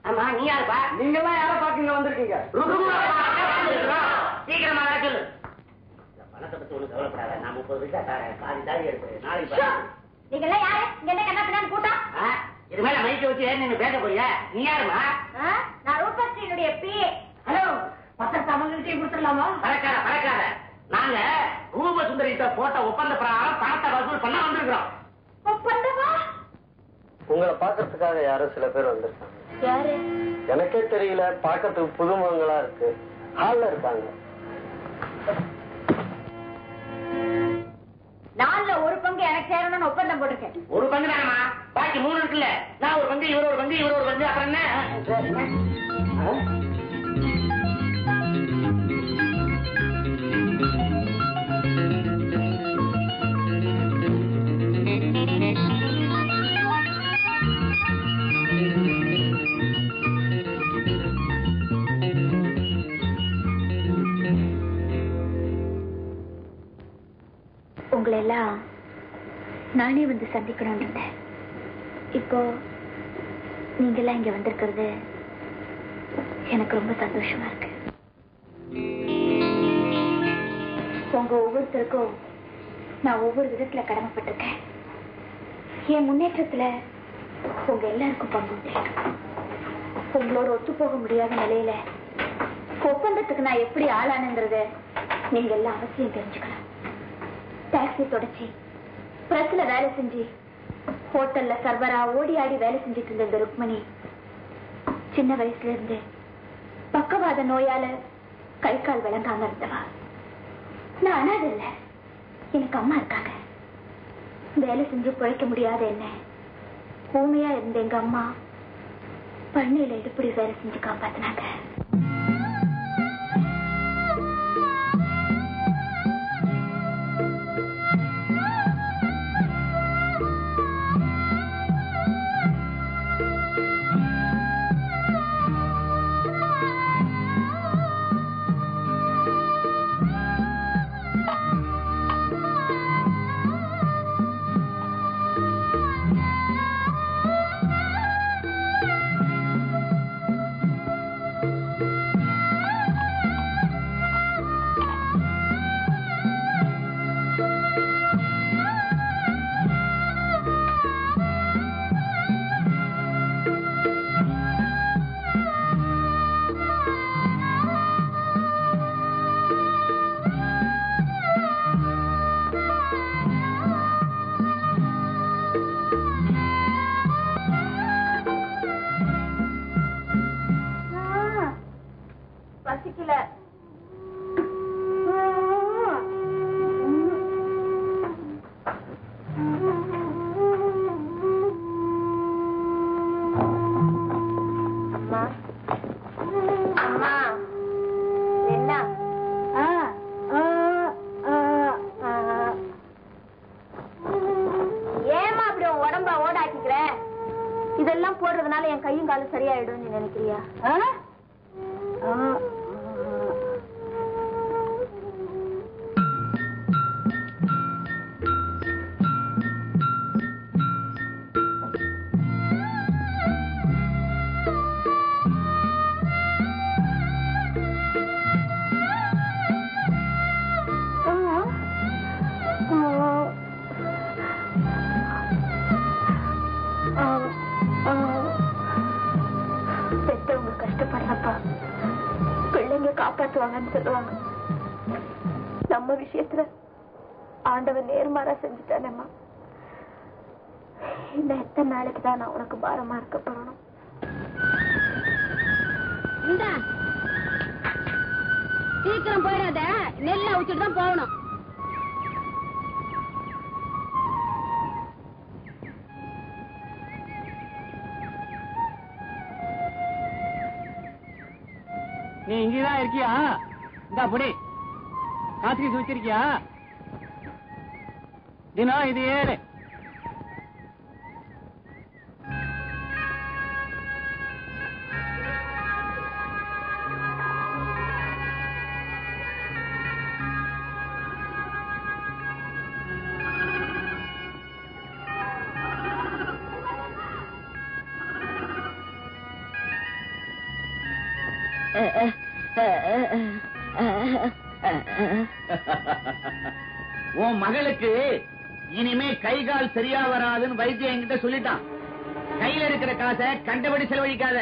B: ஆமா, நீ யாருப்பா? நீங்க எல்லாம் யார பாக்கீங்க வந்திருக்கீங்க? சீக்கிரமா வர சொல்லு. பணத்தை பத்தி ஒண்ணு கவலைப்படாத. நான் 30 பைசா தரேன். பாதி தாடி எடுப்பேன். நாளைக்கு
D: நீங்க எல்லாம் யாரு? இங்க என்ன கண்ணாப்பின்னு கூட்டம்?
B: இது மேல மைக்க வச்சு நீங்க பேச போறியா? நீ யாருமா?
D: நான் ரூபஸ்ரீனுடைய பிஏ.
C: ஹலோ, பத்திரத்தை அவங்கள்ட்டே கொடுத்துடலாமா?
B: பறக்காத. நாங்க ரூபசுந்தரிட்ட போட்ட ஒப்பந்த பிரகாரம் பணத்தை வசூல் பண்ண வந்திருக்கிறோம்.
D: ஒப்பந்தமா?
F: உங்களை பாக்கிறதுக்காக யாரும் சில பேர் வந்திருக்காங்க.
D: யாரு?
F: எனக்கே தெரியல. பாக்கிறதுக்கு புதுமுகங்களா இருக்கு. ஹால்ல இருக்காங்க.
D: 4ல ஒரு பங்கு எனக்கு சேரணும்னு ஒப்பந்தம் போட்டிருக்கேன்.
B: ஒரு பங்கு தானமா? பாக்கி 3 இருக்குல்ல. நான் ஒரு பங்கு, இவர் ஒரு பங்கு, இவர் ஒரு பங்கு. அப்புறம் என்ன?
G: உங்களை எல்லாம் நானே வந்து சந்திக்கணும்னு இருந்தேன். இப்போ நீங்க எல்லாம் இங்க வந்திருக்கிறது எனக்கு ரொம்ப சந்தோஷமா இருக்கு. உங்க ஒவ்வொருத்தருக்கும் நான் ஒவ்வொரு விதத்துல கடமைப்பட்டிருக்கேன். என் முன்னேற்றத்துல உங்க எல்லாருக்கும் பங்கு. உங்களோட ஒத்து போக முடியாத நிலையில ஒப்பந்தத்துக்கு நான் எப்படி ஆளானுங்கிறத நீங்க எல்லாம் அவசியம் தெரிஞ்சுக்கணும். டாக்ஸி தொடச்சி, பிரஸ்ல வேலை செஞ்சு, ஹோட்டல்ல சர்வரா ஓடி ஆடி வேலை செஞ்சுட்டு இருந்த இந்த ருக்மணி சின்ன வயசுல இருந்து பக்கவாத நோயால கை கால் விளங்காம இருந்தவா. நான் அனாதை இல்ல, எனக்கு அம்மா இருக்காங்க. வேலை செஞ்சு பிழைக்க முடியாத என்ன ஊமையா இருந்த எங்க அம்மா பண்ணையில எப்படி வேலை செஞ்சு காப்பாத்தினாங்க. காலம் சரியாயிடும் நீ நினைக்கிறியா? பெற்றவங்க கஷ்டப்படுறப்பா பிள்ளைங்க காப்பாற்றுவாங்கன்னு சொல்லுவாங்க. நம்ம விஷயத்துல ஆண்டவன் நேர்மாறா செஞ்சுட்டானேம்மா. இன்னும் எத்தனை நாளைக்கு தான் நான் உனக்கு பாரமா இருக்கப்படணும்?
D: சீக்கிரம் போயிடாத, நெல்ல அவுச்சுட்டு தான் போகணும்.
A: நீ இங்கதான் இருக்கியா? இந்த புடி காசு வச்சிருக்கியா? தினம் இது ஏறு.
C: உன் மகளுக்கு இனிமே கை கால் சரியா வராதுன்னு வைத்தியம் என்கிட்ட சொல்லிட்டான். கையில இருக்கிற காசை கண்டபடி செலவழிக்காத.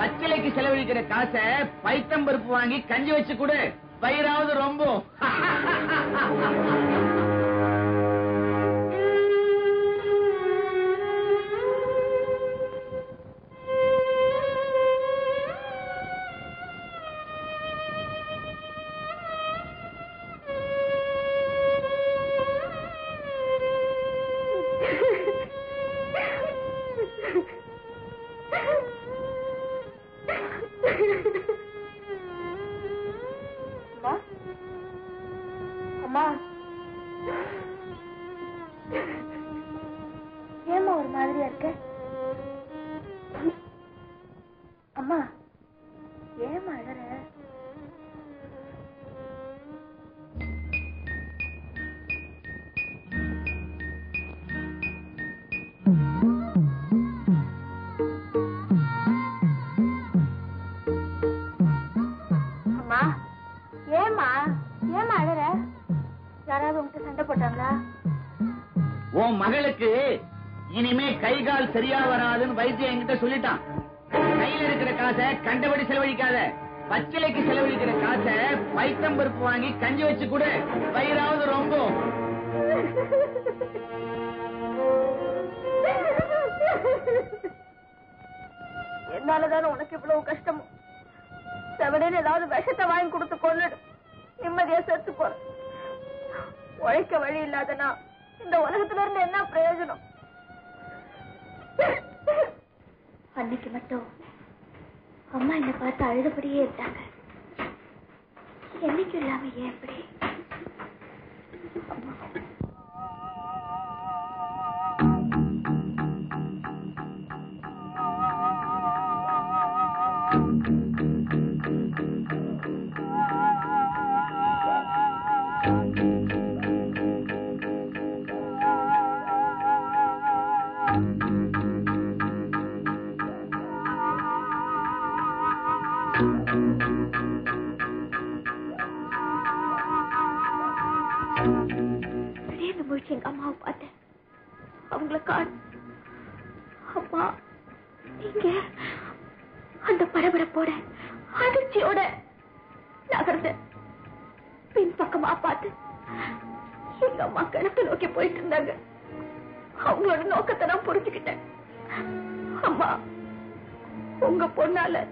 C: பச்சிலைக்கு செலவழிக்கிற காசை பைத்தம் பருப்பு வாங்கி கஞ்சி வச்சு கொடு, வயிறாவது ரொம்ப.
G: ஏமா ஒரு மாதிரியா இருக்க? அம்மா ஏமா அழற? அம்மா ஏமா ஏமா அழற? யாராவது உங்ககிட்ட சண்டை போட்டாங்களா?
C: உன் மகளுக்கு இனிமே கை கால் சரியா வராதுன்னு வைத்தியம் என்கிட்ட சொல்லிட்டான். கையில இருக்கிற காசை கண்டபடி செலவழிக்காத. பச்சிலைக்கு செலவழிக்கிற காசை பைத்தம் பருப்பு வாங்கி கஞ்சி வச்சு கொடு, வயிறாவது ரொம்ப.
G: என்னாலதானே உனக்கு இவ்வளவு கஷ்டமும். செவனேன்னு ஏதாவது விஷத்தை வாங்கி கொடுத்து கொண்டுடு, நிம்மதியா செத்து போற. உழைக்க வழி இல்லாதனா இந்த உலகத்துல இருந்து என்ன பிரயோஜனம்? அன்னைக்கு மட்டும் அம்மா என்ன பார்த்து அழுதபடியே இருந்தாங்க. என்னைக்கும் இல்லாம ஏன் இப்படி? எங்க அம்மாவை பார்த்தேன். அவங்களை காண அம்மா நீங்க அந்த பரபரப்போட அதிர்ச்சியோட நகர்ந்த பின் பக்கமா பார்த்து எங்க அம்மா கிணத்து நோக்கி போயிட்டு இருந்தாங்க. அவங்களோட நோக்கத்தை நான் புரிஞ்சுக்கிட்டேன். அம்மா உங்க பொண்ணால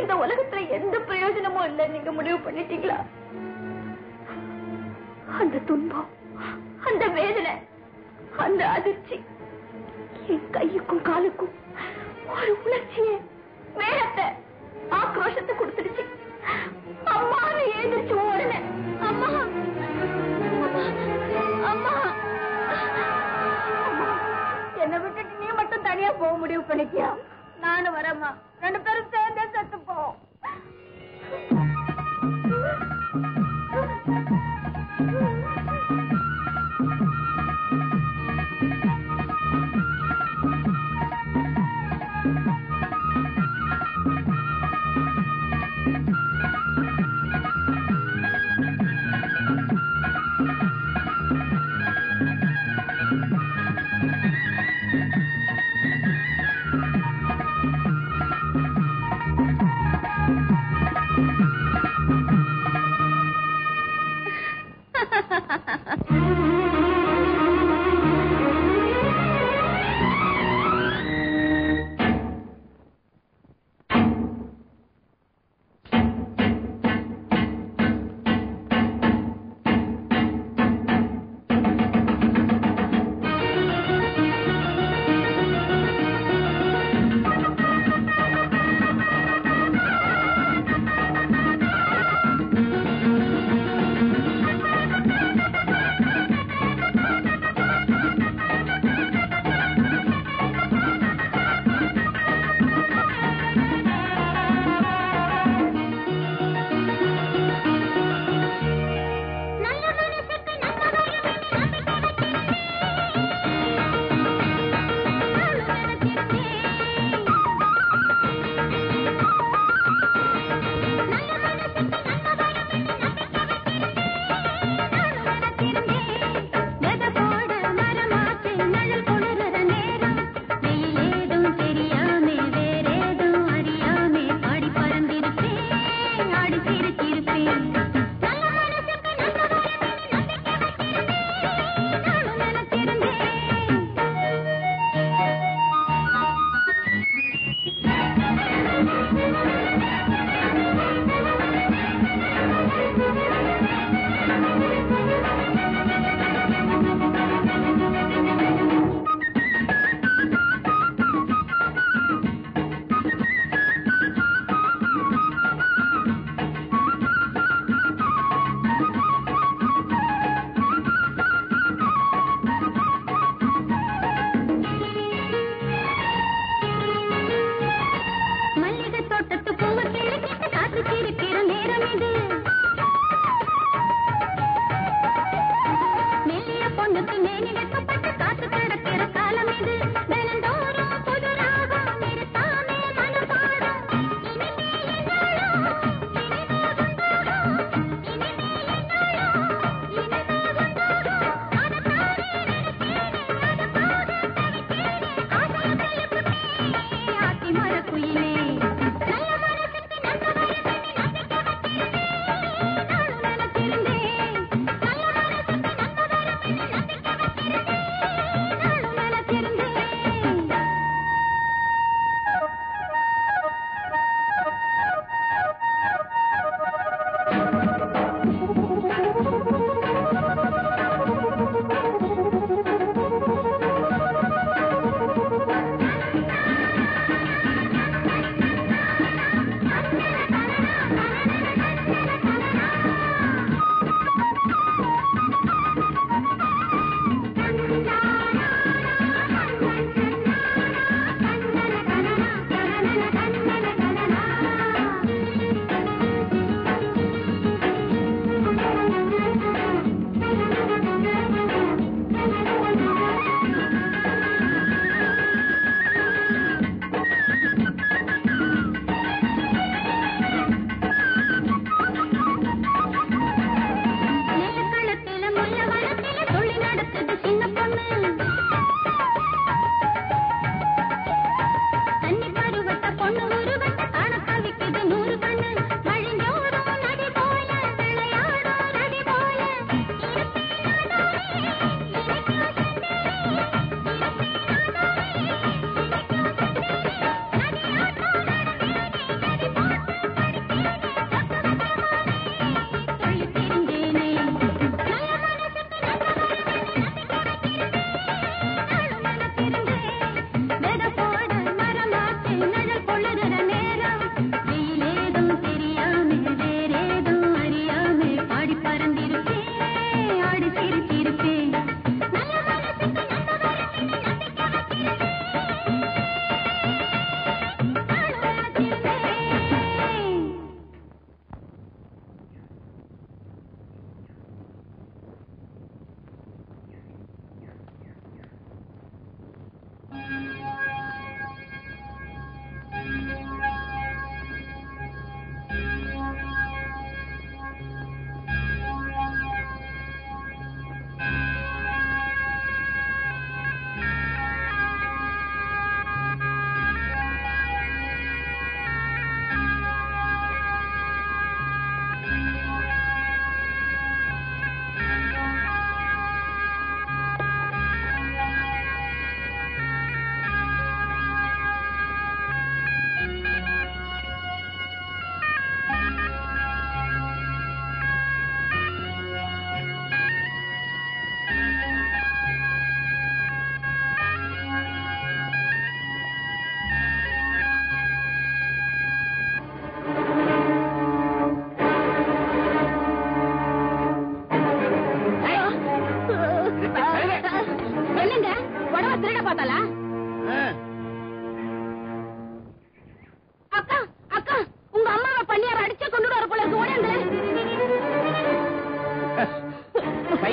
G: இந்த உலகத்துல எந்த பிரயோஜனமும் இல்லை நீங்க முடிவு பண்ணிட்டீங்களா? அந்த துன்பம், அந்த வேதனை, அந்த அதிர்ச்சி என் கையுக்கும் காலுக்கும் ஒரு உணர்ச்சியை, வேகத்தை, ஆக்ரோஷத்தை கொடுத்துடுச்சு. அம்மான்னு எழுந்திருச்சு ஓடுனேன். அம்மா அம்மா என்னை விட்டுட்டு நீ மட்டும் தனியா போக முடிவு பண்ணிக்கியா? நானும் வரேம்மா. 2 பேரும் சேர்ந்தே செத்து போவோம்.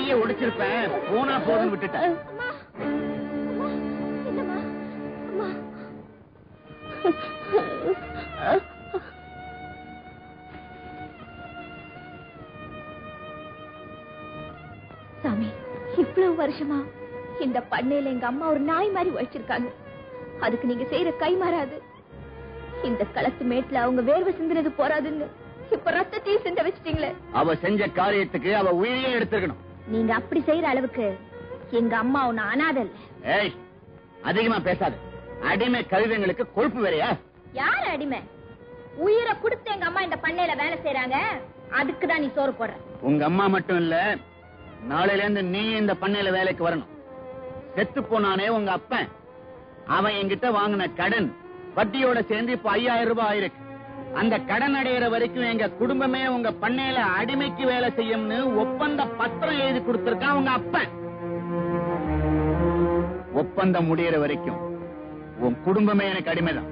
E: கையை உடைச்சிருப்பேன், போனா போதுன்னு விட்டுட்டேன்.
G: சாமி, இவ்வளவு வருஷமா இந்த பண்ணையில எங்க அம்மா ஒரு நாய் மாதிரி உழைச்சிருக்காங்க. அதுக்கு நீங்க செய்யற கை மாறாது. இந்த களத்து மேட்ல அவங்க வேர்வை சிந்தினது போறாதுன்னு இப்ப ரத்தத்தையும் சிந்த வச்சிட்டீங்களே.
E: அவ செஞ்ச காரியத்துக்கு அவ உயிரையே எடுத்துக்கணும்.
G: நீங்க அப்படி செய்யற அளவுக்கு எங்க அம்மா ஒண்ணு அனாதை இல்ல.
E: ஏய், அதிகமா பேசாத. அடிமை கழுதைங்களுக்கு கொழுப்பு வேறையா?
G: யார் அடிமை? உயிரை கொடுத்து எங்க அம்மா இந்த பண்ணையில வேலை செய்யறாங்க. அதுக்குதான் நீ சோறு போடுற.
E: உங்க அம்மா மட்டும் இல்ல, நாளையில இருந்து நீ இந்த பண்ணையில வேலைக்கு வரணும். செத்து போனானே உங்க அப்பன், அவன் என்கிட்ட வாங்கின கடன் வட்டியோட சேர்ந்து இப்ப 5000 ரூபாய் ஆயிருக்கு. அந்த கடன் அடையிற வரைக்கும் எங்க குடும்பமே உங்க பண்ணையில அடிமைக்கு வேலை செய்யும்னு ஒப்பந்த பத்திரம் எழுதி கொடுத்திருக்கான் உங்க அப்பன். ஒப்பந்தம் முடியற வரைக்கும் உன் குடும்பமே எனக்கு அடிமைதான்.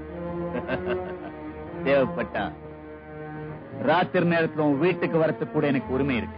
E: தேவைப்பட்டா ராத்திரி நேரத்துல உன் வீட்டுக்கு வரத்துக்கு கூட எனக்கு உரிமை இருக்கு.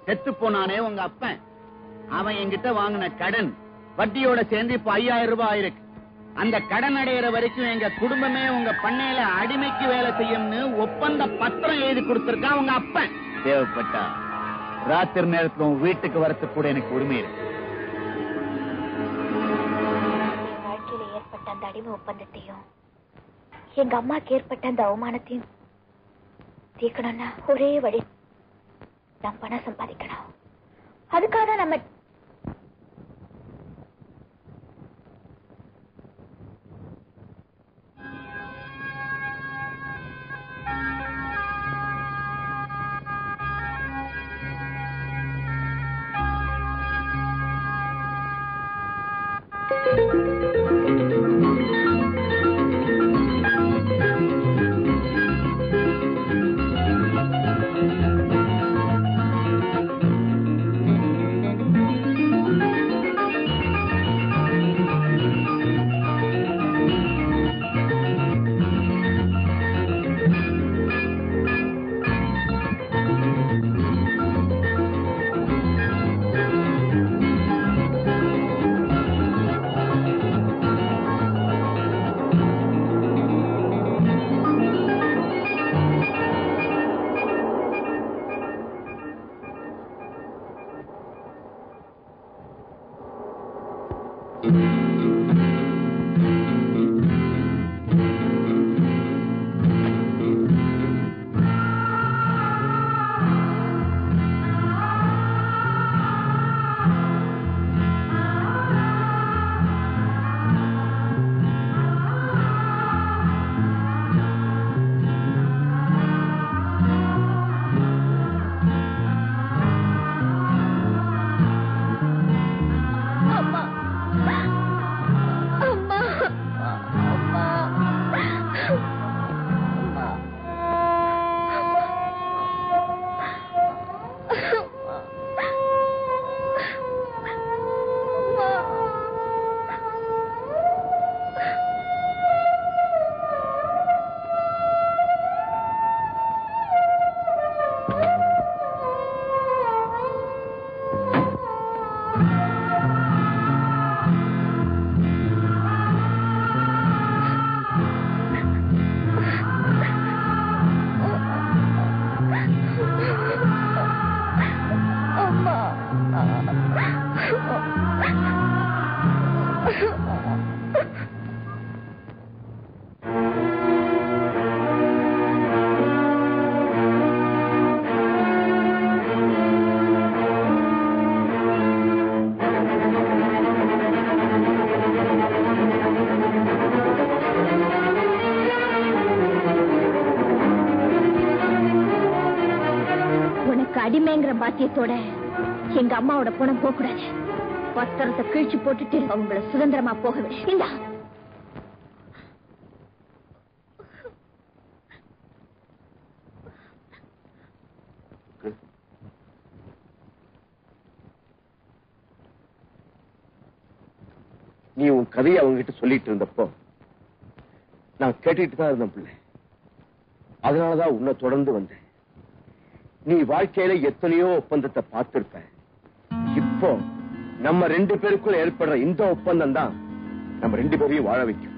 E: செத்து போனானே உங்க அப்பன், அவன் என்கிட்ட வாங்கின கடன் வட்டியோட சேர்ந்து இப்ப 5000 ரூபாய் ஆயிருக்கு. அந்த கடன் அடையிற வரைக்கும் எங்க குடும்பமே உங்க பண்ணையில அடிமைக்கு வேலை செய்யும்னு ஒப்பந்த பத்திரம் எழுதி கொடுத்திருக்கான் உங்க அப்பன். தேவைப்பட்டா ராத்திரி நேரத்துல உன் வீட்டுக்கு வரத்துக்கு கூட எனக்கு உரிமை இருக்கு.
G: வாழ்க்கையில ஏற்பட்ட அந்த அடிமை ஒப்பந்தத்தையும் எங்க அம்மாக்கு ஏற்பட்ட அந்த அவமானத்தையும் தீர்க்கணும்னா ஒரே வழி, நான் பணம் சம்பாதிக்கணும். அதுக்காக தான் நம்ம பத்திரம் பாத்தியத்தோட எங்க அம்மாவோட பணம் போக கூடாது. பத்திரத்தை கிழிச்சு போட்டுட்டு அவங்கள சுதந்திரமா போக விட.
F: நீ உன் கதையை அவங்ககிட்ட சொல்லிட்டு இருந்தப்போ நான் கேட்டுட்டு தான் இருந்தேன் பிள்ளை. அதனாலதான் உன்னை தொடர்ந்து வந்தேன். நீ வாழ்க்கையில எத்தனையோ ஒப்பந்தத்தை பார்த்திருப்ப. இப்போ நம்ம 2 பேருக்குள்ள ஏற்படுற இந்த ஒப்பந்தம் தான் நம்ம 2 பேரையும் வாழ வைக்கும்.